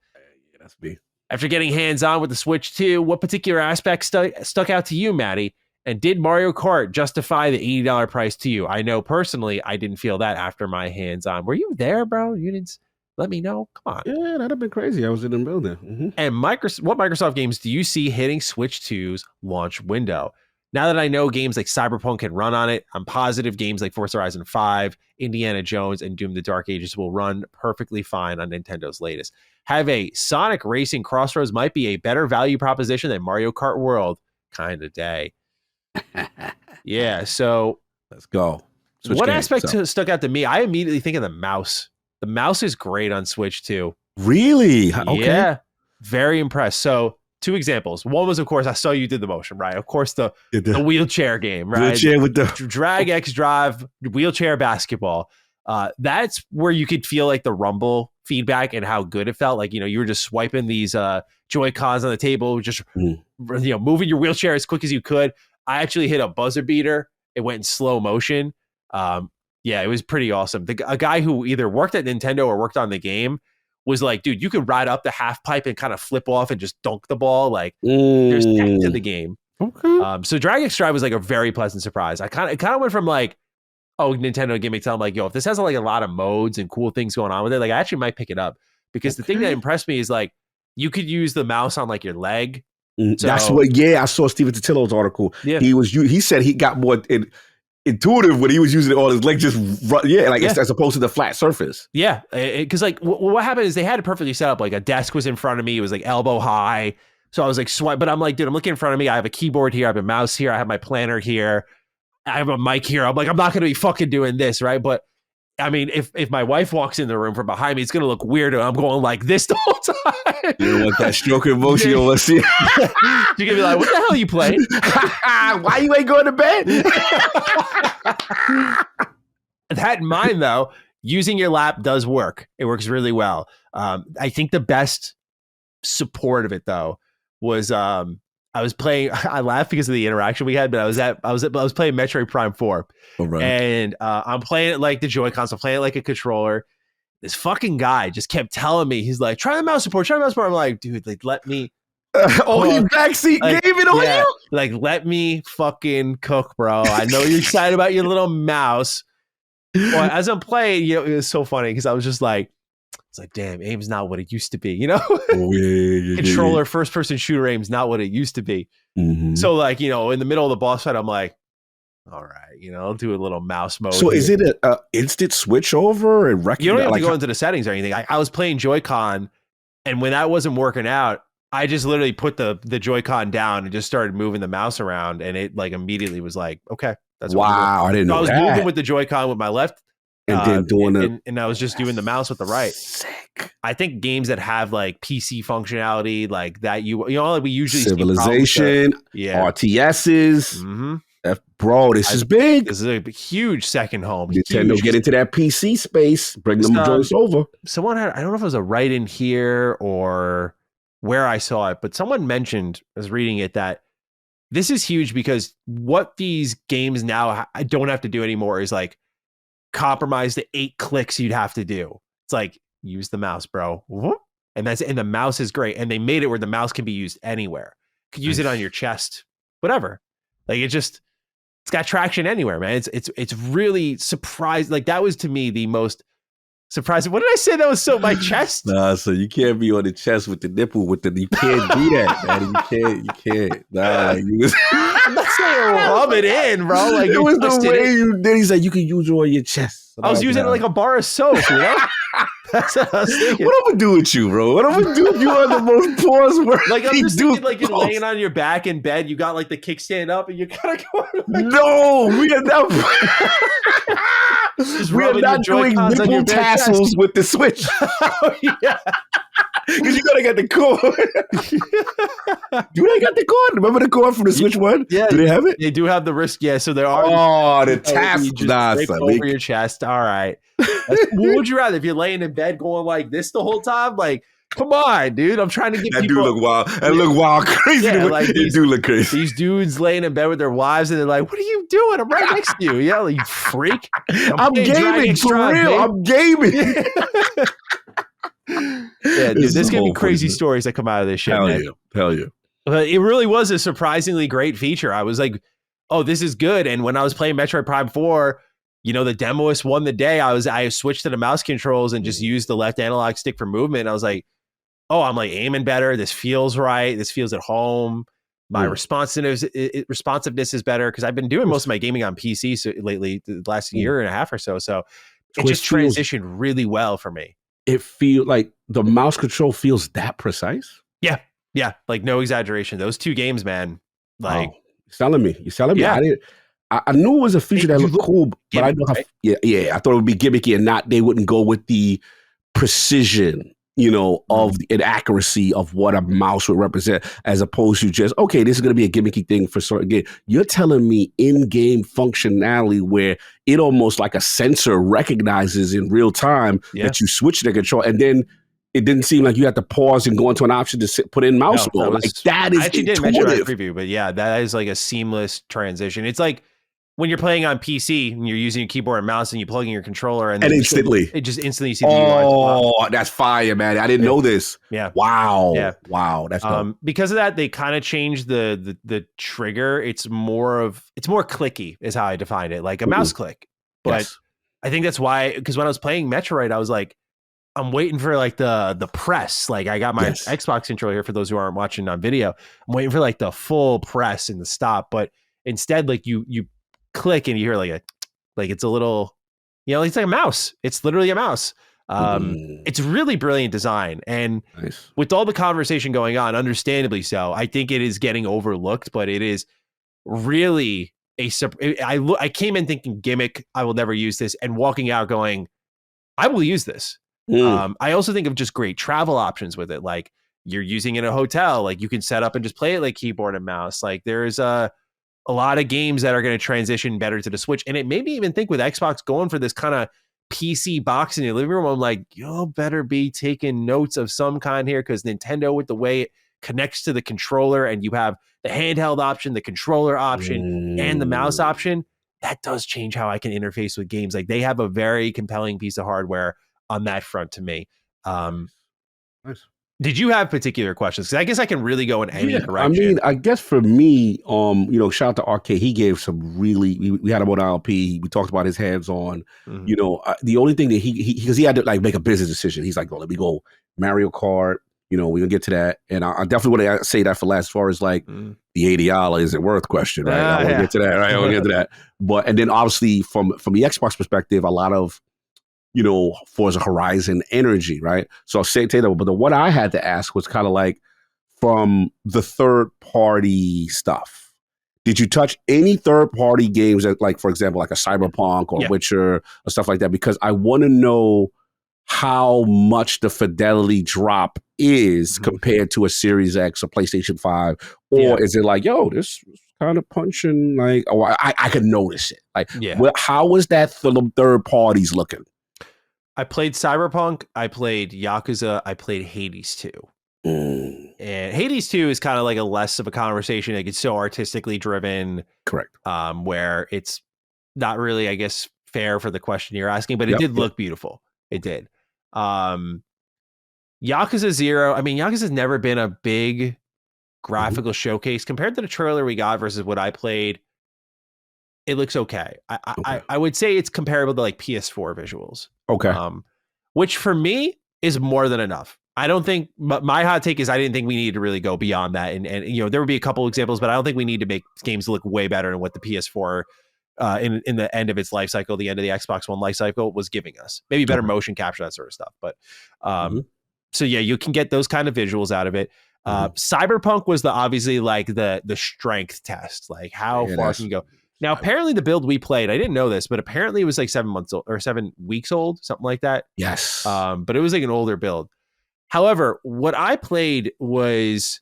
Yeah, that's me. After getting hands on with the Switch 2, what particular aspect stuck out to you, Matty? And did Mario Kart justify the $80 price to you? I know personally I didn't feel that after my hands on. Were you there, bro? You didn't let me know? Come on. Yeah, that'd have been crazy. I was in the building. Mm-hmm. And what Microsoft games do you see hitting Switch 2's launch window? Now that I know games like Cyberpunk can run on it, I'm positive games like Forza Horizon 5, Indiana Jones, and Doom the Dark Ages will run perfectly fine on Nintendo's latest. Have a Sonic Racing Crossroads might be a better value proposition than Mario Kart World kind of day. Yeah, so let's go. Switch what aspect stuck out to me? I immediately think of the mouse. The mouse is great on Switch 2. Really? Okay. Yeah, very impressed. So 2 examples. One was, of course, I saw you did the motion, right? Of course, the wheelchair game, right? Wheelchair with the Drag X Drive, wheelchair basketball. That's where you could feel like the rumble feedback and how good it felt. Like, you were just swiping these Joy-Cons on the table, just moving your wheelchair as quick as you could. I actually hit a buzzer beater. It went in slow motion. Yeah, it was pretty awesome. A guy who either worked at Nintendo or worked on the game was like, dude, you could ride up the half pipe and kind of flip off and just dunk the ball. Like, there's tech to the game. Okay. So Drag X Drive was like a very pleasant surprise. It kind of went from like, oh, Nintendo gimmicks. I'm like, yo, if this has like a lot of modes and cool things going on with it, like I actually might pick it up, because the thing that impressed me is like you could use the mouse on like your leg. So, that's what. Yeah, I saw Steven Totillo's article. Yeah, he said he got more intuitive when he was using it on his leg, as opposed to the flat surface. Yeah, because like what happened is they had it perfectly set up. Like a desk was in front of me, it was like elbow high, so I was like swipe. But I'm like, dude, I'm looking in front of me. I have a keyboard here, I have a mouse here, I have my planner here, I have a mic here. I'm like, I'm not going to be fucking doing this, right? But I mean, if my wife walks in the room from behind me, it's going to look weird. I'm going like this the whole time. You don't want that stroking motion. You're going to be like, what the hell are you playing? Why you ain't going to bed? That in mind, though, using your lap does work. It works really well. I think the best support of it, though, was I was playing. I laughed because of the interaction we had, but I was playing Metroid Prime 4, and I'm playing it like the Joy-Cons. I'm playing it like a controller. This fucking guy just kept telling me, he's like, "Try the mouse support. Try the mouse support." I'm like, dude, like let me. He backseat gave it on you. Like, let me fucking cook, bro. I know you're excited about your little mouse. Well, as I'm playing, it was so funny because I was just like, It's like, damn, aim's not what it used to be, you know? Oh yeah. Controller, first person shooter aim's not what it used to be. Mm-hmm. So like, you know, in the middle of the boss fight, I'm like, all right, you know, I'll do a little mouse mode. So here. is it a instant switch over and You don't have to go into the settings or anything. I was playing Joy-Con, and when that wasn't working out, I just literally put the Joy-Con down and just started moving the mouse around, and it like immediately was like, okay, that's wow, I didn't know I was that. moving with the Joy-Con with my left, and then doing and I was just doing the mouse with the right. Sick. I think games that have like PC functionality like that, you know, like we usually Civilization, RTSs. Mm-hmm. Bro, this is big. This is a huge second home. Nintendo huge. Get into that PC space, bring them joints over. Someone had, I don't know if it was a write in here or where I saw it, but someone mentioned, I was reading it, that this is huge because what these games now I don't have to do anymore is like compromise the 8 clicks you'd have to do. It's like, use the mouse, bro. And the mouse is great. And they made it where the mouse can be used anywhere. You could use it on your chest, whatever. Like it's got traction anywhere, man. It's really surprised. Like that was to me the most surprising. What did I say? That was so my chest. Nah, so you can't be on the chest with the nipple you can't do that, man. You can't. Nah, I'm not saying rub it in, bro. Like it was the way you did. He said you can use it on your chest. I was using it like a bar of soap, you know? That's what I was thinking. What I'm gonna do with you, bro? What I'm gonna do if you are the most pause word? Like I'm just thinking, like you're laying on your back in bed, you got like the kickstand up, and you're kind of going. Like, no, we are not. We are not doing nipple tassels with the Switch. Oh, yeah. Because you gotta get the cord. Do they got the cord? Remember the cord from the Switch One? Yeah. Do they have it? They do have the wrist. Yeah. So there are. Oh, the tassels. Over your chest. All right. What would you rather? If you're laying in bed going like this the whole time? Like, come on, dude. I'm trying to get that people. That do look wild. That look wild crazy. Yeah, like they do look crazy. These dudes laying in bed with their wives and they're like, what are you doing? I'm right next to you. Yeah, like, you freak. I'm gaming for real. I'm gaming. Yeah, dude, there's gonna be crazy stories that come out of this shit. Hell yeah. But it really was a surprisingly great feature. I was like, oh, this is good. And when I was playing Metroid Prime 4, you know, the demoist won the day. I switched to the mouse controls and just used the left analog stick for movement. And I was like, oh, I'm like aiming better. This feels right. This feels at home. My responsiveness is better because I've been doing most of my gaming on PC lately, the last year and a half or so. So it just transitioned really well for me. It feels like the mouse control feels that precise. Yeah, like no exaggeration. Those 2 games, man. Like, you're selling me. Yeah. I knew it was a feature that looked cool, but I know how. Yeah. I thought it would be gimmicky and not. They wouldn't go with the precision, you know, of an accuracy of what a mouse would represent, as opposed to just okay, this is going to be a gimmicky thing for certain game. You're telling me in-game functionality where it almost like a sensor recognizes in real time that you switch the control, and then it didn't seem like you had to pause and go into an option to put in mouse mode. Like that is. I actually didn't mention that in preview, but yeah, that is like a seamless transition. It's like when you're playing on PC and you're using your keyboard and mouse and you plug in your controller and instantly it just instantly see the UI. Oh, that's fire, man! I didn't know this. Yeah. Wow. Yeah. Wow. That's dope. Because of that, they kind of changed the trigger. It's more clicky, is how I defined it, like a mouse click. But I think that's why, because when I was playing Metroid, I was like, I'm waiting for like the press. Like I got my Xbox controller here for those who aren't watching on video. I'm waiting for like the full press and the stop, but instead, like you click and you hear like it's a little, you know, it's like a mouse. It's literally a mouse. It's really brilliant design, and with all the conversation going on, understandably so, I think it is getting overlooked, but it is really I came in thinking gimmick. I will never use this, and walking out going, I will use this. I also think of just great travel options with it. Like you're using it in a hotel, like you can set up and just play it like keyboard and mouse. Like there's a lot of games that are going to transition better to the Switch. And it made me even think with Xbox going for this kind of PC box in your living room, I'm like, you'll better be taking notes of some kind here, because Nintendo, with the way it connects to the controller and you have the handheld option, the controller option, and the mouse option, that does change how I can interface with games. Like they have a very compelling piece of hardware on that front to me. Nice. Did you have particular questions? Because I guess I can really go in any Yeah, I direction. mean, I guess for me, shout out to Arcade. He gave some really. We had him on LP. We talked about his hands on. Mhm. The only thing that he because he had to like make a business decision. He's like, oh, let me go Mario Kart. We're gonna get to that, and I definitely want to say that for last. As far as like Mm. the $80 is it worth question, right? I want to Yeah. get to that, right? I want to get to that. But and then obviously from the Xbox perspective, a lot of Forza Horizon energy, right? So I'll say that, but the what I had to ask was kind of like from the third party stuff. Did you touch any third party games that, like, for example, like a Cyberpunk or Yeah. Witcher or stuff like that? Because I want to know how much the fidelity drop is compared to a Series X or PlayStation 5, or is it like, yo, this kind of punching, like, oh, I could notice it. Like, how was that for the third parties looking? I played Cyberpunk, I played Yakuza, I played Hades 2. Mm. And Hades 2 is kind of like a less of a conversation. Like, it's so artistically driven. Correct. Where it's not really, I guess, fair for the question you're asking, but it did look beautiful. It did. Yakuza 0, I mean, Yakuza's never been a big graphical showcase compared to the trailer we got versus what I played. It looks okay. I would say it's comparable to like PS4 visuals. Okay. Which for me is more than enough. I don't think, but my hot take is I didn't think we needed to really go beyond that. And there would be a couple examples, but I don't think we need to make games look way better than what the PS4 in the end of its life cycle, the end of the Xbox One life cycle was giving us. Maybe better motion capture, that sort of stuff. But so yeah, you can get those kind of visuals out of it. Cyberpunk was obviously like the strength test, like how far can you go? Now, apparently the build we played, I didn't know this, but apparently it was like 7 months old or 7 weeks old, something like that. Yes. But it was like an older build. However, what I played it was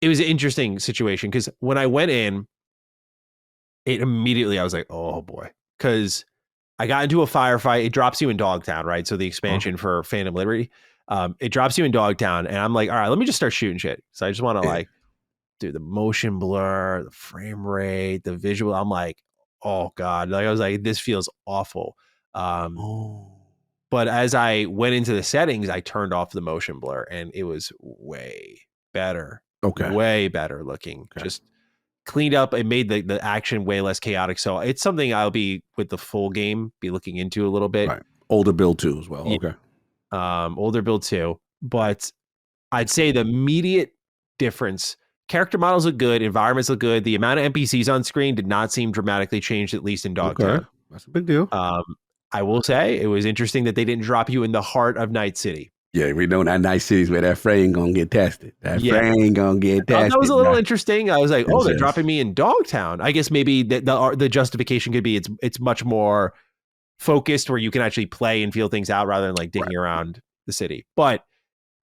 an interesting situation because when I went in, I was like, oh boy, because I got into a firefight. It drops you in Dogtown, right? So the expansion for Phantom Liberty, it drops you in Dogtown, and I'm like, all right, let me just start shooting shit. So I just want to like do the motion blur, the frame rate, the visual. I'm like, oh god, like I was like, this feels awful. But as I went into the settings, I turned off the motion blur, and it was way better. Okay, way better looking. Okay. Just cleaned up. It made the action way less chaotic. So it's something I'll be with the full game be looking into a little bit. Right. Older build too as well. Yeah. Okay. Older build too. But I'd say the immediate difference, character models look good, environments look good. The amount of NPCs on screen did not seem dramatically changed, at least in Dogtown. Okay. That's a big deal. I will say it was interesting that they didn't drop you in the heart of Night City. Yeah, we know that Night City's where that frame gonna get tested. That frame gonna get tested. That was a little interesting. I was like, oh, they're dropping me in Dogtown. I guess maybe the justification could be it's much more focused where you can actually play and feel things out rather than like digging around the city. But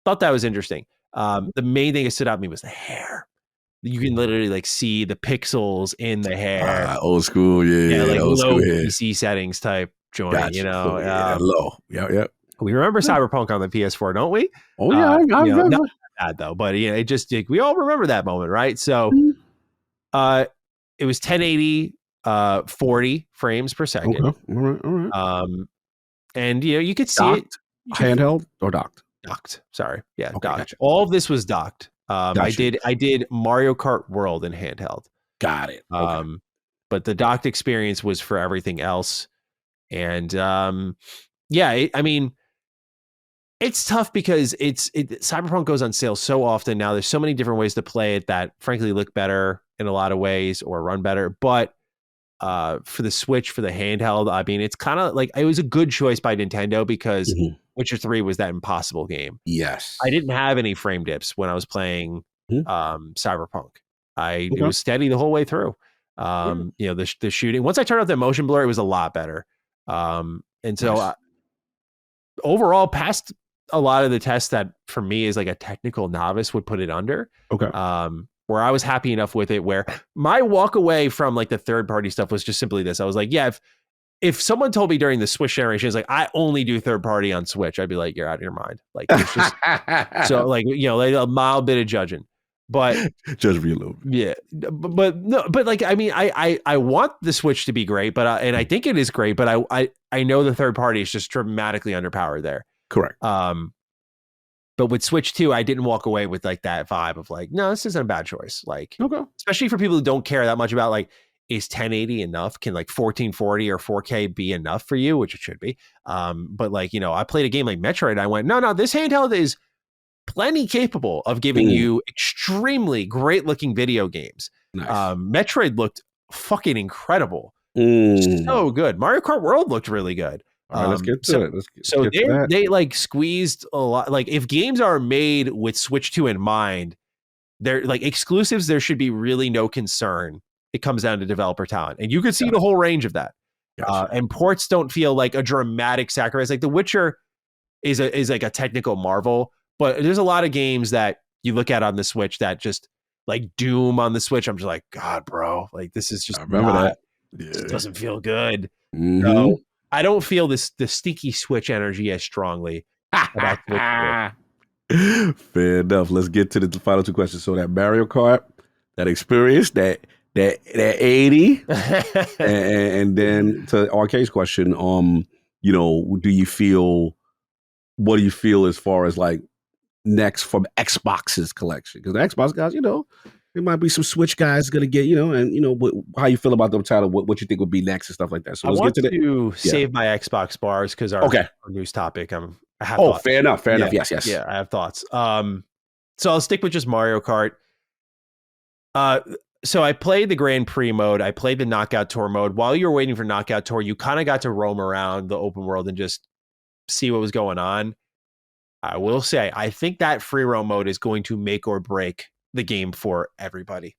thought that was interesting. The main thing that stood out to me was the hair. You can literally like see the pixels in the hair. Old school, like old low school PC settings type joint. Gotcha. Low. Yep. We remember Cyberpunk on the PS4, don't we? Oh yeah, not bad though, but it just we all remember that moment, right? So, it was 1080, 40 frames per second. Okay. All right. And you could see docked? Handheld or docked? Docked. Sorry, yeah, okay, docked. Gotcha. All of this was docked. Gotcha. I did Mario Kart World in handheld. Got it. Okay. But the docked experience was for everything else, and I mean. It's tough because Cyberpunk goes on sale so often now. There's so many different ways to play it that frankly look better in a lot of ways or run better. But for the Switch, for the handheld, I mean, it's kind of like it was a good choice by Nintendo because Witcher 3 was that impossible game. Yes. I didn't have any frame dips when I was playing Cyberpunk. It was steady the whole way through. The shooting. Once I turned off the motion blur, it was a lot better. And so overall, past a lot of the tests that for me is like a technical novice would put it under. Okay. Where I was happy enough with it, where my walk away from like the third party stuff was just simply this. I was like, yeah, if someone told me during the Switch generation, is like, I only do third party on Switch, I'd be like, you're out of your mind. Like, it's just so like, like a mild bit of judging, but judge me a little bit. Yeah. But no, but like, I mean, I want the Switch to be great, but, and I think it is great, but I know the third party is just dramatically underpowered there. Correct. But with Switch 2, I didn't walk away with like that vibe of like, no, this isn't a bad choice. Like, Okay. especially for people who don't care that much about like, is 1080 enough? Can like 1440 or 4K be enough for you? Which it should be. But like, you know, I played a game like Metroid. And I went, no, this handheld is plenty capable of giving you extremely great looking video games. Nice. Metroid looked fucking incredible. So good. Mario Kart World looked really good. All right, let's get to it. So they like squeezed a lot. Like if games are made with Switch 2 in mind, they're like exclusives. There should be really no concern. It comes down to developer talent, and you could see the whole range of that. And ports don't feel like a dramatic sacrifice. Like The Witcher is like a technical marvel, but there's a lot of games that you look at on the Switch that just like Doom on the Switch. I'm just like, God, bro, like this is just that. It doesn't feel good. So I don't feel the stinky Switch energy as strongly about Switch. Fair enough. Let's get to the final two questions. So that Mario Kart, that experience, that 80, and then to Arcade's question, you know, what do you feel as far as like next from Xbox's collection? Because the Xbox guys, you know, there might be some Switch guys going to get, you know, and you know, how you feel about them title, what you think would be next and stuff like that. So let's get to save my Xbox bars because our news topic. I have thoughts. Fair enough. Yes. Yeah, I have thoughts. So I'll stick with just Mario Kart. So I played the Grand Prix mode. I played the Knockout Tour mode. While you were waiting for Knockout Tour, you kind of got to roam around the open world and just see what was going on. I will say, I think that free roam mode is going to make or break the game for everybody.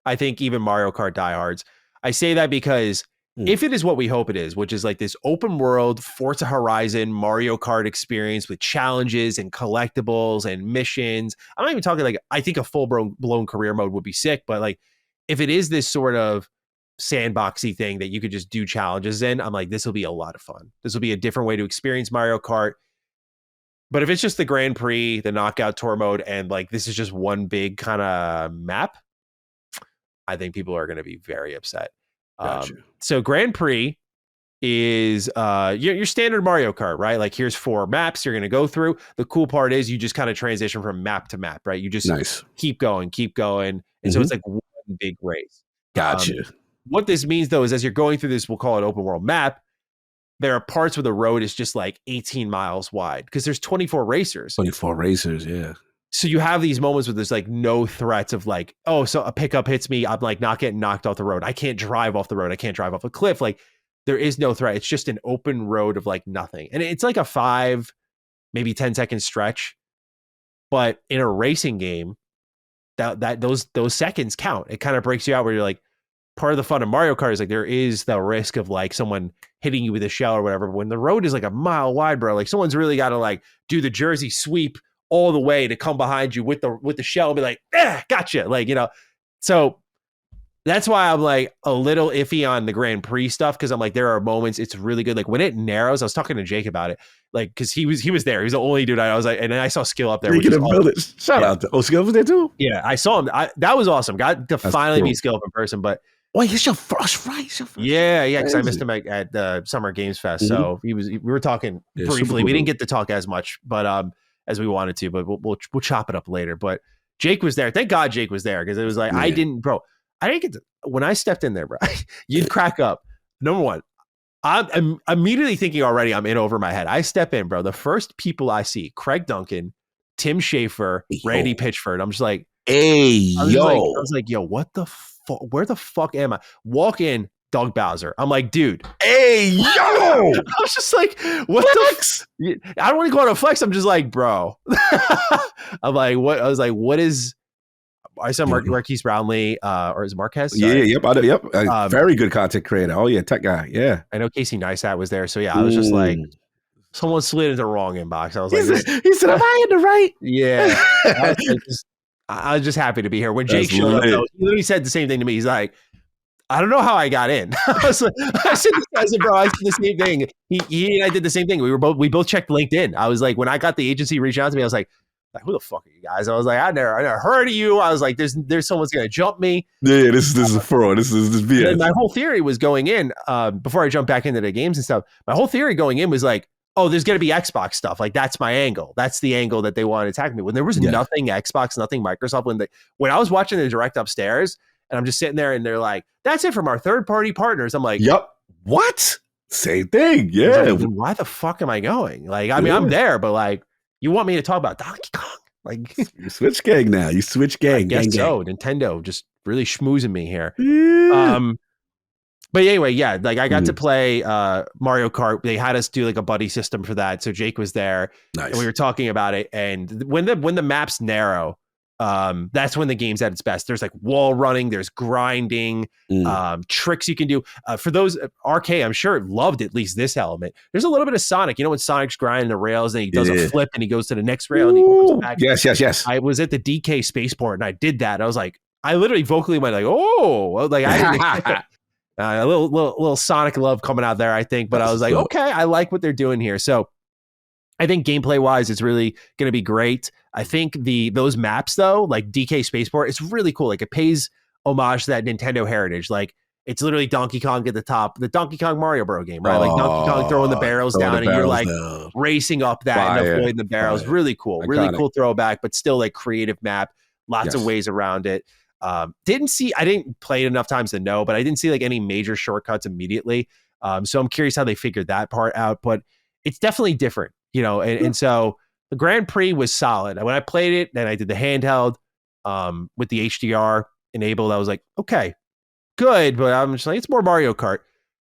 I think even Mario Kart diehards. I say that because if it is what we hope it is, which is like this open world Forza Horizon Mario Kart experience with challenges and collectibles and missions. I'm not even talking like, I think a full blown career mode would be sick, but like if it is this sort of sandboxy thing that you could just do challenges in, I'm like, this will be a lot of fun. This will be a different way to experience Mario Kart. But if it's just the Grand Prix, the Knockout Tour mode, and like this is just one big kind of map, I think people are going to be very upset. Gotcha. So Grand Prix is your standard Mario Kart, right? Like here's 4 maps you're going to go through. The cool part is you just kind of transition from map to map, right? You just keep going. And so it's like one big race. Gotcha. What this means though is as you're going through this, we'll call it open world map, there are parts where the road is just like 18 miles wide because there's 24 racers. 24 racers, yeah. So you have these moments where there's like no threats of like, oh, so a pickup hits me, I'm like not getting knocked off the road. I can't drive off the road. I can't drive off a cliff. Like there is no threat. It's just an open road of like nothing. And it's like a 5, maybe 10-second stretch. But in a racing game, that those seconds count. It kind of breaks you out where you're like, part of the fun of Mario Kart is like there is the risk of like someone hitting you with a shell or whatever. But when the road is like a mile wide, bro, like someone's really got to like do the Jersey sweep all the way to come behind you with the shell and be like, gotcha. Like, you know, so that's why I'm like a little iffy on the Grand Prix stuff. Cause I'm like, there are moments it's really good. Like when it narrows, I was talking to Jake about it. Like, cause he was there. He's the only dude I was like, and then I saw Skill up there. Shout out to Skill was there too. Yeah. I saw him. That was awesome. Got to finally meet Skill up in person, but wait, it's your first, right? Yeah, because I missed him at the Summer Games Fest. So we were talking briefly. We didn't get to talk as much, but as we wanted to. But we'll chop it up later. But Jake was there. Thank God Jake was there because it was like I didn't get to, when I stepped in there, bro. You'd crack up. Number one, I'm immediately thinking already I'm in over my head. I step in, bro. The first people I see: Craig Duncan, Tim Schafer, Randy Pitchford. I'm just like, I was like, yo, what the fuck? Where the fuck am I? Walk in, Doug Bowser. I'm like, dude. Hey, yo! I was just like, what Flex? the I don't want to go on a flex. I'm just like, bro. I'm like, what? I was like, what is I saw Marquise Brownlee, or is it Marquez? Sorry. Yep. Very good content creator. Oh yeah, tech guy. Yeah. I know Casey Neistat was there. So yeah, I was just like, someone slid into the wrong inbox. I was like, he said, am I in the right? Yeah. I was just happy to be here. When Jake showed up, though, he literally said the same thing to me. He's like, I don't know how I got in. I said, bro, I said the same thing. He and I did the same thing. We both checked LinkedIn. I was like, when I got the agency reaching out to me, I was like, who the fuck are you guys? I was like, I never heard of you. I was like, there's someone's gonna jump me. Yeah, this is a fraud. This is BS. And my whole theory was going in, before I jump back into the games and stuff. My whole theory going in was like, oh, there's going to be Xbox stuff. Like that's my angle. That's the angle that they want to attack me. When there was nothing Xbox, nothing Microsoft, when I was watching the direct upstairs and I'm just sitting there and they're like, that's it from our third party partners. I'm like, yep. What? Same thing. Yeah. Like, why the fuck am I going? Like, I mean, I'm there, but like, you want me to talk about Donkey Kong? Like, you switch gang now. You switch gang. I guess gang, so. gang. Nintendo just really schmoozing me here. Yeah. But anyway, yeah, like I got to play Mario Kart. They had us do like a buddy system for that. So Jake was there, and we were talking about it. And when the map's narrow, that's when the game's at its best. There's like wall running, there's grinding, tricks you can do. For those RK, I'm sure loved at least this element. There's a little bit of Sonic. You know when Sonic's grinding the rails and he does a flip and he goes to the next rail and he goes back. Yes. I was at the DK spaceport and I did that. I was like, I literally vocally went like, oh, like I didn't a little Sonic love coming out there, I think. But I was like, okay, I like what they're doing here. So I think gameplay wise, it's really going to be great. I think those maps though, like DK Spaceport, it's really cool. Like it pays homage to that Nintendo heritage. Like it's literally Donkey Kong at the top, the Donkey Kong Mario Bro game, right? Like Donkey Kong throwing the barrels down and you're like racing up that and avoiding the barrels. Really cool. Iconic. Really cool throwback, but still like creative map. Lots of ways around it. I didn't play it enough times to know, but I didn't see like any major shortcuts immediately. So I'm curious how they figured that part out, but it's definitely different, you know? And so the Grand Prix was solid. When I played it, then I did the handheld with the HDR enabled. I was like, okay, good. But I'm just like, it's more Mario Kart.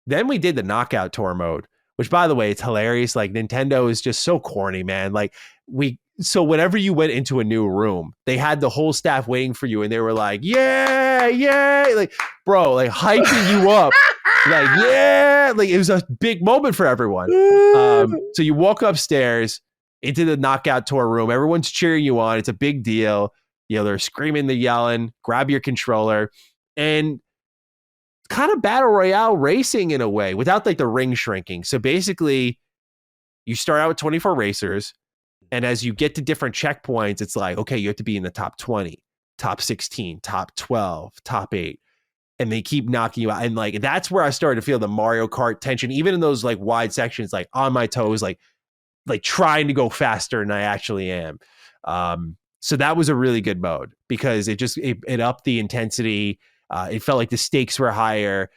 Then we did the knockout tour mode, which by the way, it's hilarious. Like Nintendo is just so corny, man. Like so whenever you went into a new room, they had the whole staff waiting for you and they were like, yeah, like, bro, like hyping you up. Like, yeah, like it was a big moment for everyone. So you walk upstairs into the knockout tour room. Everyone's cheering you on. It's a big deal. You know, they're screaming, they're yelling, grab your controller and kind of battle royale racing in a way without like the ring shrinking. So basically you start out with 24 racers. And as you get to different checkpoints, it's like, okay, you have to be in the top 20, top 16, top 12, top 8. And they keep knocking you out. And like, that's where I started to feel the Mario Kart tension, even in those like wide sections, like on my toes, like trying to go faster than I actually am. So that was a really good mode because it upped the intensity. It felt like the stakes were higher.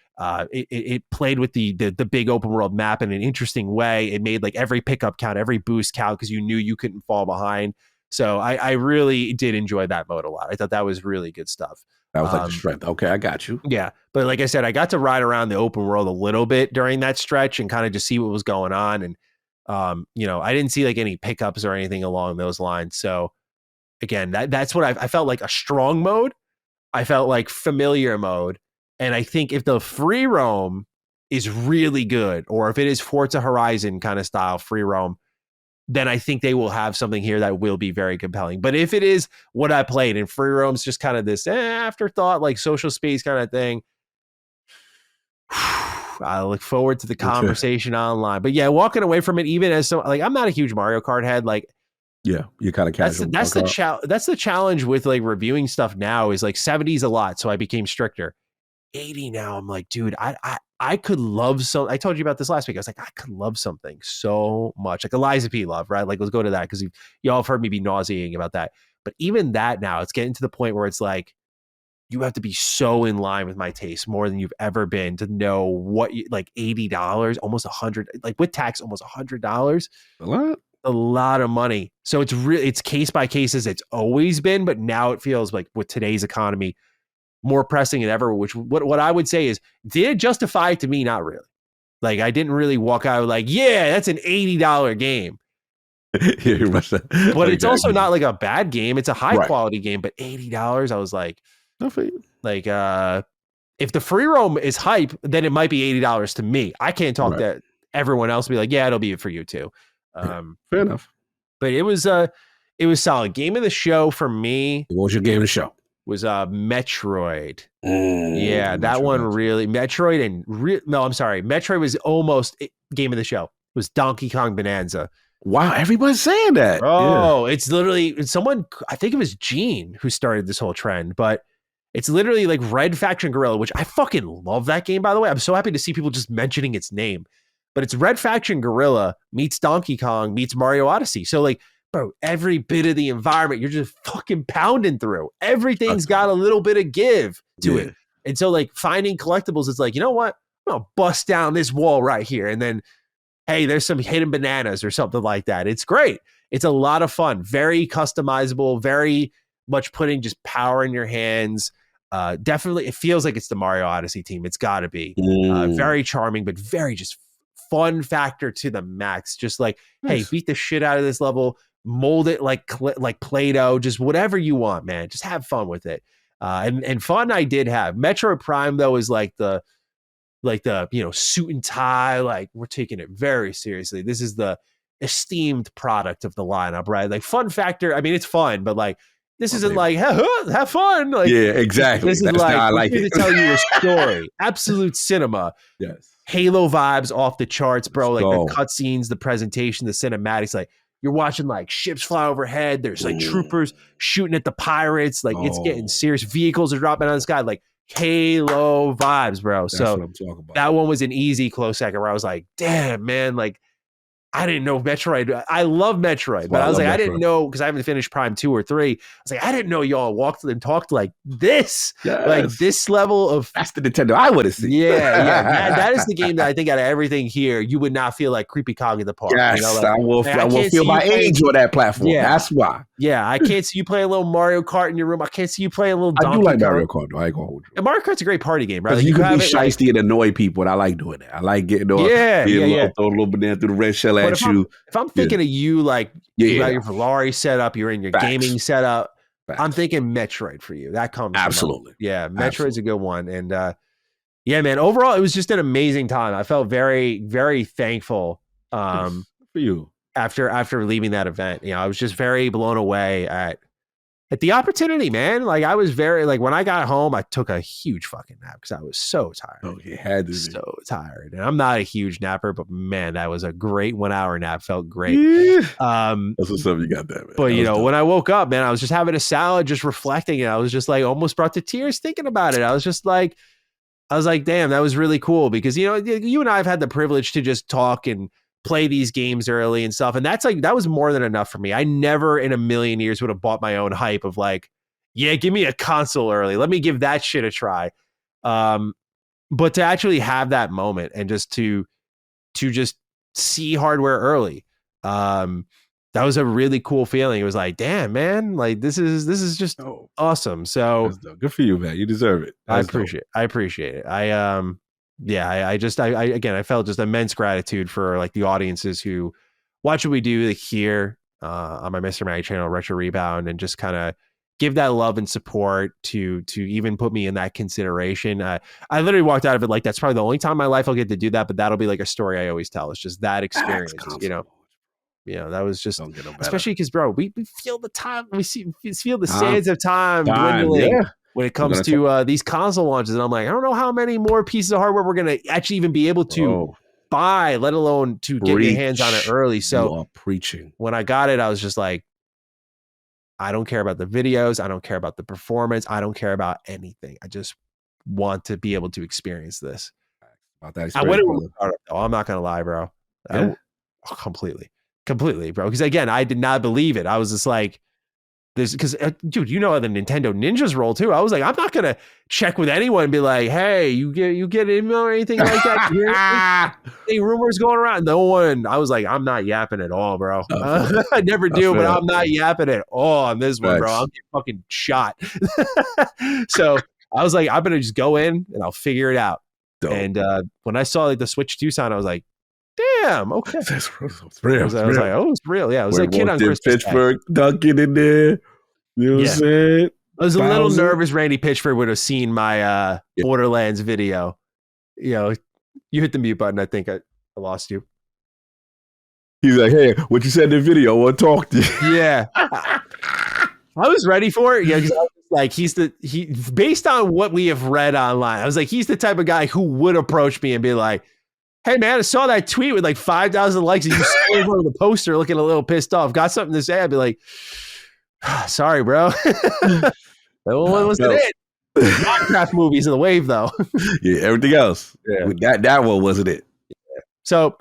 It played with the big open world map in an interesting way. It made like every pickup count, every boost count because you knew you couldn't fall behind. So I really did enjoy that mode a lot. I thought that was really good stuff. That was like the strength. Okay, I got you. Yeah. But like I said, I got to ride around the open world a little bit during that stretch and kind of just see what was going on. And, you know, I didn't see like any pickups or anything along those lines. So again, that's what I felt like a strong mode. I felt like familiar mode. And I think if the free roam is really good, or if it is Forza Horizon kind of style free roam, then I think they will have something here that will be very compelling. But if it is what I played and free roam's just kind of this afterthought, like social space kind of thing, I look forward to the conversation online. But yeah, walking away from it, even as like I'm not a huge Mario Kart head, like yeah, you're kind of casual. That's the challenge with like reviewing stuff now is like 70's a lot, so I became stricter. 80 now, I'm like, dude, I could love so. I told you about this last week. I was like, I could love something so much, like Eliza P. Love, right? Like, let's go to that because y'all have heard me be nauseating about that. But even that now, it's getting to the point where it's like, you have to be so in line with my taste more than you've ever been to know what you like. $80, almost $100, like with tax, almost $100. A lot of money. So it's case by case as it's always been, but now it feels like with today's economy more pressing than ever, which what I would say is, did it justify it to me? Not really. Like I didn't really walk out like, yeah, that's an $80 game. But it's also not like a bad game. It's a high quality game, but $80, I was like, if the free roam is hype, then it might be $80 to me. I can't talk to everyone else and be like, yeah, it'll be for you too. Fair enough. But it was solid. Game of the show for me. What was your game of the show? Was Metroid. Yeah, that one really. Metroid and Metroid was almost game of the show. It was Donkey Kong Bonanza. Wow, everybody's saying that. Oh, it's literally someone. I think it was Gene who started this whole trend, but it's literally like Red Faction Guerrilla, which I fucking love that game. By the way, I'm so happy to see people just mentioning its name. but it's Red Faction Guerrilla meets Donkey Kong meets Mario Odyssey. So like, bro, every bit of the environment you're just fucking pounding through. Everything's got a little bit of give to it. And so like finding collectibles, it's like, you know what? I'm gonna bust down this wall right here. And then, hey, there's some hidden bananas or something like that. It's great. It's a lot of fun. Very customizable, very much putting just power in your hands. Definitely, it feels like it's the Mario Odyssey team. It's got to be. Very charming, but very just fun factor to the max. Just like, hey, beat the shit out of this level, mold it like Play-Doh, just whatever you want, man. Just have fun with it. And fun I did have. Metroid Prime, though, is like the suit and tie, like we're taking it very seriously. This is the esteemed product of the lineup, right? Like fun factor. I mean, it's fun, but like this isn't like have fun. Like exactly. This is That's like how I like to tell you a story. Absolute cinema. Yes. Halo vibes off the charts, bro. Like the Let's cutscenes, the presentation, the cinematics. Like you're watching like ships fly overhead. There's like troopers shooting at the pirates. Like it's getting serious. Vehicles are dropping out of the sky. Like Halo vibes, bro. That's so what I'm talking about. That one was an easy close second where I was like, damn, man, like I didn't know Metroid. I love Metroid, but I was like, I didn't know because I haven't finished Prime 2 or 3. I was like, I didn't know y'all walked and talked like this, like this level of. That's the Nintendo I would have seen. Yeah. That is the game that I think out of everything here, you would not feel like Creepy Cog in the Park. Yes, you know, like, I will feel my age on that platform. Yeah. That's why. Yeah, I can't see you playing a little Mario Kart in your room. I can't see you playing a little Donkey I do like Kong. Mario Kart, though. I ain't gonna hold you. And Mario Kart's a great party game, right? Like, you can be shiesty and annoy people, and I like doing that. I like getting on, throw a little banana through the red shell at you. If I'm thinking of you, like you got your Valari setup, you're in your gaming setup. I'm thinking Metroid for you. That comes absolutely. Yeah, Metroid's a good one, and yeah, man. Overall, it was just an amazing time. I felt very, very thankful for you after leaving that event. You know, I was just very blown away at the opportunity, man. Like I was very like when I got home, I took a huge fucking nap because I was so tired. Oh, you had to be so tired, and I'm not a huge napper, but man, that was a great 1 hour nap. Felt great. That's what's up. You got that, man. But you know, when I woke up, man, I was just having a salad, just reflecting, and I was just like almost brought to tears thinking about it. I was like, damn, that was really cool because you know, you and I have had the privilege to just talk and play these games early and stuff. And that was more than enough for me. I never in a million years would have bought my own hype of like, yeah, give me a console early. Let me give that shit a try. But to actually have that moment and just to just see hardware early, that was a really cool feeling. It was like, damn, man, like this is just awesome. So good for you, man. You deserve it. I appreciate it. I felt just immense gratitude for like the audiences who watch what we do here on my Mr. Mag channel, Retro Rebound, and just kind of give that love and support to even put me in that consideration. I literally walked out of it like that's probably the only time in my life I'll get to do that, but that'll be like a story I always tell. It's just that experience, you know, that was just, especially because, bro, we feel the time, we feel the sands of time dwindling when it comes to these console launches. And I'm like, I don't know how many more pieces of hardware we're going to actually even be able to buy, let alone to get your hands on it early. So you are preaching. When I got it, I was just like, I don't care about the videos. I don't care about the performance. I don't care about anything. I just want to be able to experience this. About that I went I'm not going to lie, bro. Completely, bro. Because again, I did not believe it. I was just like, this, because dude, you know how the Nintendo ninjas roll too. I was like, I'm not gonna check with anyone and be like, hey, you get an email or anything like that. Any rumors going around? No one. I was like, I'm not yapping at all, bro. I never do, but I'm not yapping at all on this one, bro. I'm getting fucking shot. So I was like, I'm gonna just go in and I'll figure it out. Dope. And when I saw like the Switch 2 sign, I was like, damn, okay. It's real. I was like, oh, it's real. Yeah, it was like kid on Christmas Pittsburgh dunking in there. You know what I'm saying? I was a little nervous Randy Pitchford would have seen my Borderlands video. You know, you hit the mute button. I think I lost you. He's like, hey, what you said in the video, I want to talk to you. Yeah. I was ready for it. Yeah, because I was like, he based on what we have read online, I was like, he's the type of guy who would approach me and be like, hey, man, I saw that tweet with like 5,000 likes and you stand over the poster looking a little pissed off. Got something to say? I'd be like, sorry, bro. That one wasn't it. Minecraft movies in the wave, though. Yeah, everything else. Yeah. That one wasn't it. So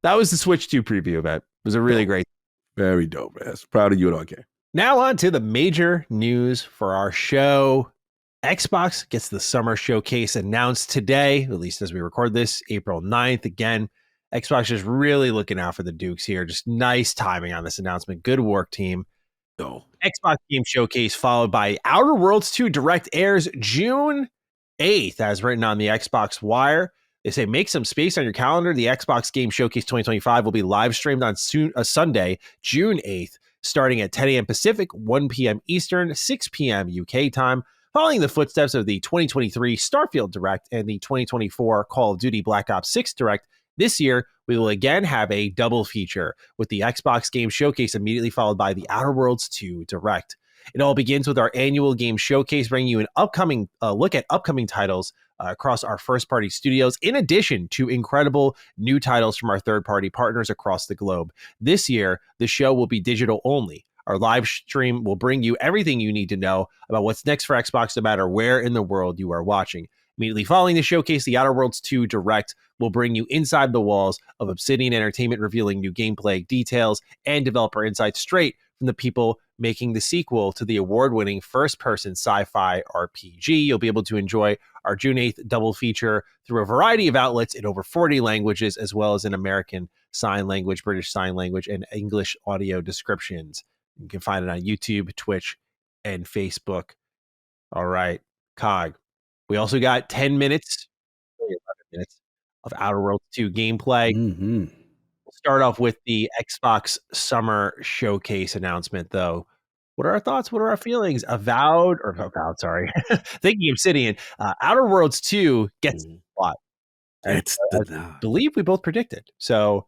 that was the Switch 2 preview event. It was a really great. Very dope, man. Proud of you, okay. Now on to the major news for our show. Xbox gets the summer showcase announced today, at least as we record this, April 9th. Again, Xbox is really looking out for the Dukes here. Just nice timing on this announcement. Good work, team. Xbox Game Showcase followed by Outer Worlds 2 Direct airs June 8th, as written on the Xbox Wire. They say make some space on your calendar. The Xbox Game Showcase 2025 will be live streamed on Sunday, June 8th, starting at 10 a.m. Pacific, 1 p.m. Eastern, 6 p.m. UK time, following the footsteps of the 2023 Starfield Direct and the 2024 Call of Duty Black Ops 6 Direct. This year, we will again have a double feature with the Xbox Game Showcase immediately followed by the Outer Worlds 2 Direct. It all begins with our annual game showcase, bringing you an upcoming look at upcoming titles across our first-party studios, in addition to incredible new titles from our third-party partners across the globe. This year, the show will be digital only. Our live stream will bring you everything you need to know about what's next for Xbox, no matter where in the world you are watching. Immediately following the showcase, the Outer Worlds 2 Direct will bring you inside the walls of Obsidian Entertainment, revealing new gameplay details and developer insights straight from the people making the sequel to the award-winning first-person sci-fi RPG. You'll be able to enjoy our June 8th double feature through a variety of outlets in over 40 languages, as well as in American Sign Language, British Sign Language, and English audio descriptions. You can find it on YouTube, Twitch, and Facebook. All right, Cog. We also got 10 minutes, 11 minutes of Outer Worlds 2 gameplay. Mm-hmm. We'll start off with the Xbox Summer Showcase announcement, though. What are our thoughts? What are our feelings? Sorry. Thinking Obsidian. Outer Worlds 2 gets a lot. It's I believe we both predicted. So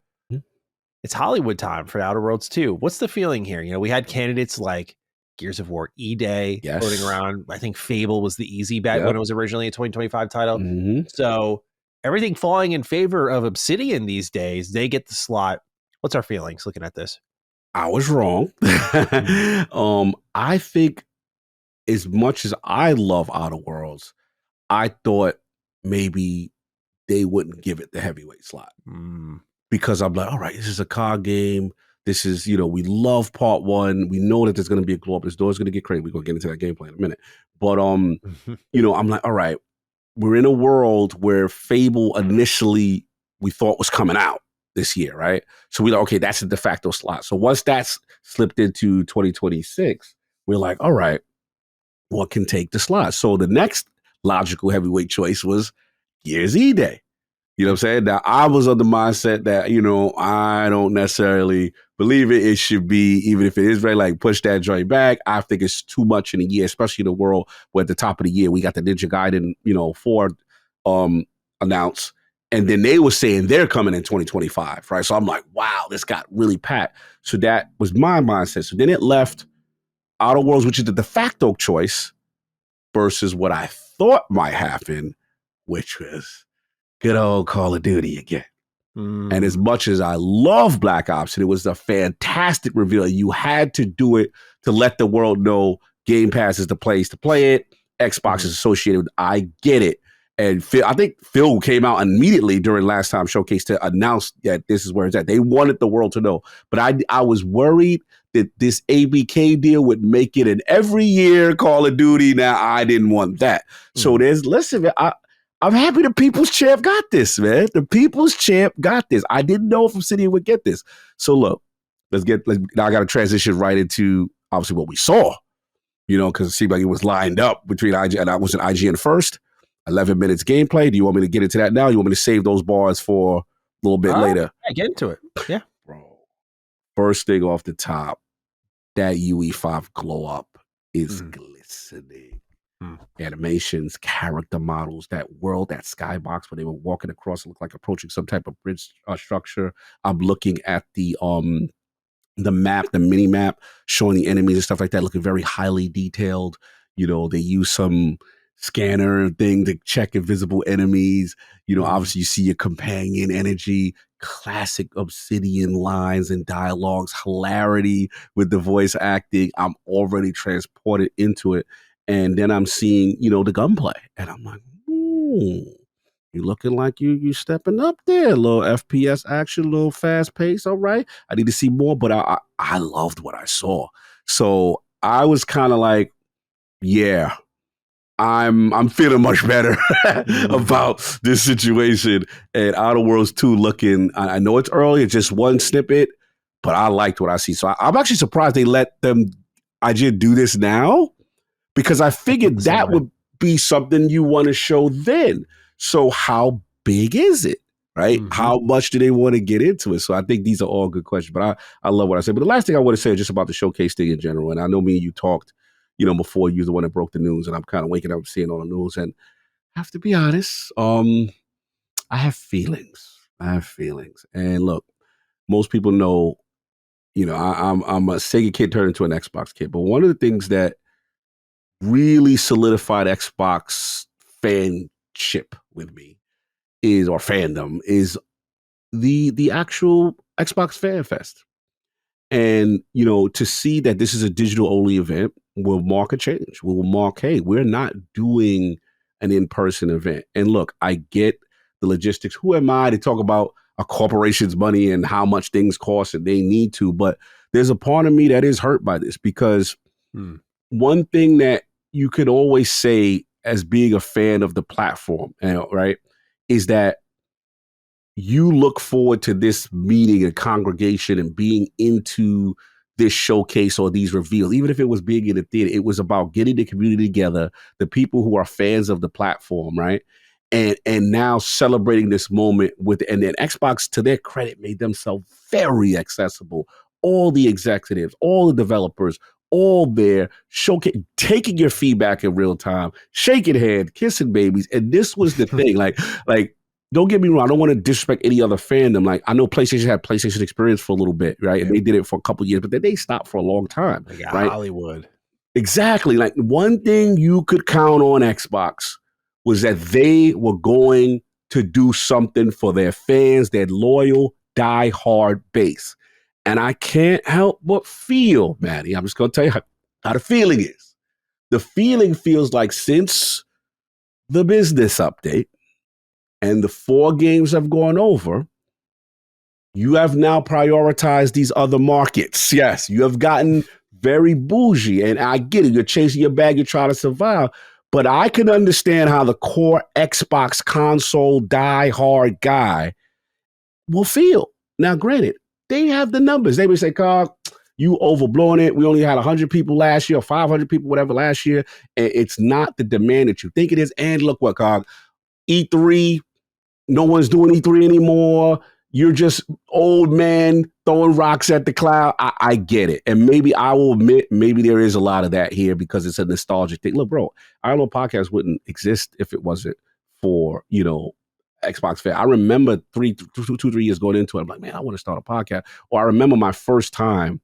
it's Hollywood time for Outer Worlds 2. What's the feeling here? You know, we had candidates like Gears of War E-Day floating around. I think Fable was the easy bet when it was originally a 2025 title. Mm-hmm. So everything falling in favor of Obsidian these days, they get the slot. What's our feelings looking at this? I was wrong. I think as much as I love Outer Worlds, I thought maybe they wouldn't give it the heavyweight slot. Because I'm like, all right, this is a card game. This is, we love part one. We know that there's going to be a glow up. This door's going to get crazy. We're going to get into that gameplay in a minute. But, I'm like, all right, we're in a world where Fable initially we thought was coming out this year, right? So we're like, okay, that's a de facto slot. So once that's slipped into 2026, we're like, all right, what can take the slot? So the next logical heavyweight choice was Gears E-Day. You know what I'm saying? Now, I was of the mindset that, I don't necessarily believe it. It should be, even if it is very like push that joint back, I think it's too much in a year, especially in a world where at the top of the year, we got the Ninja Gaiden, 4 announced. And then they were saying they're coming in 2025, right? So I'm like, wow, this got really packed. So that was my mindset. So then it left Outer Worlds, which is the de facto choice, versus what I thought might happen, which was good old Call of Duty again. And as much as I love Black Ops, and it was a fantastic reveal, you had to do it to let the world know Game Pass is the place to play it. Xbox is associated with, I get it. And I think Phil came out immediately during last time showcase to announce that this is where it's at. They wanted the world to know. But I was worried that this ABK deal would make it an every year Call of Duty. Now, I didn't want that. So listen, man, I'm happy the People's Champ got this, man. The People's Champ got this. I didn't know if Obsidian would get this. So look, now I got to transition right into obviously what we saw, because it seemed like it was lined up between IGN, and I was in IGN first. 11 minutes gameplay. Do you want me to get into that now? You want me to save those bars for a little bit later? Yeah, get into it. Yeah. Bro, first thing off the top, that UE5 glow up is glistening. Animations, character models, that world, that skybox where they were walking across, it looked like approaching some type of bridge structure. I'm looking at the map, the mini map, showing the enemies and stuff like that, looking very highly detailed. They use some scanner thing to check invisible enemies. Obviously you see your companion energy, classic Obsidian lines and dialogues, hilarity with the voice acting. I'm already transported into it. And then I'm seeing, the gunplay. And I'm like, You looking like you stepping up there. A little FPS action, a little fast pace. All right. I need to see more, but I loved what I saw. So I was kind of like, yeah, I'm feeling much better about this situation. And Outer Worlds 2 looking, I know it's early, it's just one snippet, but I liked what I see. So I'm actually surprised they let them IG do this now, because I figured that would be something you want to show then. So how big is it? Right? Mm-hmm. How much do they want to get into it? So I think these are all good questions, but I love what I said. But the last thing I want to say is just about the showcase thing in general. And I know me and you talked, before you was the one that broke the news, and I'm kind of waking up seeing all the news. And I have to be honest, I have feelings. And look, most people know, I'm a Sega kid turned into an Xbox kid. But one of the things that really solidified Xbox fanship with me or fandom is the actual Xbox Fan Fest. And, to see that this is a digital only event will mark a change. Will mark, hey, we're not doing an in-person event. And look, I get the logistics. Who am I to talk about a corporation's money and how much things cost and they need to? But there's a part of me that is hurt by this, because one thing that you could always say as being a fan of the platform, right, is that you look forward to this meeting, a congregation, and being into this showcase or these reveals. Even if it was being in the theater, it was about getting the community together, the people who are fans of the platform, right? And now celebrating this moment and then Xbox, to their credit, made themselves very accessible. All the executives, all the developers, all there, taking your feedback in real time, shaking hands, kissing babies. And this was the thing, like, don't get me wrong, I don't want to disrespect any other fandom. Like, I know PlayStation had PlayStation Experience for a little bit, right? Yeah. And they did it for a couple of years, but then they stopped for a long time. Right? Hollywood. Exactly. Like, one thing you could count on Xbox was that they were going to do something for their fans, their loyal, die-hard base. And I can't help but feel, Maddie, I'm just going to tell you how the feeling is. The feeling feels like since the business update, and the 4 games have gone over, you have now prioritized these other markets. Yes, you have gotten very bougie, and I get it. You're chasing your bag, you're trying to survive. But I can understand how the core Xbox console die-hard guy will feel. Now, granted, they have the numbers. They would say, Carl, you overblowing it. We only had 100 people last year, or 500 people, whatever, last year. And it's not the demand that you think it is. And look what, Carl, E3, no one's doing E3 anymore. You're just old man throwing rocks at the cloud. I get it. And maybe I will admit, maybe there is a lot of that here because it's a nostalgic thing. Look, bro, our little podcast wouldn't exist if it wasn't for, Xbox fan. I remember 3 years going into it. I'm like, man, I want to start a podcast. Or I remember my first time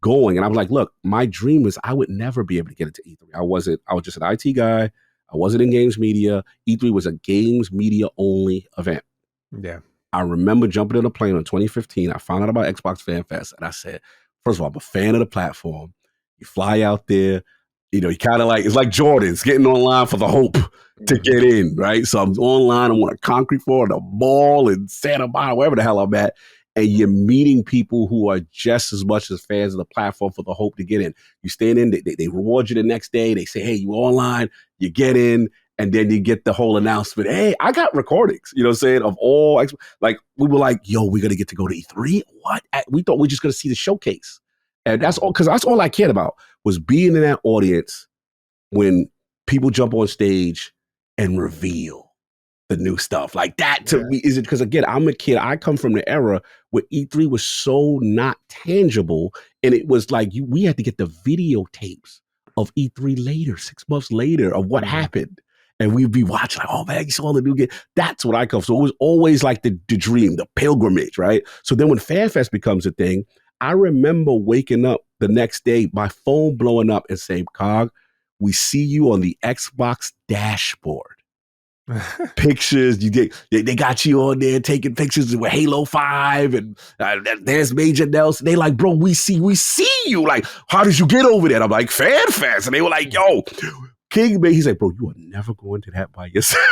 going and I was like, look, my dream was I would never be able to get into E3. I was just an IT guy. I wasn't in games media. E3 was a games media only event. Yeah. I remember jumping on a plane in 2015. I found out about Xbox Fan Fest and I said, first of all, I'm a fan of the platform. You fly out there, you kind of like, it's like Jordan's getting online for the hope to get in, right? So I'm online, I'm on a concrete floor at a mall in Santa Monica, wherever the hell I'm at. And you're meeting people who are just as much as fans of the platform for the hope to get in. You stand in, they reward you the next day. They say, hey, you online, you get in, and then you get the whole announcement. Hey, I got recordings, you know what I'm saying, of all, like, we were like, yo, we're going to get to go to E3? What? We thought we were just going to see the showcase. And that's all, because that's all I cared about was being in that audience when people jump on stage and reveal the new stuff. Like that to me is it because again, I'm a kid. I come from the era where E3 was so not tangible. And it was like we had to get the videotapes of E3 later, 6 months later of what happened. And we'd be watching like, oh man, you saw the new game. That's what I come. So it was always like the dream, the pilgrimage, right? So then when FanFest becomes a thing, I remember waking up the next day, my phone blowing up and saying, Cog, we see you on the Xbox dashboard. Pictures, they got you on there taking pictures with Halo 5 and there's Major Nelson. They like, bro, we see you. Like, how did you get over there? I'm like, FanFest. And they were like, yo, King made, he's like, bro, you are never going to that by yourself.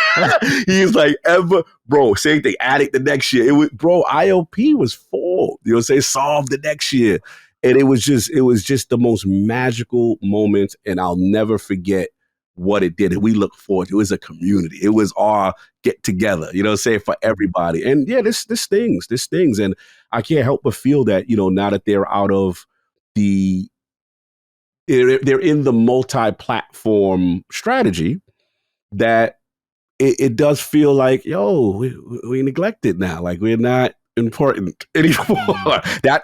He's like, ever, bro, same thing, Addict the next year. It was, bro, IOP was full. You know what I'm saying? Solved the next year. And it was just the most magical moment. And I'll never forget what it did. And we look forward to it. It was a community. It was our get together, you know what I'm saying, for everybody. And yeah, this stings. And I can't help but feel that, you know, now that they're out of they're in the multi-platform strategy, that it does feel like, yo, we neglected now. Like, we're not important anymore.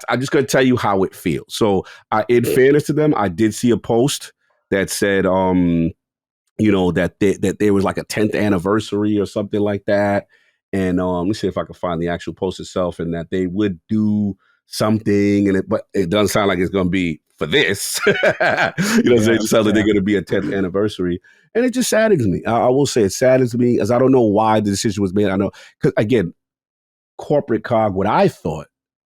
I'm just going to tell you how it feels. So in fairness to them, I did see a post that said, you know, that there was like a 10th anniversary or something like that. And let me see if I can find the actual post itself, and that they would do something, but it doesn't sound like it's going to be for this. You know what I'm saying? It just sounds like they're going to be a 10th anniversary. And it just saddens me. I will say it saddens me, as I don't know why the decision was made. I know, because again, corporate cog, what I thought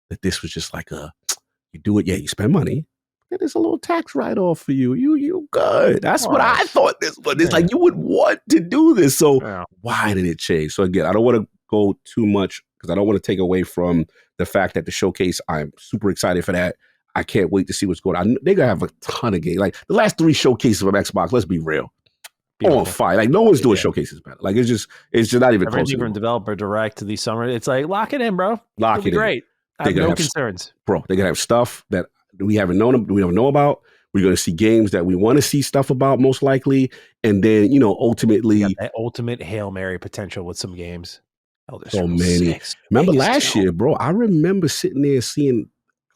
that this was just like you do it, yeah, you spend money, and there's a little tax write-off for you. You good. That's what I thought this was. It's like you would want to do this. So why did it change? So again, I don't want to go too much, because I don't want to take away from the fact that the showcase, I'm super excited for that. I can't wait to see what's going on. They're going to have a ton of games. Like the last 3 showcases from Xbox, let's be real, on fire. Like no one's doing showcases better. Like it's just not even close. Everything from developer direct to the summer, it's like, lock it in, bro. Lock it in. Great. I have no concerns. Bro, they're going to have stuff that we don't know about. We're going to see games that we want to see stuff about, most likely. And then, you know, ultimately, that ultimate Hail Mary potential with some games. So many. Remember last year, bro, I remember sitting there seeing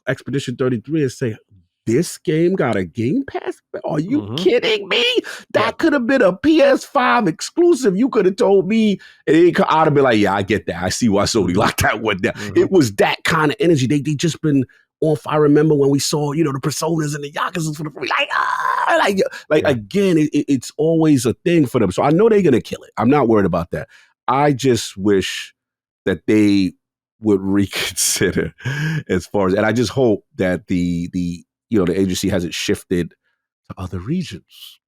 Expedition 33 and saying, this game got a Game Pass? Are you kidding me? That could have been a PS5 exclusive. You could have told me, and I'd have been like, yeah, I get that. I see why Sony locked that one down. It was that kind of energy. They just been off. I remember when we saw, you know, the Personas and the Yakuza for the free, again, it's always a thing for them. So I know they're going to kill it. I'm not worried about that. I just wish that they would reconsider as far as, and I just hope that the agency hasn't shifted to other regions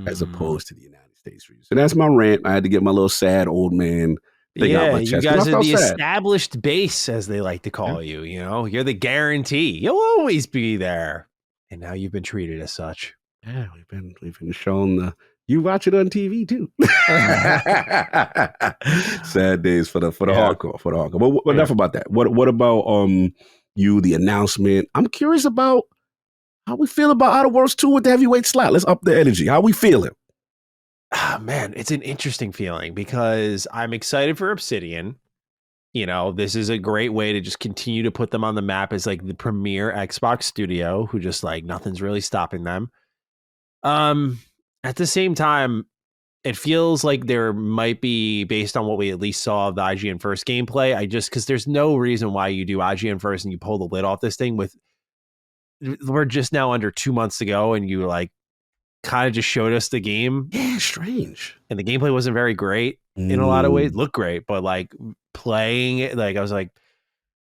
as opposed to the United States region. So that's my rant. I had to get my little sad old man thing out my chest. You guys are the established base, as they like to call you. You know, you're the guarantee. You'll always be there. And now you've been treated as such. Yeah, we've been shown you watch it on TV too. Sad days for the hardcore. But enough about that. What about the announcement? I'm curious about how we feel about Outer Worlds 2 with the heavyweight slot. Let's up the energy. How we feeling? Man, it's an interesting feeling, because I'm excited for Obsidian. You know, this is a great way to just continue to put them on the map as like the premier Xbox studio, who just like nothing's really stopping them. At the same time, it feels like there might be, based on what we at least saw of the IGN first gameplay, because there's no reason why you do IGN first and you pull the lid off this thing we're just now under 2 months to go, and you like kind of just showed us the game. Yeah, strange. And the gameplay wasn't very great in a lot of ways. Looked great, but like playing it, like I was like,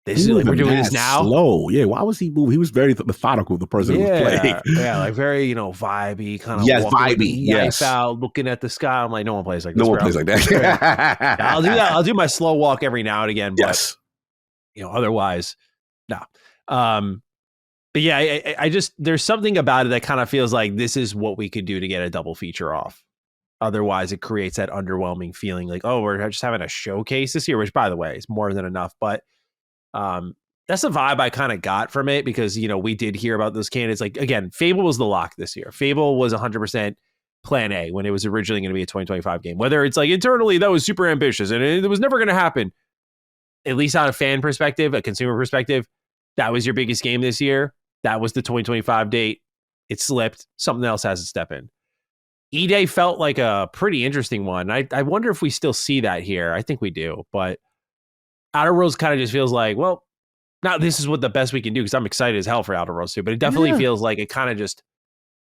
this is like, we're doing this now. Slow. Yeah, why was he moving? He was very methodical, the person who was playing. Yeah, like very, vibey, kind of vibey. Yes. Out, looking at the sky. I'm like, no one plays like this. No one plays like that. I'll do that. I'll do my slow walk every now and again. But, yes. Otherwise, no. But yeah, I just, there's something about it that kind of feels like this is what we could do to get a double feature off. Otherwise, it creates that underwhelming feeling like, oh, we're just having a showcase this year, which, by the way, is more than enough. But that's the vibe I kind of got from it, because, we did hear about those candidates. Like, again, Fable was the lock this year. Fable was 100% plan A when it was originally going to be a 2025 game. Whether it's like internally, that was super ambitious and it was never going to happen. At least on a fan perspective, a consumer perspective, that was your biggest game this year. That was the 2025 date. It slipped. Something else has to step in. E-Day felt like a pretty interesting one. I wonder if we still see that here. I think we do. But Outer Worlds kind of just feels like, well, now this is what the best we can do, because I'm excited as hell for Outer Worlds 2. But it definitely feels like it kind of just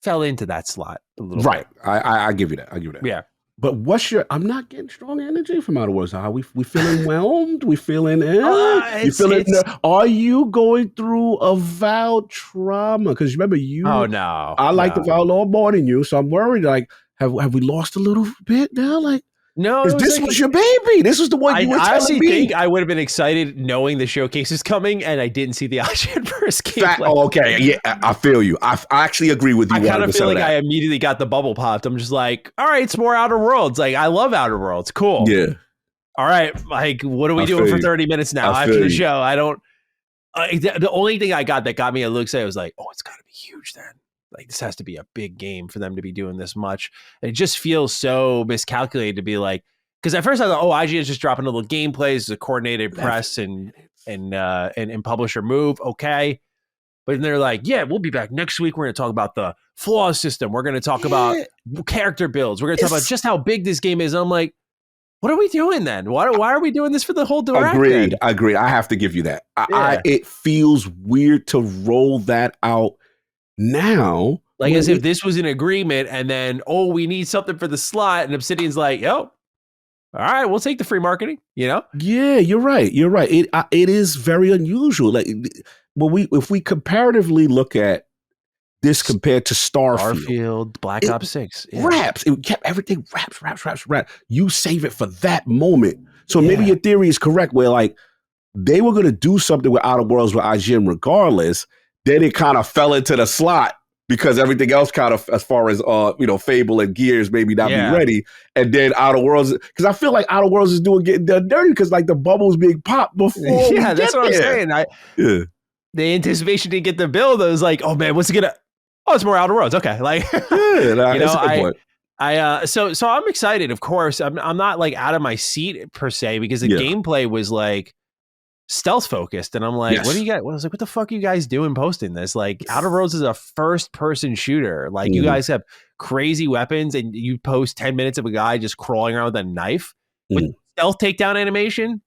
fell into that slot a little bit. Right. I give you that. Yeah. But I'm not getting strong energy from Outer Worlds. Are we feeling whelmed? We feeling are you going through a Val trauma? Because remember, oh no, I like the Val law more than you, so I'm worried. Like, have we lost a little bit now? Like, No, it because was this like was your baby. This was the one I you were honestly telling me. think I would have been excited knowing the showcase is coming, and I didn't see the IGN first gameplay. Oh, okay. Yeah, I feel you. I actually agree with you. I kind of feel like that. I immediately got the bubble popped. I'm just like, all right, it's more Outer Worlds. Like, I love Outer Worlds. Cool. Yeah. All right, like, what are we doing for 30 minutes now after the show? I don't. The only thing I got that got me a little excited was like, oh, it's got to be huge then. Like, this has to be a big game for them to be doing this much. And it just feels so miscalculated to be like, because at first I thought, oh, IGN is just dropping a little gameplays, a coordinated press and publisher move. Okay. But then they're like, yeah, we'll be back next week. We're going to talk about the flaw system. We're going to talk about character builds. We're going to talk about just how big this game is. And I'm like, what are we doing then? Why are we doing this for the whole direct? Agreed. I have to give you that. It feels weird to roll that out now. Like as if this was an agreement and then, oh, we need something for the slot. And Obsidian's like, yo, all right, we'll take the free marketing, you know? Yeah, you're right. It is very unusual. Like if we comparatively look at this compared to Starfield, Black Ops 6. Wraps. It kept everything wraps. You save it for that moment. So maybe your theory is correct where like they were going to do something with Outer Worlds with IGN regardless. Then it kind of fell into the slot because everything else kind of, as far as, Fable and Gears maybe not be ready. And then Outer Worlds, because I feel like Outer Worlds is getting done dirty because like the bubble's being popped before Yeah, that's what I'm saying. The anticipation didn't get the build. I was like, oh man, what's it gonna? Oh, it's more Outer Worlds. Okay, like so I'm excited. Of course, I'm not like out of my seat per se because the gameplay was like stealth focused, and I'm like, what do you got? I was like, what the fuck are you guys doing posting this? Like, Outer Worlds is a first person shooter. Like, you guys have crazy weapons, and you post 10 minutes of a guy just crawling around with a knife with stealth takedown animation.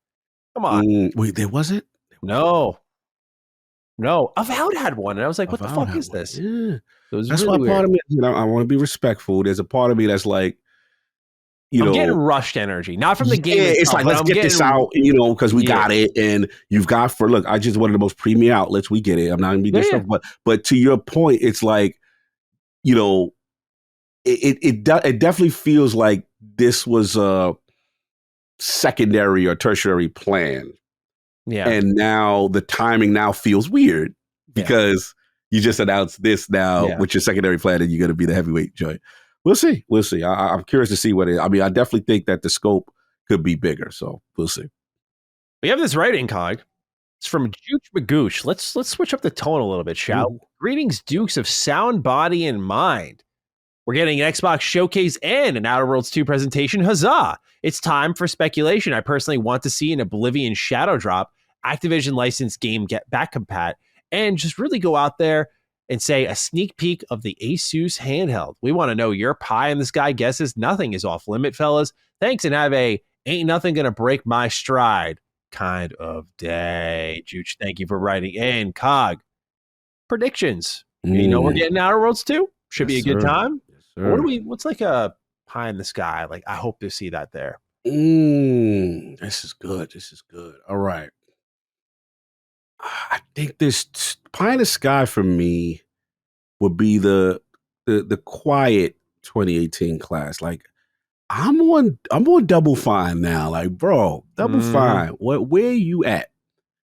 Come on, wait, there wasn't? No, Avowed had one, and I was like, "What the fuck is this?" Yeah. That's really why part of me, I want to be respectful. There's a part of me that's like, I'm getting rushed energy, not from the game. It's like, let's get this out, because we got it, and you've got I just one of the most premium outlets. We get it. I'm not gonna be disrespectful, but to your point, it's like, it definitely feels like this was a secondary or tertiary plan. Yeah. And now the timing now feels weird because you just announced this now with your secondary plan and you're going to be the heavyweight joint. We'll see. I'm curious to see what it is. I mean, I definitely think that the scope could be bigger. So we'll see. We have this writing cog. It's from Jooch Magooch. Let's switch up the tone a little bit, shall we? Greetings, Dukes of Sound, Body, and Mind. We're getting an Xbox showcase and an Outer Worlds 2 presentation. Huzzah! It's time for speculation. I personally want to see an Oblivion Shadow Drop, Activision licensed game get back compat, and just really go out there and say a sneak peek of the Asus handheld. We want to know your pie in the sky guesses. Nothing is off limit, fellas. Thanks, and have a ain't nothing gonna break my stride kind of day. Jooch, thank you for writing in. Cog, predictions. We're getting Outer Worlds 2. Should be a good time. What's like a pie in the sky? Like, I hope to see that there. This is good. All right. I think this pie in the sky for me would be the quiet 2018 class. Like, I'm on Double Fine now. Like, bro, Double Fine. Where are you at?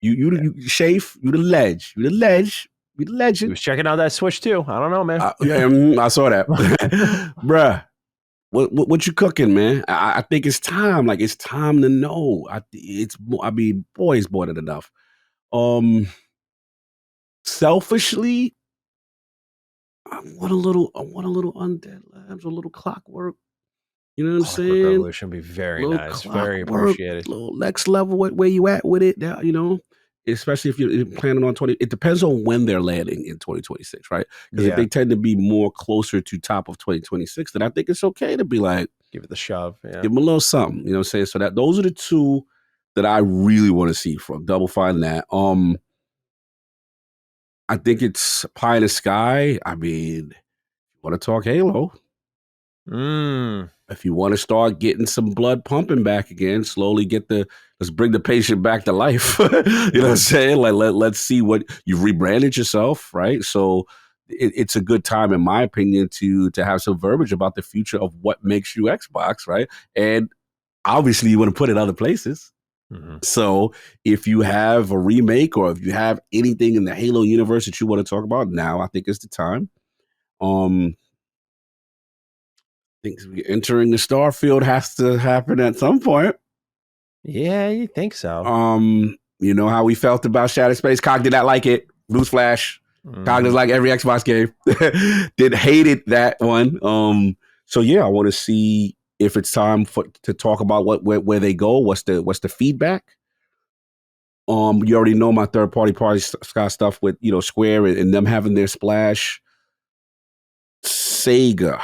You Shafe, you the ledge. You the legend. He was checking out that Switch too. I don't know, man. I saw that. Bruh, what you cooking, man? I think it's time. Like, it's time to know. Boy, it's more than enough. Selfishly, I want a little Undead Labs, a little Clockwork. You know what I'm saying? Revolution would be very nice, very appreciated. Little next level, where you at with it now? Especially if you're planning on 20. It depends on when they're landing in 2026, right? Because if they tend to be more closer to top of 2026, then I think it's okay to be like, give it the shove, give them a little something. You know what I'm saying? So those are the two that I really want to see from Double Fine. That I think it's pie in the sky. I mean, you want to talk Halo? If you want to start getting some blood pumping back again, slowly let's bring the patient back to life. You know what I'm saying? Like, let's see what you've rebranded yourself, right? So it's a good time, in my opinion, to have some verbiage about the future of what makes you Xbox, right? And obviously, you want to put it other places. Mm-hmm. So if you have a remake or if you have anything in the Halo universe that you want to talk about now, I think it's the time. I think entering the Starfield has to happen at some point. Yeah, you think so? You know how we felt about Shattered Space. Cog did not like it. Newsflash. Cog does like every Xbox game. Did hated that one. So yeah, I want to see if it's time to talk about where they go. What's the feedback? You already know my third party Sky stuff with Square and them having their splash. Sega.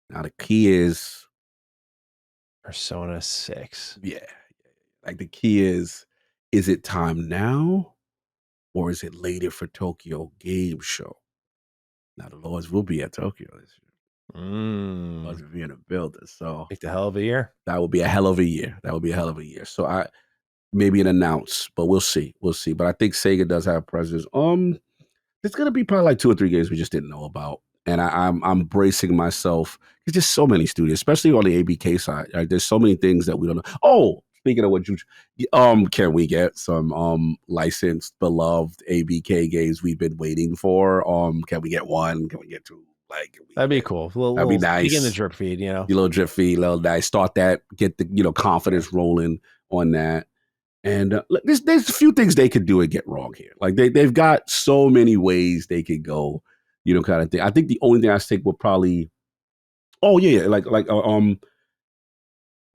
Now the key is Persona 6. Yeah. Like the key is it time now or is it later for Tokyo Game Show? Now the Lords will be at Tokyo this year. Lords will be in a building. So make the hell of a year. That would be a hell of a year. So maybe an announce, but we'll see. But I think Sega does have presence. There's gonna be probably like 2 or 3 games we just didn't know about. And I'm bracing myself. There's just so many studios, especially on the ABK side. Right? There's so many things that we don't know. Oh, speaking of what you can we get some licensed, beloved ABK games we've been waiting for? Can we get one? Can we get two? That'd be cool. That'd be nice. Begin the drip feed, Your little drip feed, little nice. Start that, get the confidence rolling on that. And there's a few things they could do and get wrong here. Like they've got so many ways they could go, kind of thing. I think the only thing I think will probably, you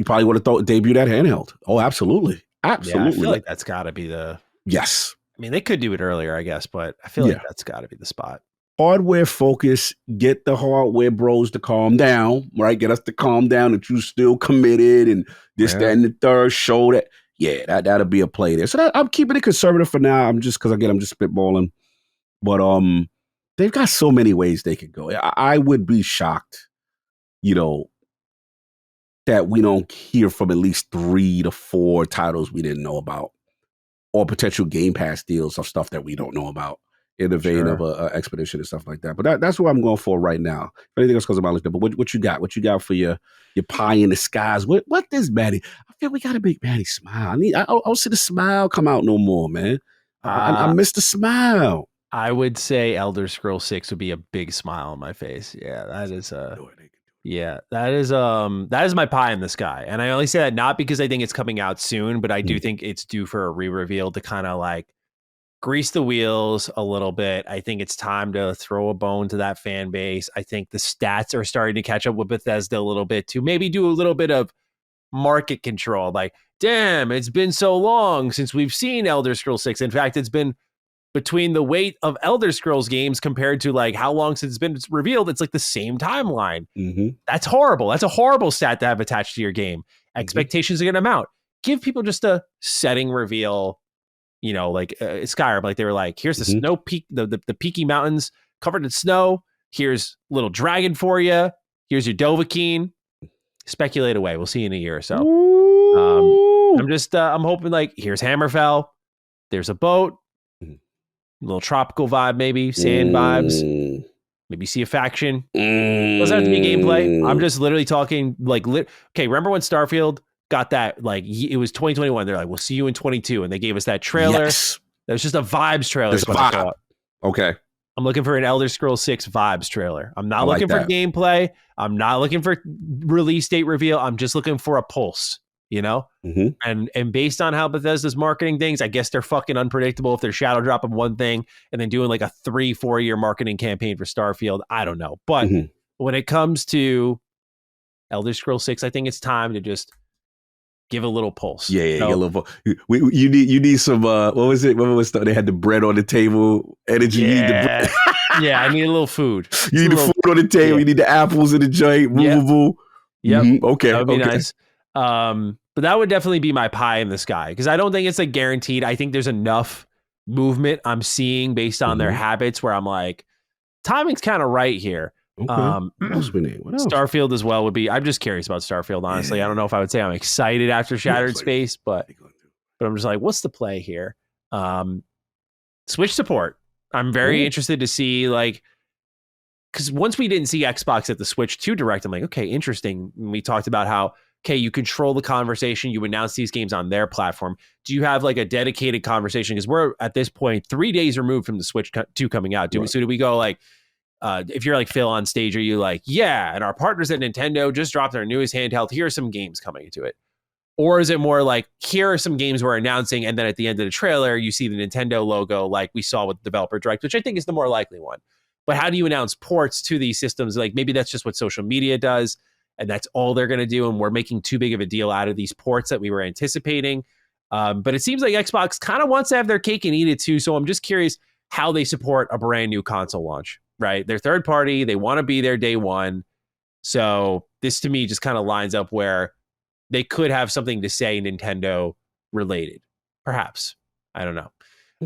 probably would have debut that handheld. Oh, absolutely. Yeah, I feel like that's got to be the. Yes. I mean, they could do it earlier, I guess, but I feel like that's got to be the spot. Hardware focus, get the hardware bros to calm down, right? Get us to calm down that you still committed and this, that, and the third. Show that. Yeah, that'll be a play there. So I'm keeping it conservative for now. I'm just spitballing. But they've got so many ways they could go. I would be shocked, that we don't hear from at least 3 to 4 titles we didn't know about, or potential Game Pass deals of stuff that we don't know about in the vein of a Expedition and stuff like that. But that's what I'm going for right now. If anything else goes about like that, but what you got? What you got for your pie in the skies? What does Maddie? I feel we got to make Maddie smile. I don't see the smile come out no more, man. I miss the smile. I would say Elder Scrolls 6 would be a big smile on my face. Yeah, that is yeah, that is my pie in the sky. And I only say that not because I think it's coming out soon, but I do think it's due for a re-reveal to kind of like grease the wheels a little bit. I think it's time to throw a bone to that fan base. I think the stats are starting to catch up with Bethesda a little bit to maybe do a little bit of market control. Like, damn, it's been so long since we've seen Elder Scrolls 6. In fact, it's been between the weight of Elder Scrolls games compared to like how long since it's been revealed, it's like the same timeline. Mm-hmm. That's horrible. That's a horrible stat to have attached to your game. Expectations are going to mount. Give people just a setting reveal, like Skyrim. Like they were like, here's the snow peak, the peaky mountains covered in snow. Here's a little dragon for you. Here's your Dovahkiin. Speculate away. We'll see you in a year or so. I'm hoping like, here's Hammerfell. There's a boat. A little tropical vibe, maybe sand vibes. Maybe see a faction. Doesn't have to be gameplay. I'm just literally talking like, okay, remember when Starfield got that, like it was 2021. They're like, we'll see you in 22. And they gave us that trailer. Yes. That was just a vibes trailer. Just a vibe. Okay. I'm looking for an Elder Scrolls 6 vibes trailer. I'm not looking for gameplay. I'm not looking for release date reveal. I'm just looking for a pulse, And based on how Bethesda's marketing things, I guess they're fucking unpredictable if they're shadow dropping one thing and then doing like a 3-4 year marketing campaign for Starfield. I don't know. But when it comes to Elder Scrolls 6, I think it's time to just give a little pulse. Yeah, a little pulse. You need some what was it? What was they had the bread on the table? Energy. You need the bread. Yeah, I need a little food. You need the food on the table. Yeah. You need the apples in the joint, movable. Yep. Okay. That would be nice. But that would definitely be my pie in the sky because I don't think it's like guaranteed. I think there's enough movement I'm seeing based on their habits where I'm like, timing's kind of right here. Okay. What else? Starfield as well would be. I'm just curious about Starfield. Honestly, I don't know if I would say I'm excited after Shattered Space, but I'm just like, what's the play here? Switch support. I'm very interested to see, like, because once we didn't see Xbox at the Switch 2 Direct, I'm like, okay, interesting. And we talked about how, okay, you control the conversation. You announce these games on their platform. Do you have like a dedicated conversation? Because we're at this point 3 days removed from the Switch 2 coming out. Do we go like, if you're like Phil on stage, are you like, yeah, and our partners at Nintendo just dropped their newest handheld. Here are some games coming to it. Or is it more like, here are some games we're announcing, and then at the end of the trailer, you see the Nintendo logo like we saw with Developer Direct, which I think is the more likely one. But how do you announce ports to these systems? Like, maybe that's just what social media does, and that's all they're going to do, and we're making too big of a deal out of these ports that we were anticipating. But it seems like Xbox kind of wants to have their cake and eat it too, so I'm just curious how they support a brand new console launch, right? They're third party. They want to be there day one. So this, to me, just kind of lines up where they could have something to say Nintendo related, perhaps. I don't know.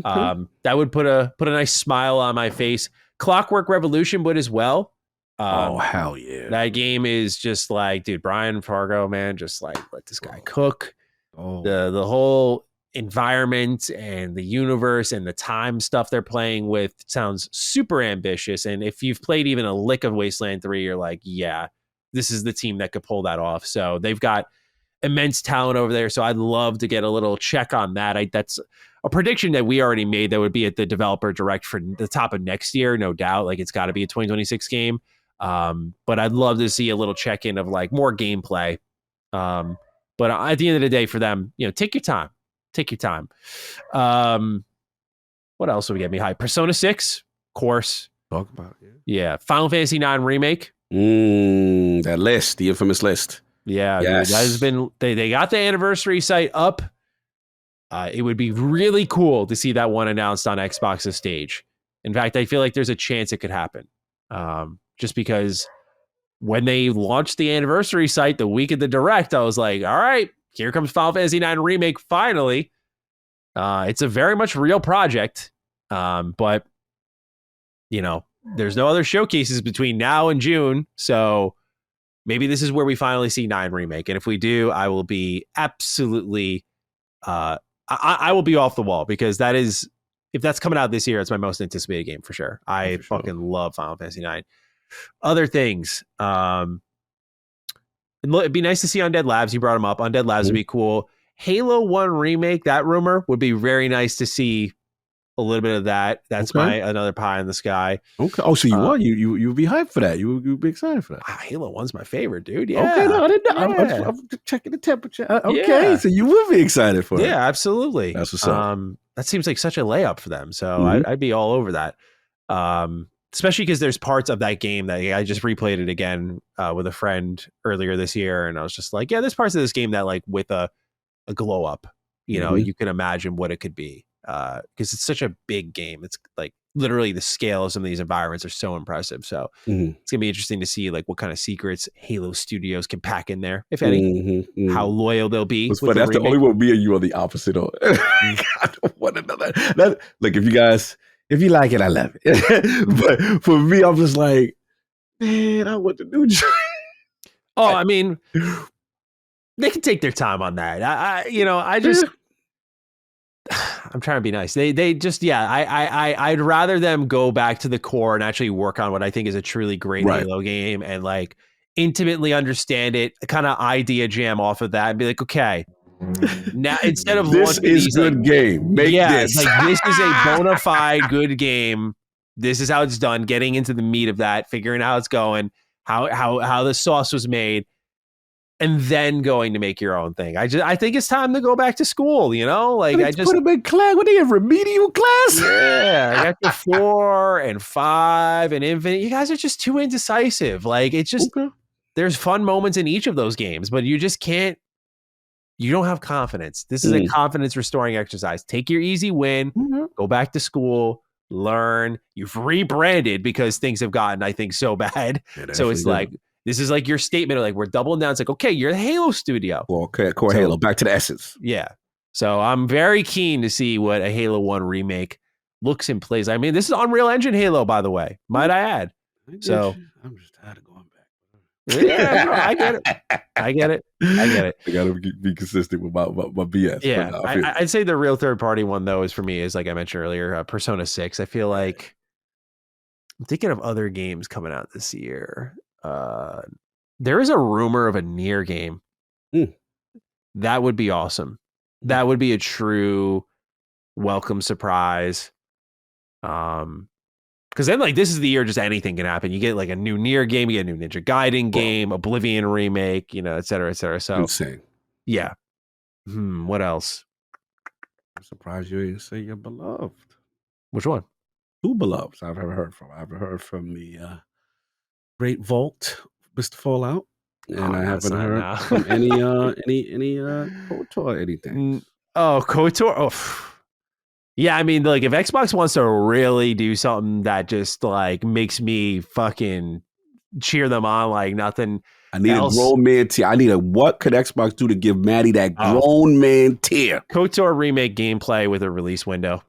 Okay. That would put a nice smile on my face. Clockwork Revolution would as well. Oh, hell yeah. That game is just like, dude, Brian Fargo, man, just like let this guy cook. The whole environment and the universe and the time stuff they're playing with sounds super ambitious. And if you've played even a lick of Wasteland 3, you're like, yeah, this is the team that could pull that off. So they've got immense talent over there. So I'd love to get a little check on that. That's a prediction that we already made that would be at the Developer Direct for the top of next year, no doubt. Like, it's got to be a 2026 game. But I'd love to see a little check-in of like more gameplay. But at the end of the day, for them, take your time. Take your time. What else would we get me hyped? Persona 6, of course. Talk about it. Yeah. Final Fantasy IX Remake. That list, the infamous list. Yeah, yes. Dude, that has been, they got the anniversary site up. It would be really cool to see that one announced on Xbox's stage. In fact, I feel like there's a chance it could happen. Just because when they launched the anniversary site the week of the Direct, I was like, all right, here comes Final Fantasy IX Remake finally. It's a very much real project. But, there's no other showcases between now and June. So maybe this is where we finally see 9 Remake. And if we do, I will be absolutely, I will be off the wall, because that is, if that's coming out this year, it's my most anticipated game for sure. I fucking love Final Fantasy 9. Other things, it'd be nice to see Undead Labs. You brought them up. Undead Labs would be cool. Halo 1 Remake, that rumor would be very nice to see a little bit of that. That's another pie in the sky. Okay. Oh, so you would be hyped for that. You'd be excited for that. Halo 1's my favorite, dude. Yeah. Okay, no, I didn't know. I'm checking the temperature. Okay, so you would be excited for it. Yeah, absolutely. That's what's up. That seems like such a layup for them. So I'd be all over that. Especially because there's parts of that game that I just replayed it again with a friend earlier this year, and I was just like, yeah, there's parts of this game that, like, with a glow up, you can imagine what it could be. Because it's such a big game. It's like literally the scale of some of these environments are so impressive. So it's gonna be interesting to see like what kind of secrets Halo Studios can pack in there, if any. How loyal they'll be. That's the only one. Me and you are the opposite of one another. Look, if you like it, I love it. But for me, I'm just like, man, I want the new joint. Oh, I mean, they can take their time on that. I just. I'm trying to be nice. They just, I'd rather them go back to the core and actually work on what I think is a truly great Halo game, and like intimately understand it, kind of idea jam off of that and be like, okay, now instead of this is these, good game. Make this. Like, this is a bona fide good game. This is how it's done. Getting into the meat of that, figuring out how it's going, how the sauce was made. And then going to make your own thing. I think it's time to go back to school, Like, I just put them in class. What do you have, remedial class? Yeah, I got the 4 and 5 and Infinite. You guys are just too indecisive. Like, it's just there's fun moments in each of those games, but you just can't. You don't have confidence. This is a confidence restoring exercise. Take your easy win. Go back to school. Learn. You've rebranded because things have gotten, I think, so bad. So it's like. This is like your statement of like, we're doubling down. It's like, okay, you're the Halo studio. Well, okay, core Halo, back to the essence. Yeah. So I'm very keen to see what a Halo 1 remake looks and plays. I mean, this is Unreal Engine Halo, by the way, might I add. So I'm just tired of going back. Yeah, bro, I get it. I get it. I get it. I gotta be consistent with my BS. Yeah, But no, I feel I'd say the real third party one though is for me is like I mentioned earlier, Persona 6. I feel like I'm thinking of other games coming out this year. There is a rumor of a Nier game. Mm. That would be awesome. That would be a true welcome surprise. Because then like this is the year just anything can happen. You get like a new Nier game, you get a new Ninja Gaiden game, Oblivion remake, et cetera, et cetera. So insane. yeah. What else? I'm surprised you didn't say you're beloved. Which one? Who beloved? I've ever heard from. I've heard from the Great Vault, Mr. Fallout, and I haven't heard from any KOTOR anything. KOTOR. Oh, yeah. I mean, like if Xbox wants to really do something that just like makes me fucking cheer them on like nothing. I need a grown man tier. What could Xbox do to give Maddie that grown man tier? KOTOR remake gameplay with a release window.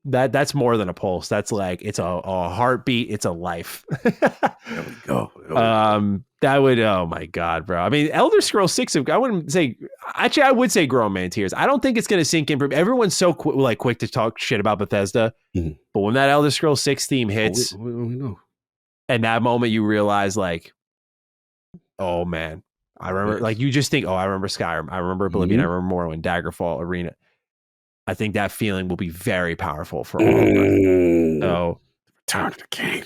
That's more than a pulse. That's like it's a heartbeat. It's a life. There we go. That would. Oh my god, bro. I mean, Elder Scrolls 6. I wouldn't say. Actually, I would say grown man tears. I don't think it's going to sink in. Everyone's so quick to talk shit about Bethesda, but when that Elder Scrolls 6 theme hits, we know. And that moment you realize, like, oh man, I remember. Like you just think, oh, I remember Skyrim. I remember Oblivion. I remember Morrowind, Daggerfall, Arena. I think that feeling will be very powerful for all of us. So, Return of the King.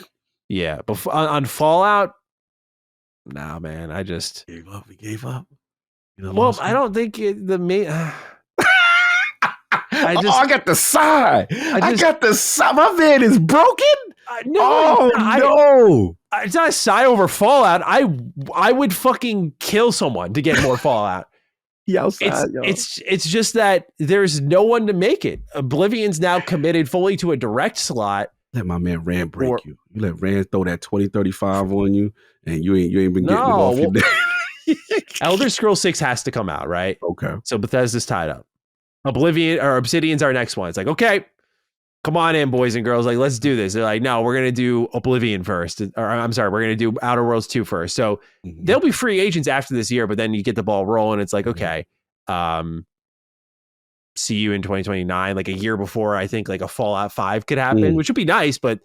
Yeah, but on Fallout, nah, man. I just we gave up. I don't think the main. I got the sigh. I got the sigh. My man is broken. No! It's not a sigh over Fallout. I would fucking kill someone to get more Fallout. It's just that there's no one to make it. Oblivion's now committed fully to a direct slot. Let my man Rand break you. You let Rand throw that 2035 on you, and you ain't been getting it off your day. Elder Scrolls 6 has to come out, right? Okay. So Bethesda's tied up. Obsidian's our next one. It's like, okay, come on in, boys and girls. Like, let's do this. They're like, no, we're gonna do Oblivion first. Or I'm sorry, we're gonna do Outer Worlds 2 first. So they'll be free agents after this year, but then you get the ball rolling. It's like, okay, see you in 2029, like a year before I think like a Fallout 5 could happen, which would be nice, but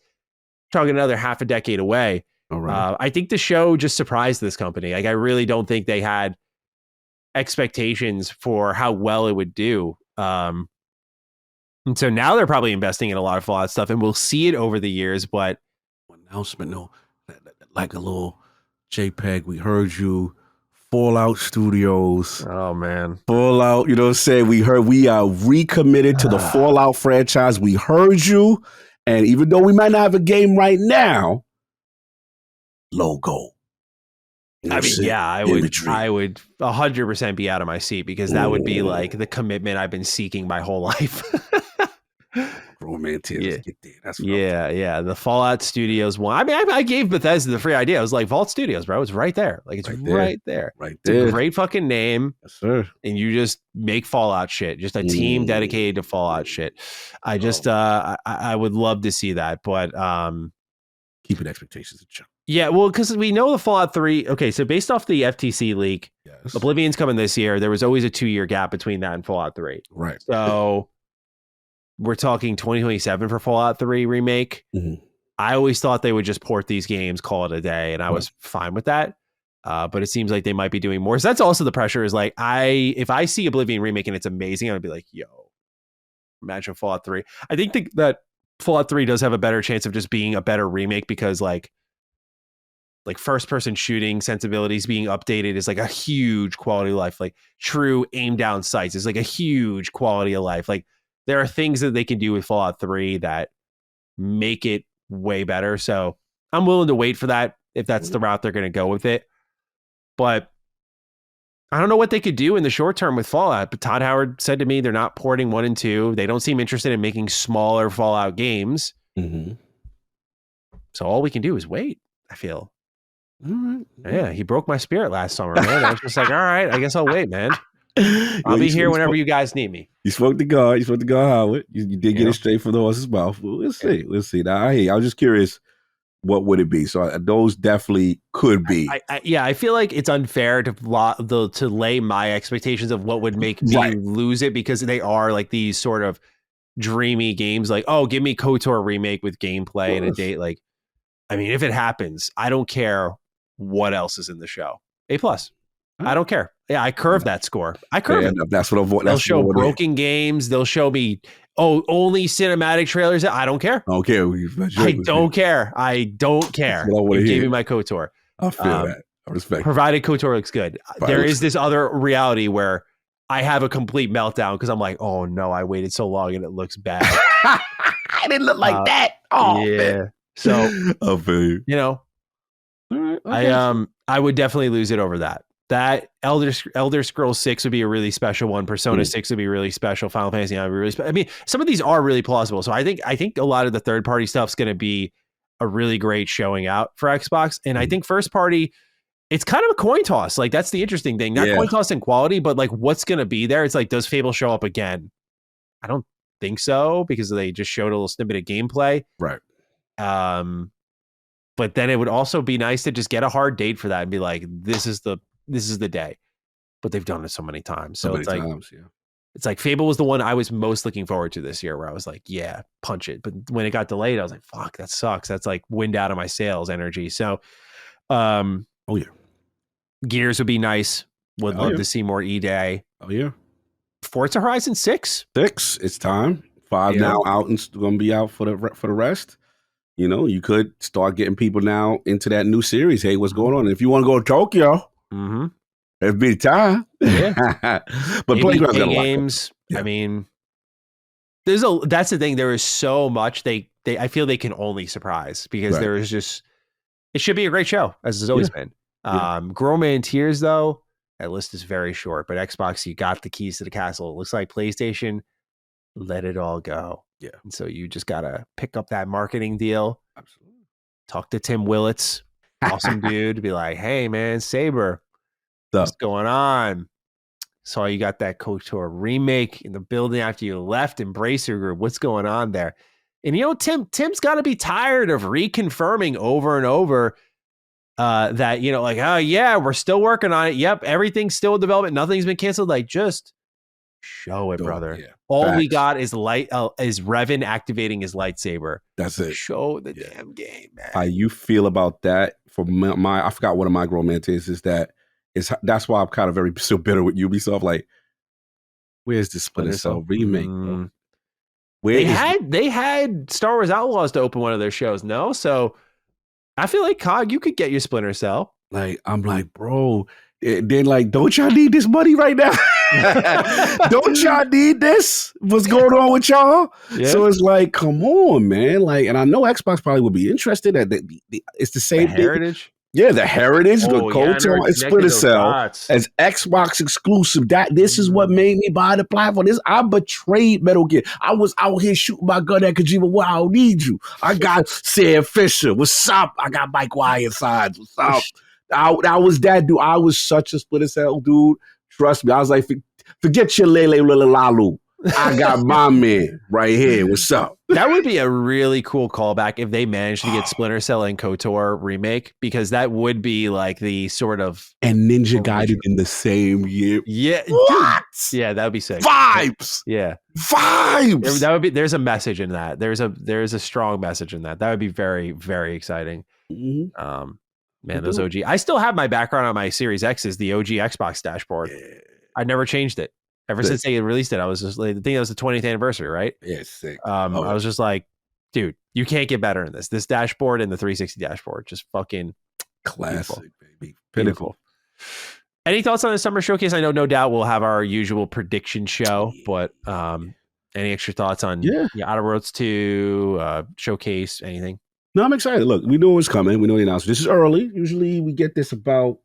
talking another half a decade away. All right. I think the show just surprised this company. Like, I really don't think they had expectations for how well it would do. And so now they're probably investing in a lot of Fallout stuff, and we'll see it over the years. But announcement, like a little JPEG. We heard you, Fallout Studios. Oh man, Fallout. You know what I'm saying? We are recommitted to the Fallout franchise. We heard you, and even though we might not have a game right now, logo. I mean, yeah, I would 100% be out of my seat, because that would be like the commitment I've been seeking my whole life. Romantic. Yeah. Get there. That's yeah. The Fallout Studios one. I mean, I gave Bethesda the free idea. I was like, Vault Studios, bro. It's right there. Like, it's right there. It's a great fucking name. Yes, sir. And you just make Fallout shit. Just a team dedicated to Fallout shit. I just, I would love to see that, but keeping expectations in check. Yeah, well, because we know the Fallout 3. Okay, so based off the FTC leak, Oblivion's coming this year. There was always a 2-year gap between that and Fallout 3. Right. So we're talking 2027 for Fallout 3 remake. I always thought they would just port these games, call it a day, and I was fine with that. But it seems like they might be doing more. So that's also the pressure, is like, if I see Oblivion remake and it's amazing, I'm going to be like, yo, imagine Fallout 3. I think that Fallout 3 does have a better chance of just being a better remake, because like first person shooting sensibilities being updated is like a huge quality of life. Like true aim down sights is like a huge quality of life. Like there are things that they can do with Fallout 3 that make it way better. So I'm willing to wait for that if that's the route they're going to go with it. But I don't know what they could do in the short term with Fallout. But Todd Howard said to me, they're not porting 1 and 2. They don't seem interested in making smaller Fallout games. So all we can do is wait, I feel. Yeah, he broke my spirit last summer, man. I was just like, all right, I guess I'll wait, man. I'll be here whenever you guys need me. You spoke to God. You spoke to God, Howard. You did get it straight from the horse's mouth. We'll see. We'll see. Now, I was just curious. what would it be? So those definitely could be. Yeah, I feel like it's unfair to lay my expectations of what would make me lose it, because they are like these sort of dreamy games. Like, oh, give me KOTOR remake with gameplay and a date. Like, I mean, if it happens, I don't care what else is in the show. A+. I don't care. Yeah, I curve that score. I curve it. That's what avoid. They'll show broken games. They'll show me, only cinematic trailers. I don't care. Okay, I don't care. I don't care. You gave me my KOTOR. I feel that. I respect. Provided KOTOR looks good. There is this other reality where I have a complete meltdown because I'm like, oh no, I waited so long and it looks bad. I didn't look like that. Oh yeah. Man. So I feel you. You know, all right, okay. I would definitely lose it over that. That Elder Scrolls 6 would be a really special one. Persona 6 would be really special. Final Fantasy 9 would be really special. I mean, some of these are really plausible. So I think a lot of the third party stuff is going to be a really great showing out for Xbox. And I think first party, it's kind of a coin toss. Like, that's the interesting thing. Not coin toss in quality, but like what's going to be there. It's like, does Fable show up again? I don't think so, because they just showed a little snippet of gameplay. Right. But then it would also be nice to just get a hard date for that and be like, this is the day. But they've done it so many times. So it's like, it's like Fable was the one I was most looking forward to this year, where I was like, yeah, punch it. But when it got delayed, I was like, fuck, that sucks. That's like wind out of my sails energy. So, Gears would be nice. Would love to see more E-Day. Oh yeah. Forza Horizon 6. It's time. 5 now out and going to be out for the rest. You know, you could start getting people now into that new series. Hey, what's going on? If you want to go to Tokyo, it'd be time. Yeah. But Playground's got a lot. Games. Yeah. I mean, that's the thing. There is so much I feel they can only surprise, because there is just, it should be a great show, as it's always been. Groma and Tears, though, that list is very short. But Xbox, you got the keys to the castle. It looks like PlayStation, let it all go. Yeah. And so you just got to pick up that marketing deal. Absolutely. Talk to Tim Willits. Awesome dude. Be like, hey, man, Saber, what's going on? Saw you got that KOTOR remake in the building after you left Embracer Group. What's going on there? And, Tim's got to be tired of reconfirming over and over that, like, oh, yeah, we're still working on it. Yep, everything's still in development. Nothing's been canceled. Like, just show it, brother. Yeah. All we got is is Revan activating his lightsaber. That's it. Show the damn game, man. How you feel about that? For I forgot one of my gromans is that's why I'm kind of still bitter with Ubisoft. Like, where's the Splinter Cell remake? Bro? They had Star Wars Outlaws to open one of their shows. No, so I feel like COG, you could get your Splinter Cell. Like, I'm like, bro. Then like, don't y'all need this money right now? Don't y'all need this? What's going on with y'all? Yeah. So it's like, come on, man. Like, and I know Xbox probably would be interested. It's the same thing. Heritage? Yeah, the Heritage, the KOTOR, and Splinter Cell as Xbox exclusive. This is what made me buy the platform. I betrayed Metal Gear. I was out here shooting my gun at Kojima. Well, I don't need you. I got Sam Fisher. What's up? I got Mike Ironside. What's up? I was that dude. I was such a Splinter Cell dude. Trust me. I was like, forget your Lele Lalu. I got my man right here. What's up? That would be a really cool callback if they managed to get Splinter Cell and KOTOR remake, because that would be like the sort of and Ninja Gaiden in the same year. Yeah, what? Dude. Yeah, that would be sick. Vibes. Yeah, vibes. That would be. There's a message in that. There's a strong message in that. That would be very, very exciting. Mm-hmm. Man, those OG. I still have my background on my Series X is the OG Xbox dashboard. Yeah. I never changed it. Ever since they released it, I was just like, I think that was the 20th anniversary, right? Yeah, sick. I was just like, dude, you can't get better than this. This dashboard and the 360 dashboard, just fucking classic, beautiful. Baby. Beautiful. Any thoughts on the summer showcase? I know, no doubt, we'll have our usual prediction show, but any extra thoughts on Outer Worlds 2 showcase? Anything? No, I'm excited. Look, we know it's coming. We know the announcement. This is early. Usually, we get this about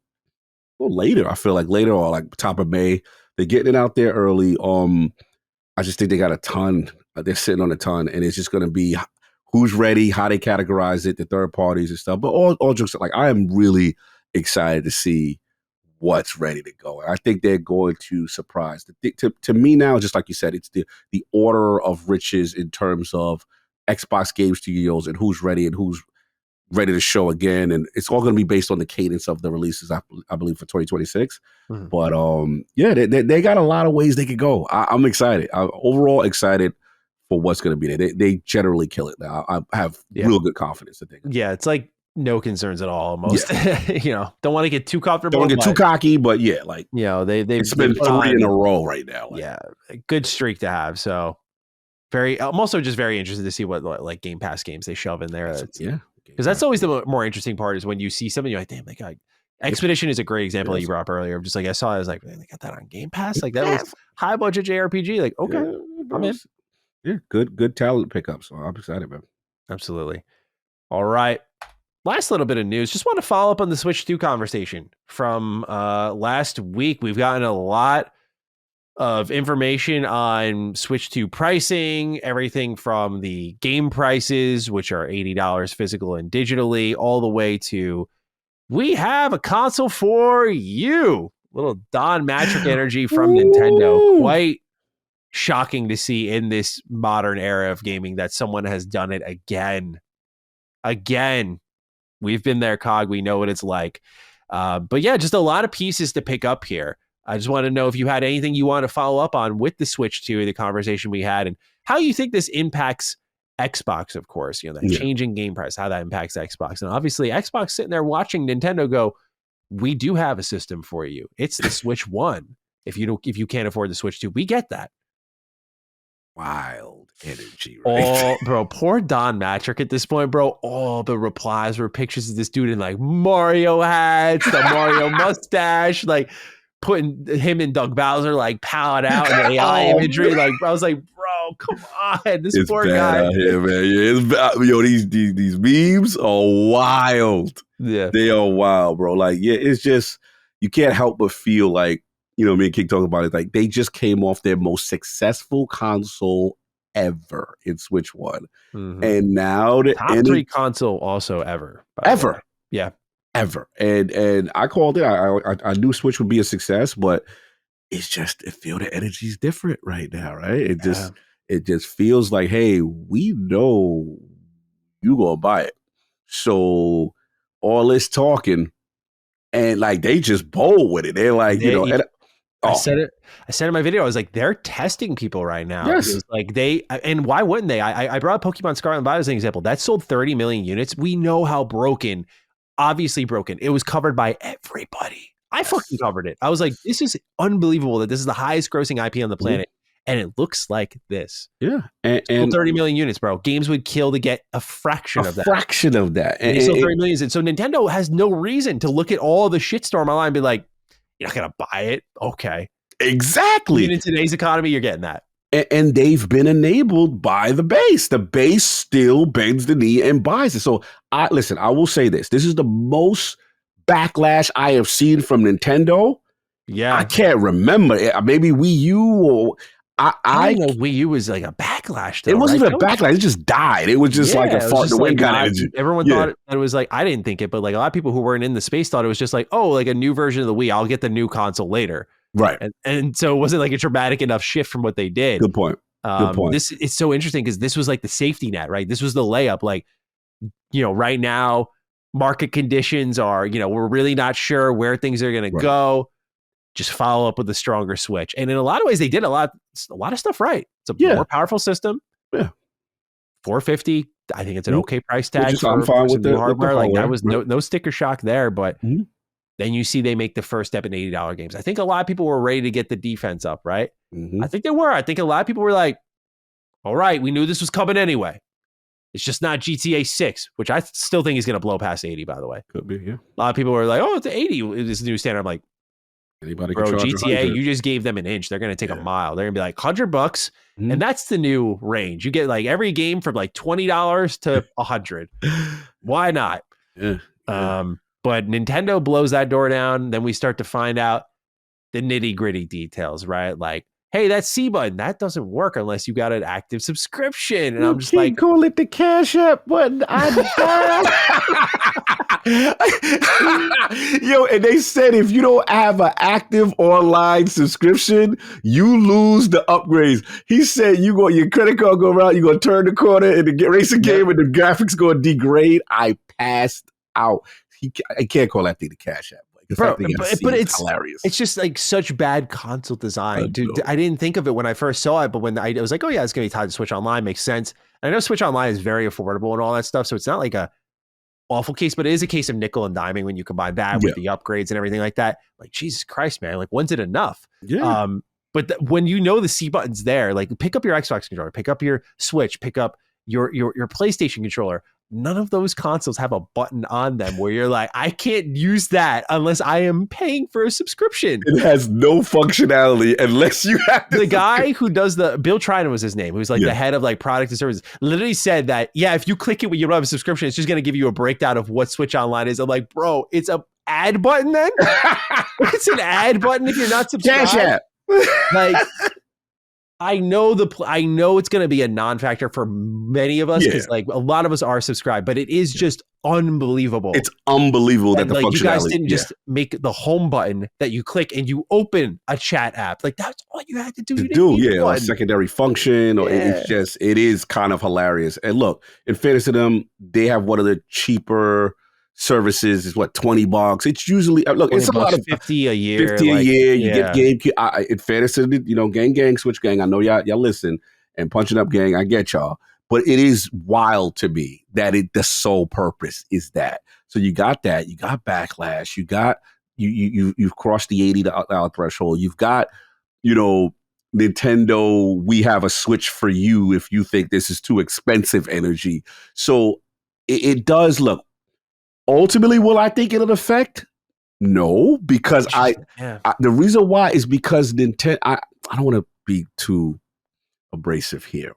later. I feel like later or like top of May. They're getting it out there early. I just think they got a ton. They're sitting on a ton, and it's just going to be who's ready, how they categorize it, the third parties and stuff. But all jokes, like, I am really excited to see what's ready to go. And I think they're going to surprise. To me now, just like you said, it's the order of riches in terms of Xbox Game Studios and who's ready and who's ready to show again, and it's all going to be based on the cadence of the releases, I believe, for 2026. Mhm. But yeah, they got a lot of ways they could go. I'm excited. I'm overall excited for what's going to be there. They generally kill it now. I have real good confidence that they. Yeah, it's like no concerns at all. Almost, don't want to get too comfortable. Don't want to get too cocky, but yeah, like it's been 3 in a row right now. Like, a good streak to have. So I'm also just very interested to see what like Game Pass games they shove in there. Because that's always the more interesting part is when you see something you're like, damn, like Expedition is a great example that you brought up earlier. I'm just like, I saw it, I was like, man, they got that on Game Pass. Like that was high budget JRPG. Like, okay, I'm in. Yeah, good talent pickup. So I'm excited, man. Absolutely. All right. Last little bit of news. Just want to follow up on the Switch 2 conversation from last week. We've gotten a lot of information on Switch 2 pricing, everything from the game prices, which are $80 physical and digitally, all the way to we have a console for you. Little Don Matrick energy from Nintendo. Quite shocking to see in this modern era of gaming that someone has done it again. We've been there, COG. We know what it's like. But yeah, just a lot of pieces to pick up here. I just want to know if you had anything you want to follow up on with the Switch 2, the conversation we had, and how you think this impacts Xbox, of course, that changing game price, how that impacts Xbox. And obviously Xbox sitting there watching Nintendo go, we do have a system for you. It's the Switch 1. If you can't afford the Switch 2, we get that. Wild energy, right? Bro, poor Don Matrick at this point, bro. All the replies were pictures of this dude in like Mario hats, the Mario mustache, like putting him and Doug Bowser like pallet out in the AI imagery. Like I was like, bro, come on, this it's poor bad guy out here, man. Yeah, these memes are wild. Yeah, they are wild, bro. Like, yeah, it's just you can't help but feel like me and King talking about it. Like they just came off their most successful console ever in Switch 1, and now the top 3 console also ever. Yeah. Ever. And I called it. I knew Switch would be a success, but it's just it feels the energy's different right now, right? It just feels like, hey, we know you gonna buy it. So all this talking and like they just bold with it. They're like, I said it in my video. I was like, they're testing people right now. Yes. Like and why wouldn't they? I brought up Pokemon Scarlet and Violet as an example. That sold 30 million units. We know how broken. Obviously broken. It was covered by everybody. I fucking covered it. I was like, this is unbelievable that this is the highest grossing IP on the planet. And it looks like this. Yeah. And 30 million units, bro. Games would kill to get a fraction of that. And they sold 30 million. And so Nintendo has no reason to look at all the shitstorm online and be like, you're not going to buy it? Okay. Exactly. Even in today's economy, you're getting that. And they've been enabled by the base. The base still bends the knee and buys it. So I will say this. This is the most backlash I have seen from Nintendo. Yeah. I can't remember. Maybe Wii U or I know Wii U was like a backlash. Though, it wasn't even a backlash. It just died. It was just like a fart in the wind kind of energy. Everyone thought it was like, I didn't think it, but like a lot of people who weren't in the space thought it was just like, oh, like a new version of the Wii. I'll get the new console later. Right. And so it wasn't like a dramatic enough shift from what they did. Good point. It's so interesting because this was like the safety net, right? This was the layup. Like, right now, market conditions are, we're really not sure where things are going to go. Just follow up with a stronger Switch. And in a lot of ways, they did a lot of stuff right. It's a more powerful system. Yeah. $450. I think it's an okay price tag. I'm fine with the hardware. Like that was no sticker shock there, but then you see they make the first step in $80 games. I think a lot of people were ready to get the defense up, right? I think they were. I think a lot of people were like, all right, we knew this was coming anyway. It's just not GTA 6, which I still think is going to blow past 80, by the way. Could be, yeah. A lot of people were like, oh, it's 80. It's the new standard. I'm like, anybody bro, can charge GTA, 100. you just gave them an inch. They're going to take a mile. They're going to be like $100. And that's the new range. You get like every game from like $20 to $100. Why not? Yeah. But Nintendo blows that door down. Then we start to find out the nitty gritty details, right? Like, hey, that C button, that doesn't work unless you got an active subscription. And I'm just like, call it the Cash App button. Yo, and they said if you don't have an active online subscription, you lose the upgrades. He said your credit card go around, you're gonna turn the corner and the racing game and the graphics gonna degrade. I passed out. I can't call that thing the Cash App. Bro, but it's hilarious. It's just like such bad console design, dude. I didn't think of it when I first saw it, but when I was like, oh yeah, it's gonna be tied to Switch Online, makes sense. And I know Switch Online is very affordable and all that stuff, so it's not like a awful case, but it is a case of nickel and diming when you combine that with the upgrades and everything like that. Like, Jesus Christ, man, like when's it enough? Yeah. But when you know the C button's there, like pick up your Xbox controller, pick up your Switch, pick up your PlayStation controller. None of those consoles have a button on them where you're like, I can't use that unless I am paying for a subscription. It has no functionality unless you have the guy who does Bill Trinan was his name, who's like the head of like product and services, literally said that, yeah, if you click it when you don't have a subscription, it's just going to give you a breakdown of what Switch Online is. I'm like, bro, it's a ad button then? It's an ad button if you're not subscribed. Cash App. Like, I know it's going to be a non-factor for many of us because like a lot of us are subscribed, but it is just unbelievable. It's unbelievable that the like functionality. You guys didn't just make the home button that you click and you open a chat app. Like that's all you had to do. Or a secondary function, or it is kind of hilarious. And look, in fairness to them, they have one of the cheaper services. Is what, $20? It's usually it's a lot of 50 a year. 50 a year. You get GameCube. In fairness to the, gang, Switch gang. I know y'all listen and punching up gang. I get y'all, but it is wild to me that the sole purpose is that. So you got that. You got Backlash. You got you've crossed the $80 threshold. You've got Nintendo. We have a Switch for you if you think this is too expensive energy. So it does look. Ultimately, will I think it'll affect? No, because the reason why is because Nintendo. I don't want to be too abrasive here.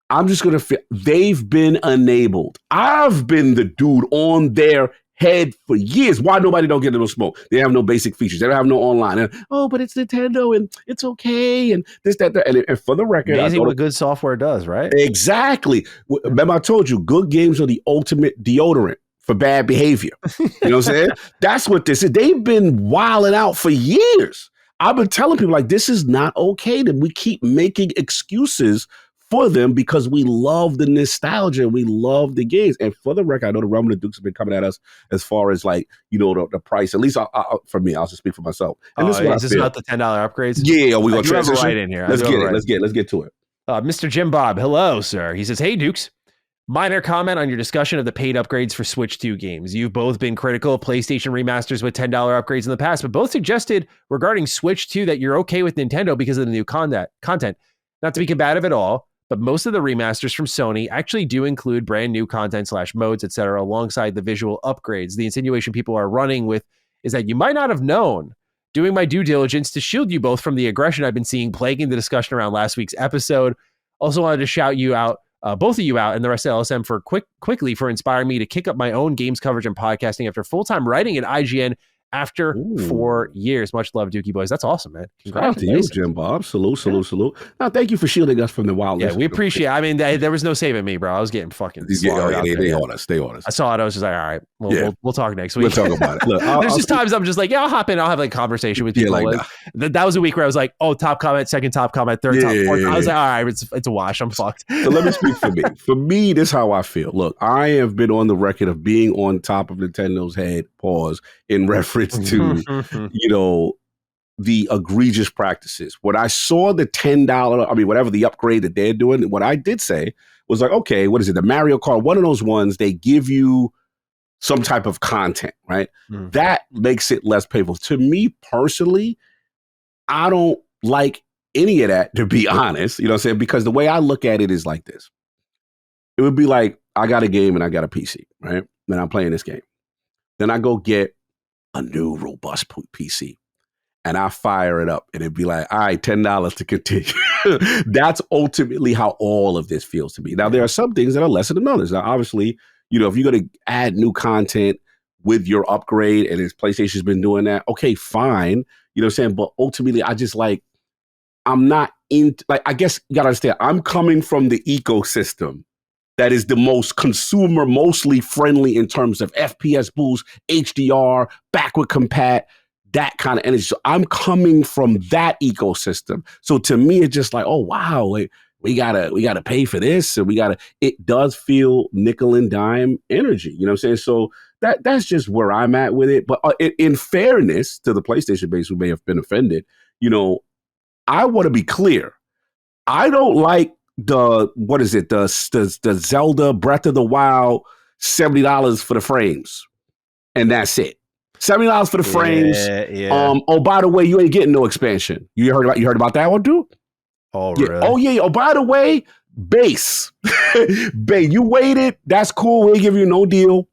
I'm just gonna. They've been enabled. I've been the dude on their head for years. Why nobody don't get no smoke? They have no basic features. They don't have no online. And, but it's Nintendo and it's okay and this, that. And for the record, amazing what good software does, right? Exactly. Remember, I told you, good games are the ultimate deodorant for bad behavior. You know what I'm saying? That's what this is. They've been wilding out for years. I've been telling people like this is not okay. That we keep making excuses for them because we love the nostalgia, we love the games. And for the record, I know the Realm of the Dukes have been coming at us as far as like the price. At least for me, I'll just speak for myself. And this is about the $10 upgrades. Yeah, we gonna transition right in here. Let's get to it. Mr. Jim Bob, hello, sir. He says, "Hey, Dukes. Minor comment on your discussion of the paid upgrades for Switch 2 games. You've both been critical of PlayStation remasters with $10 upgrades in the past, but both suggested regarding Switch 2 that you're okay with Nintendo because of the new content. Not to be combative at all, but most of the remasters from Sony actually do include brand new content / modes, etc., alongside the visual upgrades. The insinuation people are running with is that you might not have known. Doing my due diligence to shield you both from the aggression I've been seeing plaguing the discussion around last week's episode. Also wanted to shout you out, both of you out, and the rest of LSM for quickly for inspiring me to kick up my own games coverage and podcasting after full-time writing at IGN after 4 years. Much love, Dookie boys. That's awesome, man. Congratulations. Shout out to you, Jim Bob. Salute. Now, thank you for shielding us from the wild. Yeah, we appreciate it. I mean, there was no saving me, bro. I was getting fucking slaughtered. They on us. I saw it. I was just like, all right, we'll talk next week. We'll talk about it. Look, there's just times I'm just like, I'll hop in. I'll have like a conversation with people. Like that was a week where I was like, top comment, second top comment, third top, fourth. I was like, all right, it's a wash. I'm fucked. So let me speak for me. For me, this is how I feel. Look, I have been on the record of being on top of Nintendo's head, in reference to, the egregious practices. When I saw the $10, whatever the upgrade that they're doing, what I did say was like, okay, what is it? The Mario Kart, one of those ones, they give you some type of content, right? That makes it less painful. To me personally, I don't like any of that, to be honest. You know what I'm saying? Because the way I look at it is like this. It would be like, I got a game and I got a PC, right? And I'm playing this game. Then I go get a new robust PC and I fire it up and it'd be like, all right, $10 to continue. That's ultimately how all of this feels to me. Now, there are some things that are lesser than others. Now, obviously, if you're going to add new content with your upgrade and PlayStation's been doing that, okay, fine. You know what I'm saying? But ultimately, I just I'm not in, I guess you got to understand, I'm coming from the ecosystem that is the most consumer, mostly friendly in terms of FPS boost, HDR, backward compat, that kind of energy. So I'm coming from that ecosystem. So to me, it's just like, oh wow, like we gotta pay for this, and it does feel nickel and dime energy. You know what I'm saying? So that's just where I'm at with it. But in fairness to the PlayStation base who may have been offended, I want to be clear. I don't like the Zelda Breath of the Wild $70 for the frames, and that's it. $70 for the frames. Yeah. Oh, by the way, you ain't getting no expansion. You heard about that one, dude? Oh, yeah. Really? Oh yeah. Oh, by the way, base. You waited. That's cool. We ain't give you no deal.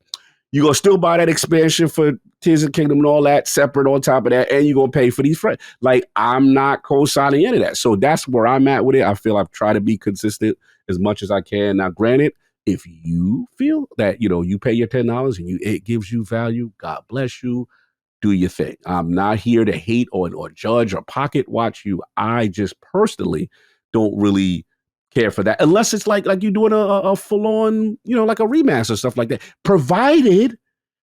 You're going to still buy that expansion for Tears of the Kingdom and all that separate on top of that, and you're going to pay for these friends. Like, I'm not co-signing any of that. So that's where I'm at with it. I feel I've tried to be consistent as much as I can. Now, granted, if you feel that, you pay your $10 and it gives you value, God bless you, do your thing. I'm not here to hate or judge or pocket watch you. I just personally don't really care for that unless it's like you're doing a full-on, like a remaster, stuff like that, provided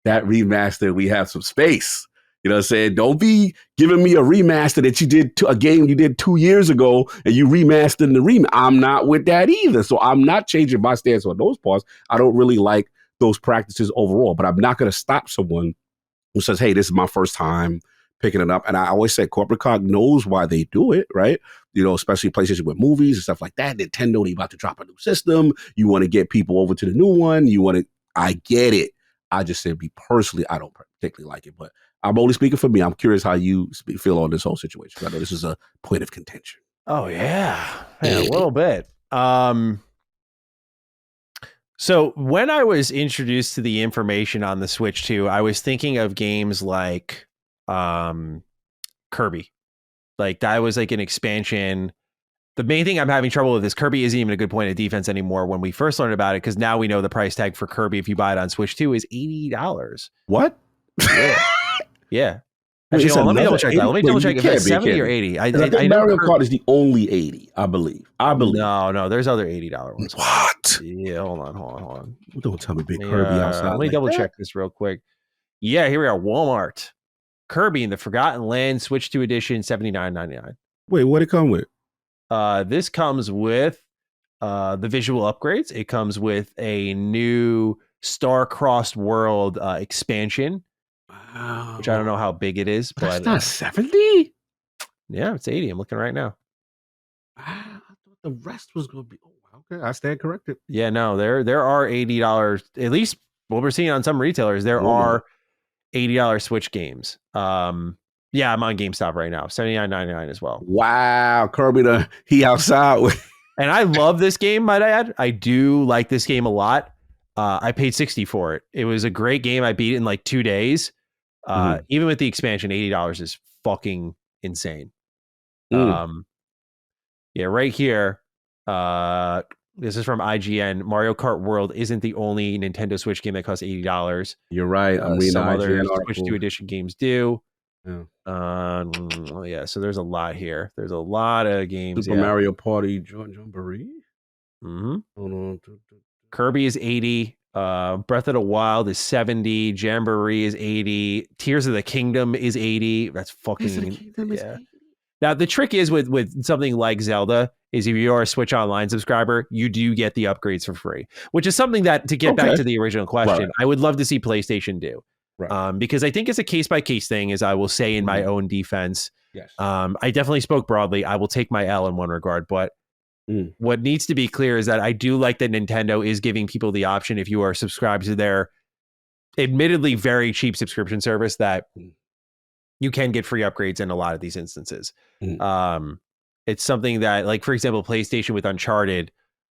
that remaster we have some space. You know what I'm saying? Don't be giving me a remaster that you did a game you did 2 years ago and you remastered the remake. I'm not with that either. So I'm not changing my stance on those parts. I don't really like those practices overall, but I'm not going to stop someone who says, hey, this is my first time picking it up. And I always say corporate cog knows why they do it, right? Especially PlayStation with movies and stuff like that. Nintendo, they about to drop a new system. You want to get people over to the new one. I get it. I just said, me personally, I don't particularly like it, but I'm only speaking for me. I'm curious how you feel on this whole situation. I know this is a point of contention. Oh yeah, a little bit. So when I was introduced to the information on the Switch 2, I was thinking of games like Kirby. Like that was like an expansion. The main thing I'm having trouble with is Kirby isn't even a good point of defense anymore when we first learned about it, because now we know the price tag for Kirby, if you buy it on Switch 2, is $80. What? Yeah. Actually, let me double check that. Let me double check if it's 70 or 80. I think Mario Kart is the only 80, I believe. No, there's other $80 ones. What? Yeah, hold on. Don't tell me big Kirby outside. Let me double check this real quick. Yeah, here we are. Walmart. Kirby in the Forgotten Land Switch 2 edition, $79.99. Wait, what it come with? This comes with the visual upgrades. It comes with a new Star-Crossed World expansion. Wow. Which I don't know how big it is, but that's not 70. Yeah, it's 80. I'm looking right now. I thought the rest was going to be. Oh, okay, I stand corrected. Yeah, no, there are $80. At least what we're seeing on some retailers, there are $80 Switch games. Yeah, I'm on GameStop right now, $79.99 as well. Wow, Kirby, he outside with. And I love this game, might I add. I do like this game a lot. I paid $60 for it. It was a great game. I beat it in like 2 days. Even with the expansion, $80 is fucking insane. Yeah, right here. This is from IGN. Mario Kart World isn't the only Nintendo Switch game that costs $80. You're right. I'm reading some other IGN Switch 2 edition games do. Yeah. Yeah, so there's a lot here. There's a lot of games. Super Mario Party Jamboree. Mm-hmm. Hold on. Kirby is 80. Breath of the Wild is 70. Jamboree is 80. Tears of the Kingdom is 80. That's fucking yeah. Now the trick is with something like Zelda is if you are a Switch Online subscriber, you do get the upgrades for free, which is something that, to get back to the original question, I would love to see PlayStation do. Right. Because I think it's a case by case thing, as I will say in my own defense. Yes. I definitely spoke broadly. I will take my L in one regard, but what needs to be clear is that I do like that Nintendo is giving people the option, if you are subscribed to their admittedly very cheap subscription service, that you can get free upgrades in a lot of these instances. It's something that, like, for example, PlayStation with Uncharted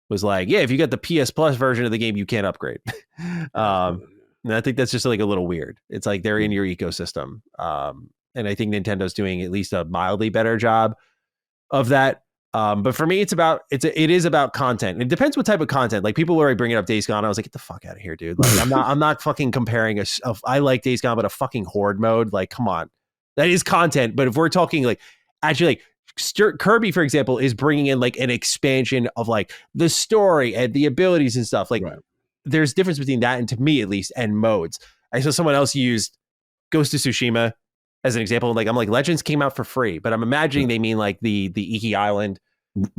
was like, yeah, if you got the PS Plus version of the game, you can't upgrade. And I think that's just like a little weird. It's like they're in your ecosystem. And I think Nintendo's doing at least a mildly better job of that. But for me, it is about content. It depends what type of content. Like, people were already bringing up Days Gone. I was like, get the fuck out of here, dude. Like, I'm not fucking comparing I like Days Gone, but a fucking horde mode. Like, come on, that is content. But if we're talking like actually like Kirby, for example, is bringing in like an expansion of like the story and the abilities and stuff. Like there's difference between that and, to me at least, and modes. I saw someone else used Ghost of Tsushima as an example. Like I'm like, Legends came out for free, but I'm imagining they mean like the Iki Island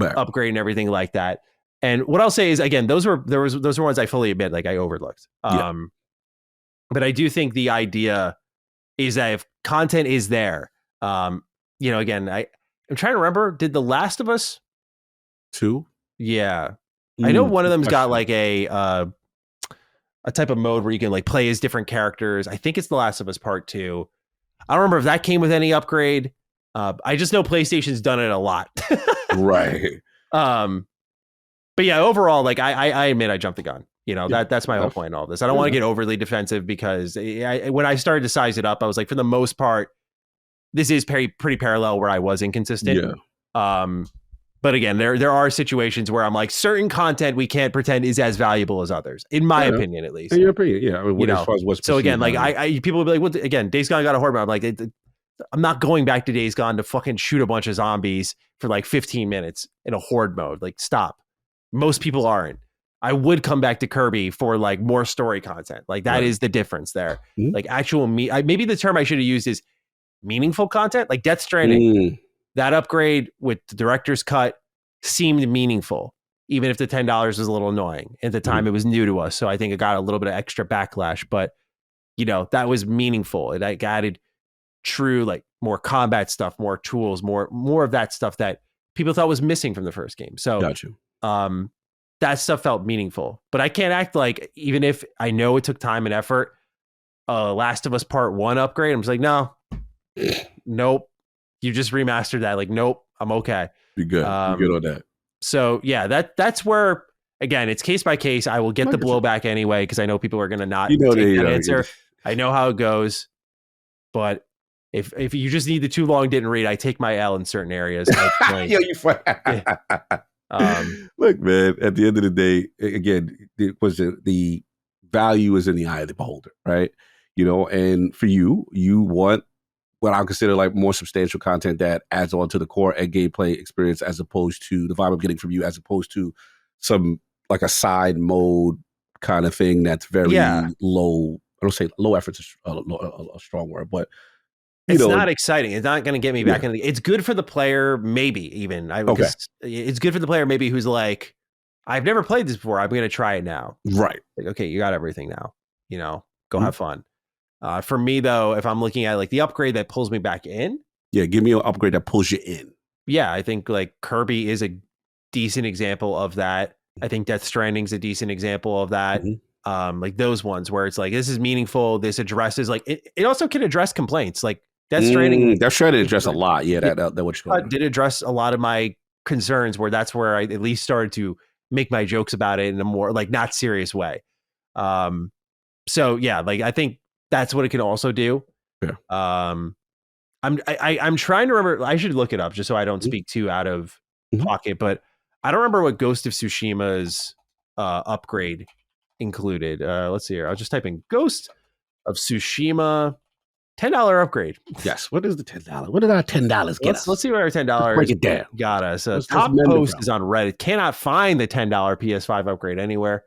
upgrade and everything like that. And what I'll say is, again, those were ones I fully admit like I overlooked. But I do think the idea is that if content is there, again, I'm trying to remember, did The Last of Us 2? Yeah. I know one of them's got like a type of mode where you can like play as different characters. I think it's The Last of Us Part 2. I don't remember if that came with any upgrade. I just know PlayStation's done it a lot. Right. But yeah, overall, like I admit I jumped the gun. That's my whole point in all this. I don't want to get overly defensive because when I started to size it up, I was like, for the most part, this is pretty parallel where I was inconsistent. Yeah. But again, there are situations where I'm like, certain content we can't pretend is as valuable as others, in my opinion, at least. In your opinion, yeah. I mean, as far as what's so again, like people will be like, well, again, Days Gone got a horde mode. I'm like, I'm not going back to Days Gone to fucking shoot a bunch of zombies for like 15 minutes in a horde mode. Like, stop. Most people aren't. I would come back to Kirby for like more story content. Like that is the difference there. Mm-hmm. Like actual maybe the term I should have used is meaningful content. Like Death Stranding, that upgrade with the director's cut seemed meaningful, even if the $10 was a little annoying. At the time, it was new to us, so I think it got a little bit of extra backlash. But that was meaningful. It like added true, like more combat stuff, more tools, more of that stuff that people thought was missing from the first game. So, got you. That stuff felt meaningful. But I can't act like, even if I know it took time and effort, Last of Us Part 1 upgrade, I'm just like, no, nope. You just remastered that. Like, nope, I'm okay. You're good. You're good on that. So yeah, that's where, again, it's case by case. I will get the blowback anyway, because I know people are going to not take that answer. I know how it goes. But if you just need the too long didn't read, I take my L in certain areas. Yo, you look, man, at the end of the day, again, the value is in the eye of the beholder, right? And for you want what I consider like more substantial content that adds on to the core and gameplay experience, as opposed to the vibe I'm getting from you, as opposed to some like a side mode kind of thing that's very low. I don't say low effort is a strong word, but it's not exciting. It's not going to get me back in. It's good for the player, maybe even. It's good for the player, maybe, who's like, I've never played this before. I'm going to try it now. Right. Like, okay, you got everything now. Go have fun. For me, though, if I'm looking at like the upgrade that pulls me back in. Yeah, give me an upgrade that pulls you in. Yeah, I think like Kirby is a decent example of that. I think Death Stranding's a decent example of that. Like those ones where it's like, this is meaningful. This addresses like it also can address complaints. Like Death Stranding. Death Stranding address a lot. Yeah, that what you're going. Did address a lot of my concerns, where that's where I at least started to make my jokes about it in a more like not serious way. So yeah, like I think that's what it can also do. Yeah. I'm trying to remember. I should look it up just so I don't speak too out of pocket. But I don't remember what Ghost of Tsushima's upgrade included. Let's see here. I'll just type in Ghost of Tsushima $10 upgrade. Yes. What is the $10? What did our $10 get us? Let's see where our $10 break it down. Got us. Top post is on Reddit. Cannot find the $10 PS5 upgrade anywhere.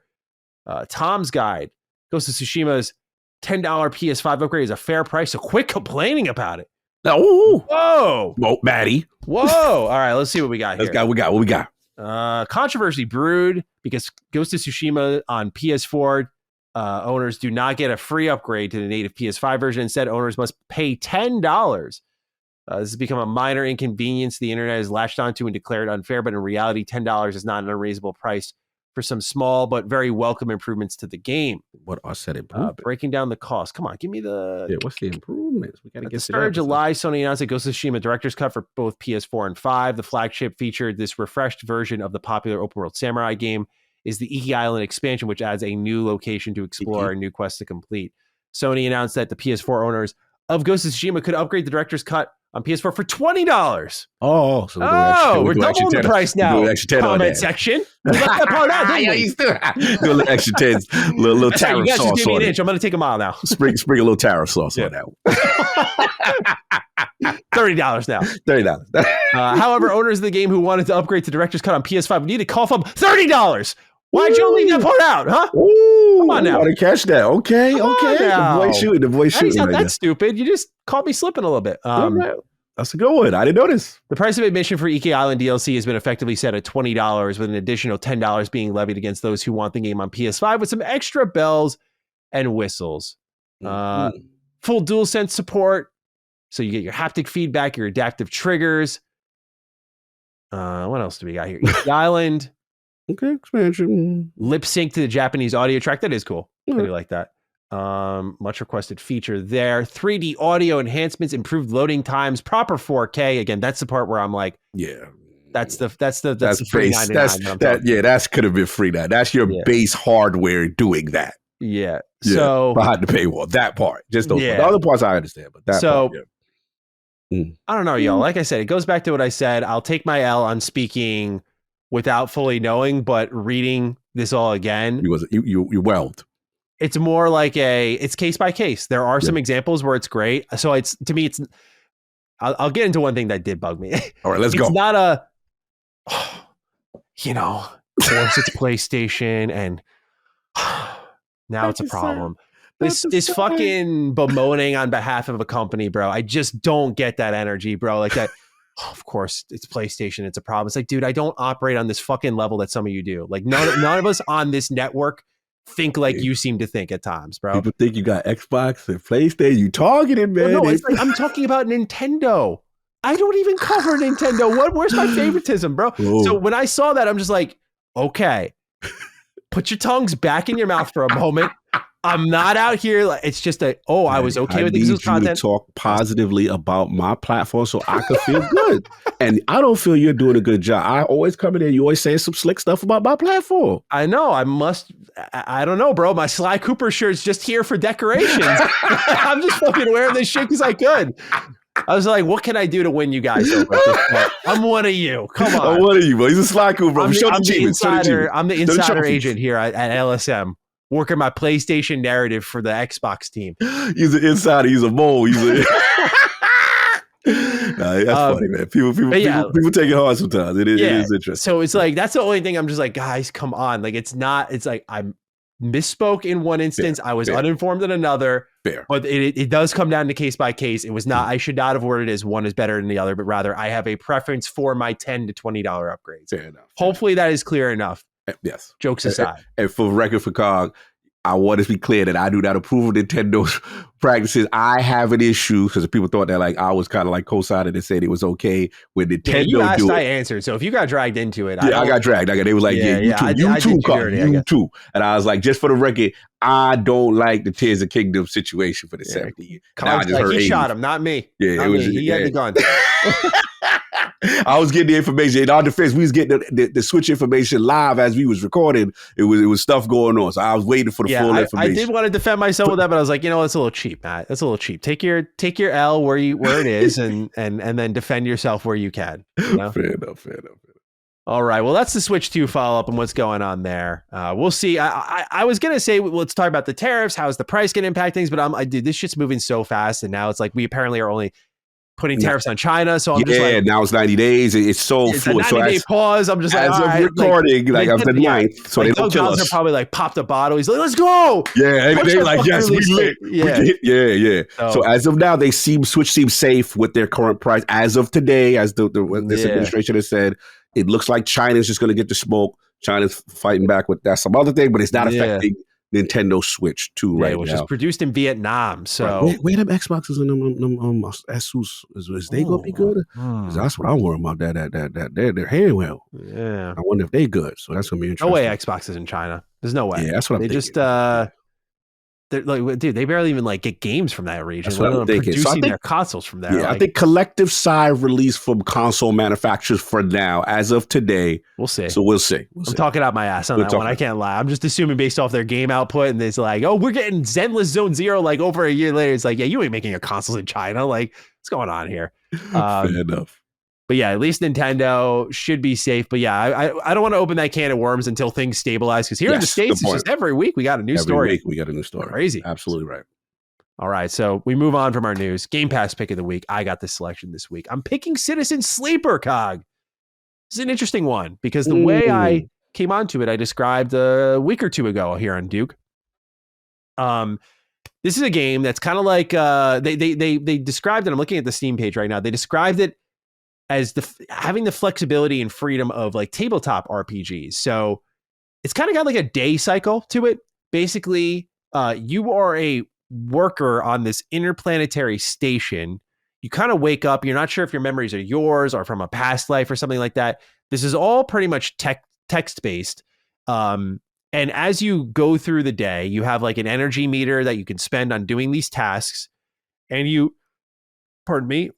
Tom's Guide. Ghost of Tsushima's $10 PS5 upgrade is a fair price, so quit complaining about it. Oh, whoa, Maddie. Whoa. All right, let's see what we got here. What we got. Controversy brewed because Ghost of Tsushima on PS4 owners do not get a free upgrade to the native PS5 version. Instead, owners must pay $10. This has become a minor inconvenience the internet has latched onto and declared unfair, but in reality, $10 is not an unreasonable price for some small but very welcome improvements to the game. What are said improvements? Breaking down the cost. Come on, give me the... Yeah, what's the improvements? We got to get to that. At the start of July, Sony announced that Ghost of Tsushima Director's Cut for both PS4 and 5. The flagship featured this refreshed version of the popular open-world samurai game, is the Iki Island expansion, which adds a new location to explore and new quests to complete. Sony announced that the PS4 owners of Ghost of Tsushima could upgrade the Director's Cut on PS4 for $20. Oh, so we're doubling the price now. Comment section. We left that part out, didn't we? You still do a little extra 10, little tariff sauce just gave me on an it. inch. I'm going to take a mile now. Spring a little tariff sauce on that one. $30 now. $30. However, owners of the game who wanted to upgrade to Director's Cut on PS5 would need to cough up $30. Why'd you leave that part out, huh? Ooh, Come on now. I want to catch that. Okay. The boy shooting. The boy shooting. He's not that stupid. You just caught me slipping a little bit. That's a good one. I didn't notice. The price of admission for Iki Island DLC has been effectively set at $20, with an additional $10 being levied against those who want the game on PS5 with some extra bells and whistles. Full DualSense support. So you get your haptic feedback, your adaptive triggers. What else do we got here? Iki Island. Okay, expansion. Lip sync to the Japanese audio track. That is cool. I do like that. Much requested feature there. 3D audio enhancements, improved loading times, proper 4K. Again, that's the part where I'm like, yeah, that's the free $99. That could have been free. That's your base hardware doing that. Yeah. So behind the paywall, that part. Just those parts. The other parts I understand, but that part. Yeah. I don't know, y'all. Like I said, it goes back to what I said. I'll take my L on speaking without fully knowing, but reading this all again, you whelmed. It's more like it's case by case. There are some examples where it's great. So it's, to me, it's, I'll get into one thing that did bug me. All right, let's go. It's not of course it's PlayStation and now it's a problem. This fucking bemoaning on behalf of a company, bro. I just don't get that energy, bro. Like that. Oh, of course, it's PlayStation. It's a problem. It's like, dude, I don't operate on this fucking level that some of you do. Like none of us on this network think like you seem to think at times, bro. People think you got Xbox and PlayStation. You targeted, man. No, it's like, I'm talking about Nintendo. I don't even cover Nintendo. Where's my favoritism, bro? Whoa. So when I saw that, I'm just like, okay, put your tongues back in your mouth for a moment. I'm not out here. Like, it's just I was okay with the content. To talk positively about my platform so I could feel good. And I don't feel you're doing a good job. I always come in there. You always say some slick stuff about my platform. I know. I don't know, bro. My Sly Cooper shirt's just here for decorations. I'm just fucking wearing this shit because I could. I was like, what can I do to win you guys over? I'm one of you. Come on. I'm one of you, bro. He's a Sly Cooper, bro. I'm the insider agent here at LSM. Working my PlayStation narrative for the Xbox team. He's an insider. He's a mole. That's funny, man. People take it hard sometimes. It is interesting. So it's like, that's the only thing I'm just like, guys, come on. Like, it's like I misspoke in one instance. I was uninformed in another. Fair. But it does come down to case by case. It was not, I should not have worded it as one is better than the other, but rather I have a preference for my $10 to $20 upgrades. Fair enough. Hopefully that is clear enough. Yes. Jokes aside. And for record for Cog, I want to be clear that I do not approve of Nintendo's practices. I have an issue because people thought that like I was kind of like co-signed and said it was okay when Nintendo you asked, do it. I answered. So if you got dragged into it, I got dragged. They was like, you too. And I was like, just for the record, I don't like the Tears of Kingdom situation for the 70 years. He shot him, not me. Yeah, not me. He had the gun. I was getting the information. In our defense, we was getting the Switch information live as we was recording. It was stuff going on. So I was waiting for the full information. I did want to defend myself with that, but I was like, that's a little cheap, Matt. That's a little cheap. Take your L where it is and then defend yourself where you can. Fair enough. All right. Well, that's the Switch 2 follow-up and what's going on there. We'll see. I was going to say, let's talk about the tariffs. How's the price going to impact things? But dude, this shit's moving so fast. And now it's like we apparently are only putting tariffs on China. So I'm just like, now it's 90 days. It's so fluid. It's a 90-day pause. I'm just like, as of recording, like after the 9th. So they don't kill us. Probably like popped a bottle. He's like, let's go. Yeah. They're like, yes, we lit. Yeah. So as of now, Switch seems safe with their current price. As of today, as this administration has said, it looks like China's just going to get the smoke. China's fighting back with that some other thing, but it's not affecting Nintendo Switch 2 right now. Which is produced in Vietnam. So wait, them Xboxes and them Asus, is they gonna be good? That's what I'm worried about. That they're handling well. Yeah, I wonder if they good. So that's gonna be interesting. No way Xbox is in China. There's no way. Yeah, that's what I'm thinking. They just they're like, dude, they barely even like get games from that region. That's what I'm thinking. Producing their consoles from there. Yeah, I think collective sigh release from console manufacturers for now, as of today. We'll see. So we'll see. I'm talking out my ass on that one. I can't lie. I'm just assuming based off their game output, and it's like, we're getting Zenless Zone Zero like over a year later. It's like, you ain't making your consoles in China. Like, what's going on here? Fair enough. But yeah, at least Nintendo should be safe. But yeah, I don't want to open that can of worms until things stabilize. Because here in the States, it's just every week we got a new story. Every week we got a new story. Crazy. Absolutely right. All right, so we move on from our news. Game Pass pick of the week. I got the selection this week. I'm picking Citizen Sleeper, Cog. This is an interesting one because the way I came onto it, I described a week or two ago here on Duke. This is a game that's kind of like they described it. I'm looking at the Steam page right now. They described it as having the flexibility and freedom of like tabletop RPGs. So it's kind of got like a day cycle to it. Basically, you are a worker on this interplanetary station. You kind of wake up. You're not sure if your memories are yours or from a past life or something like that. This is all pretty much text based. And as you go through the day, you have like an energy meter that you can spend on doing these tasks. And you,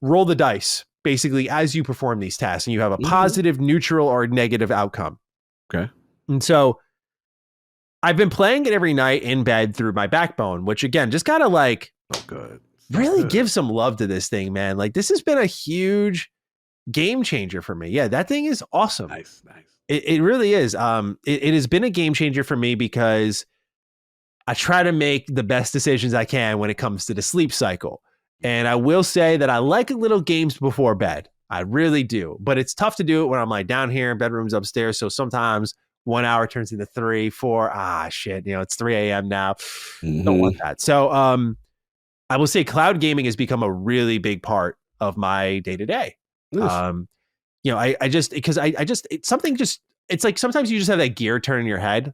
roll the dice basically as you perform these tasks. And you have a positive, neutral, or negative outcome. Okay. And so I've been playing it every night in bed through my Backbone, which again, just gotta like really give some love to this thing, man. Like this has been a huge game changer for me. Yeah, that thing is awesome. Nice. It really is. It has been a game changer for me because I try to make the best decisions I can when it comes to the sleep cycle. And I will say that I like little games before bed. I really do. But it's tough to do it when I'm like down here in bedrooms upstairs. So sometimes 1 hour turns into 3, 4. Shit. It's 3 a.m. now. Don't want that. So I will say cloud gaming has become a really big part of my day to day. It's like sometimes you just have that gear turn in your head.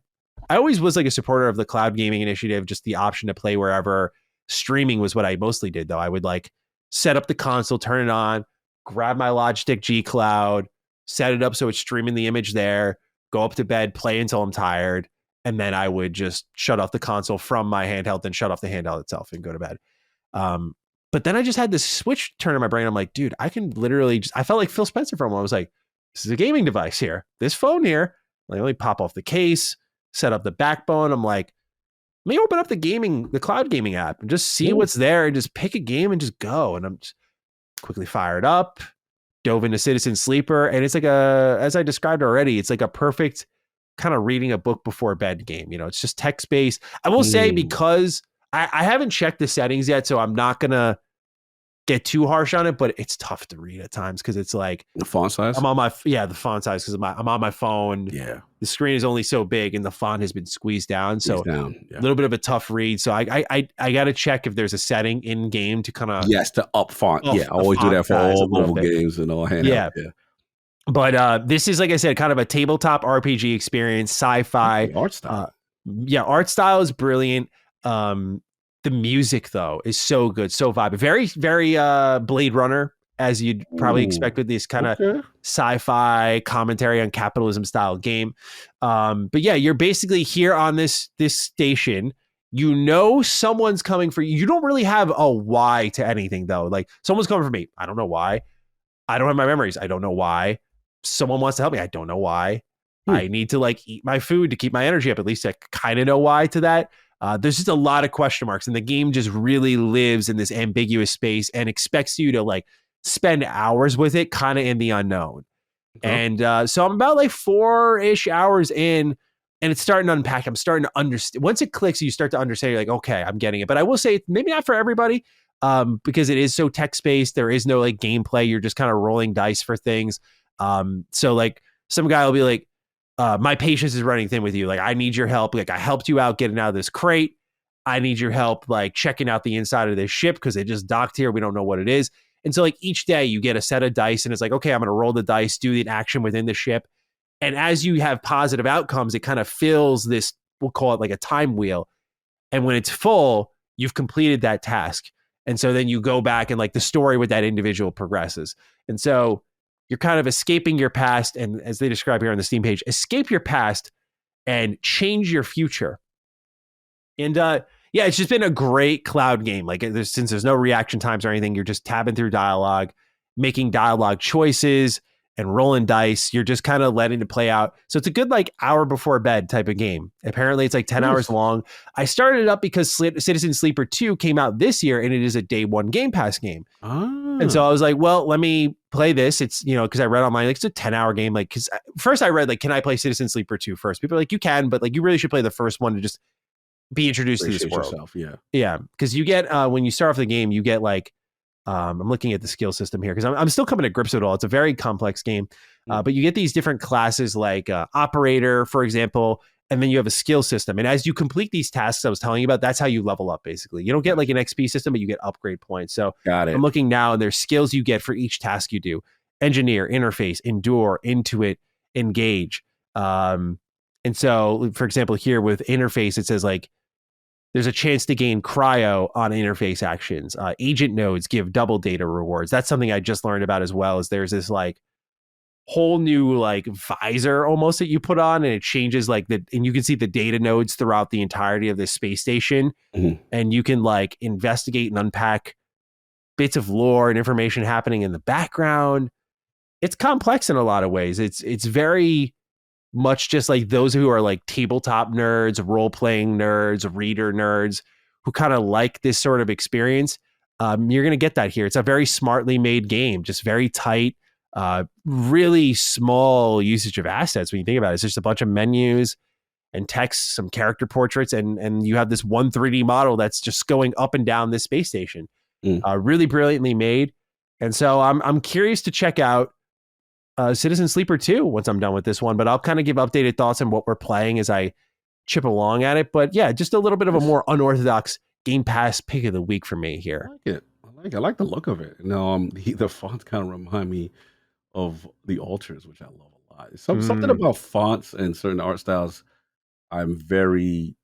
I always was like a supporter of the cloud gaming initiative, just the option to play wherever. Streaming was what I mostly did though. I would like set up the console, turn it on, grab my Logitech G Cloud, set it up so it's streaming the image there, go up to bed, play until I'm tired, and then I would just shut off the console from my handheld, then shut off the handheld itself and go to bed. But then I just had this switch turn in my brain. I'm like, dude, I can literally I felt like Phil Spencer for a moment. I was like, this is a gaming device here. This phone here, like, let me pop off the case, set up the Backbone. I'm like, let me open up the cloud gaming app and just see what's there and just pick a game and just go. And I'm just quickly fired up, dove into Citizen Sleeper. And it's like as I described already, it's like a perfect kind of reading a book before bed game. It's just text based. I will say because I haven't checked the settings yet, so I'm not going to get too harsh on it, but it's tough to read at times because it's like the font size. I'm on the font size because I'm on my phone. Yeah, the screen is only so big and the font has been squeezed down, so a little bit of a tough read. So I got to check if there's a setting in game to kind of to up font. I always do that for all mobile games and all handheld. Yeah. But this is, like I said, kind of a tabletop RPG experience, sci-fi. Art style. Art style is brilliant. The music, though, is so good, so vibrant. Very, very Blade Runner, as you'd probably expect with this kind of sci-fi commentary on capitalism style game. But yeah, you're basically here on this station. Someone's coming for you. You don't really have a why to anything, though. Like, someone's coming for me. I don't know why. I don't have my memories. I don't know why. Someone wants to help me. I don't know why. I need to like eat my food to keep my energy up. At least I kind of know why to that. There's just a lot of question marks, and the game just really lives in this ambiguous space and expects you to like spend hours with it kind of in the unknown. And so I'm about like 4-ish hours in, and it's starting to unpack. I'm starting to understand. Once it clicks, you start to understand. You're like, okay, I'm getting it. But I will say maybe not for everybody because it is so text-based. There is no like gameplay. You're just kind of rolling dice for things. So like some guy will be like, my patience is running thin with you. Like, I need your help. Like, I helped you out getting out of this crate. I need your help, like, checking out the inside of this ship because it just docked here. We don't know what it is. And so, like, each day you get a set of dice, and it's like, okay, I'm going to roll the dice, do the action within the ship. And as you have positive outcomes, it kind of fills this, we'll call it like a time wheel. And when it's full, you've completed that task. And so then you go back and, like, the story with that individual progresses. And so you're kind of escaping your past, and as they describe here on the Steam page, escape your past and change your future. And it's just been a great cloud game. Like, since there's no reaction times or anything, you're just tabbing through dialogue, making dialogue choices, and rolling dice. You're just kind of letting it play out. So it's a good like hour before bed type of game. Apparently, it's like 10 hours long. I started it up because Citizen Sleeper 2 came out this year, and it is a day one Game Pass game. And so I was like, well, let me play this. It's, because I read online, like, it's a 10-hour game. Like, because first I read, like, can I play Citizen Sleeper 2 first? People are like, you can, but like, you really should play the first one to just be introduced to this Appreciate world. yourself. Yeah. Yeah, because you get when you start off the game, you get like I'm looking at the skill system here because I'm still coming to grips with it all. It's a very complex game, but you get these different classes like operator, for example, and then you have a skill system. And as you complete these tasks I was telling you about, that's how you level up. Basically, you don't get like an XP system, but you get upgrade points. So Got it. I'm looking now, and there's skills you get for each task you do: engineer, interface, endure, intuit, engage. And so, for example, here with interface, it says like there's a chance to gain cryo on interface actions. Agent nodes give double data rewards. That's something I just learned about as well. Is there's this like whole new like visor almost that you put on, and it changes like and you can see the data nodes throughout the entirety of this space station, and you can like investigate and unpack bits of lore and information happening in the background. It's complex in a lot of ways. It's very much just like those who are like tabletop nerds, role-playing nerds, reader nerds who kind of like this sort of experience. You're going to get that here. It's a very smartly made game, just very tight, really small usage of assets when you think about it. It's just a bunch of menus and text, some character portraits, and you have this one 3D model that's just going up and down this space station. Really brilliantly made. And so I'm curious to check out Citizen Sleeper 2 once I'm done with this one, but I'll kind of give updated thoughts on what we're playing as I chip along at it. But yeah, just a little bit of a more unorthodox Game Pass pick of the week for me here. I like it. I like the look of it. The fonts kind of remind me of the Altars, which I love a lot. Something about fonts and certain art styles I'm very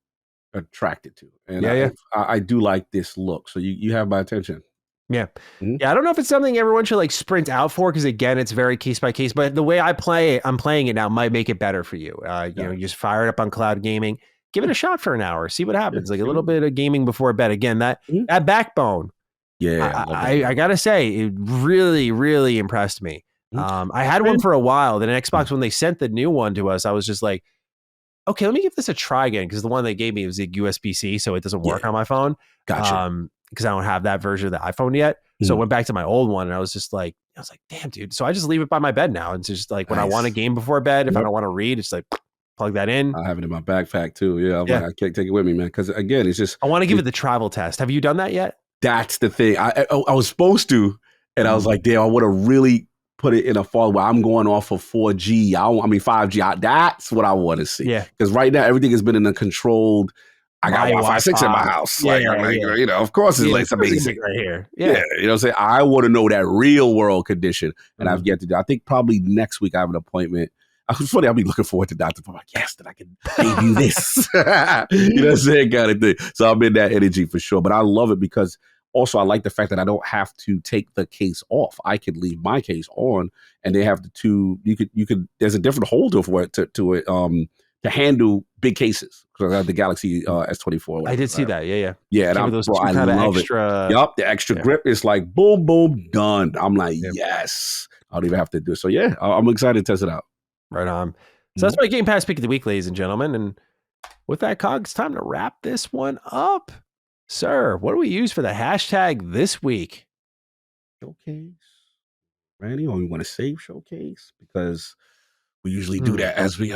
attracted to. And I do like this look. So you have my attention. Yeah. Yeah. I don't know if it's something everyone should like sprint out for, because again, it's very case by case, but the way I'm playing it now might make it better for you. You just fire it up on cloud gaming, give it a shot for an hour, see what happens. Like a little bit of gaming before bed. Again, that backbone. Yeah. I gotta say, it really, really impressed me. I had one for a while. Then Xbox, when they sent the new one to us, I was just like, okay, let me give this a try again, because the one they gave me was a USB-C, so it doesn't work on my phone. Gotcha. Because I don't have that version of the iPhone yet. So I went back to my old one, and I was like, damn, dude. So I just leave it by my bed now. It's just like when I want a game before bed, if I don't want to read, it's like plug that in. I have it in my backpack too. Yeah, like, I can't take it with me, man. Because again, it's just I want to give it the travel test. Have you done that yet? That's the thing. I was supposed to, and I was like, damn, I would have really put it in a fall where I'm going off of 4G. 5G. That's what I want to see. Yeah. Because right now everything has been in a controlled. I got Wi-Fi 6 in my house. You know, of course it's amazing right here. Yeah. You know what I'm saying? I want to know that real world condition. And I've yet to do. I think probably next week I have an appointment. It's funny, I'll be looking forward to Dr. I'm like, yes, that I can debut this. You know what I'm saying? Kind of thing. So I'm in that energy for sure. But I love it because also I like the fact that I don't have to take the case off. I could leave my case on, and they have the two. You could. There's a different holder for it to it. To handle big cases, because I have the Galaxy S24. I did see that. Yeah. And I love extra, it. Yup, the extra grip is like boom, boom, done. I'm like, yes, I don't even have to do it. So yeah, I'm excited to test it out. Right on. So that's my Game Pass pick of the week, ladies and gentlemen. And with that, Cog, it's time to wrap this one up. Sir, what do we use for the hashtag this week? Showcase. Randy, or we want to save showcase? Because we usually do that as we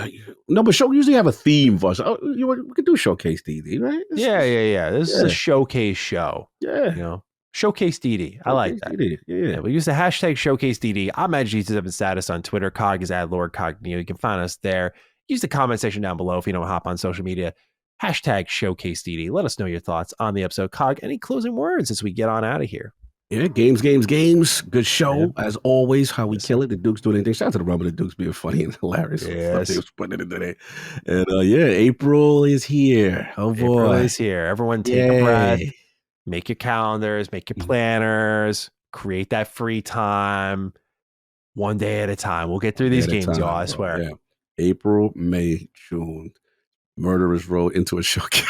but show usually have a theme for us. We could do showcase DD, right? Yeah. This is a showcase show. Yeah. You know, showcase DD. I like that. DD. Yeah. We use the hashtag showcase DD. I'm at Jesus7 Status on Twitter. Cog is at Lord Cogneo. You can find us there. Use the comment section down below if you don't hop on social media. Hashtag showcase DD. Let us know your thoughts on the episode. Cog, any closing words as we get on out of here? Yeah, games. Good show, as always. How we kill it. The Dukes doing anything. Shout out to the Rumble. The Dukes being funny and hilarious. Yes. They was putting it in today. And April is here. Oh, boy. April is here. Everyone take a breath. Make your calendars. Make your planners. Create that free time. One day at a time. We'll get through these games, y'all. I swear. Yeah. April, May, June. Murderers Row into a showcase.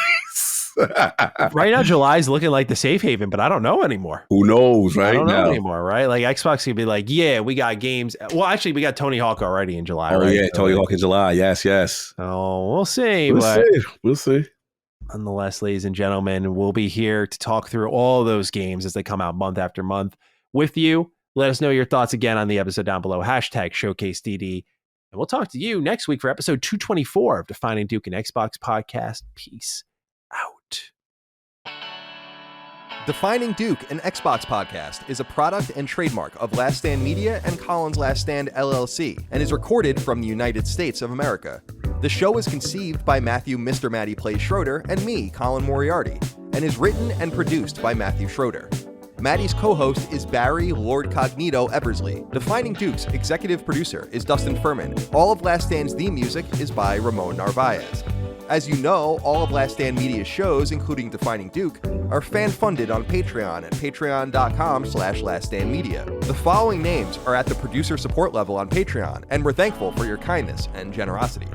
Right now, July's looking like the safe haven, but I don't know anymore. Who knows, right? I don't know anymore, right? Like Xbox could be like, yeah, we got games. Well, actually, we got Tony Hawk already in July. Oh, right? yeah, Tony Hawk in July. Yes. Oh, we'll see. We'll see. Nonetheless, ladies and gentlemen, we'll be here to talk through all those games as they come out month after month with you. Let us know your thoughts again on the episode down below. Hashtag ShowcaseDD. And we'll talk to you next week for episode 224 of Defining Duke and Xbox podcast. Peace out. Defining Duke, an Xbox podcast, is a product and trademark of Last Stand Media and Collins Last Stand LLC, and is recorded from the United States of America. The show is conceived by Matthew Mr. Matty Plays Schroeder and me, Colin Moriarty, and is written and produced by Matthew Schroeder. Matty's co-host is Barry Lord Cognito Eversley. Defining Duke's executive producer is Dustin Furman. All of Last Stand's theme music is by Ramon Narvaez. As you know, all of Last Stand Media's shows, including Defining Duke, are fan-funded on Patreon at patreon.com/laststandmedia. The following names are at the producer support level on Patreon, and we're thankful for your kindness and generosity.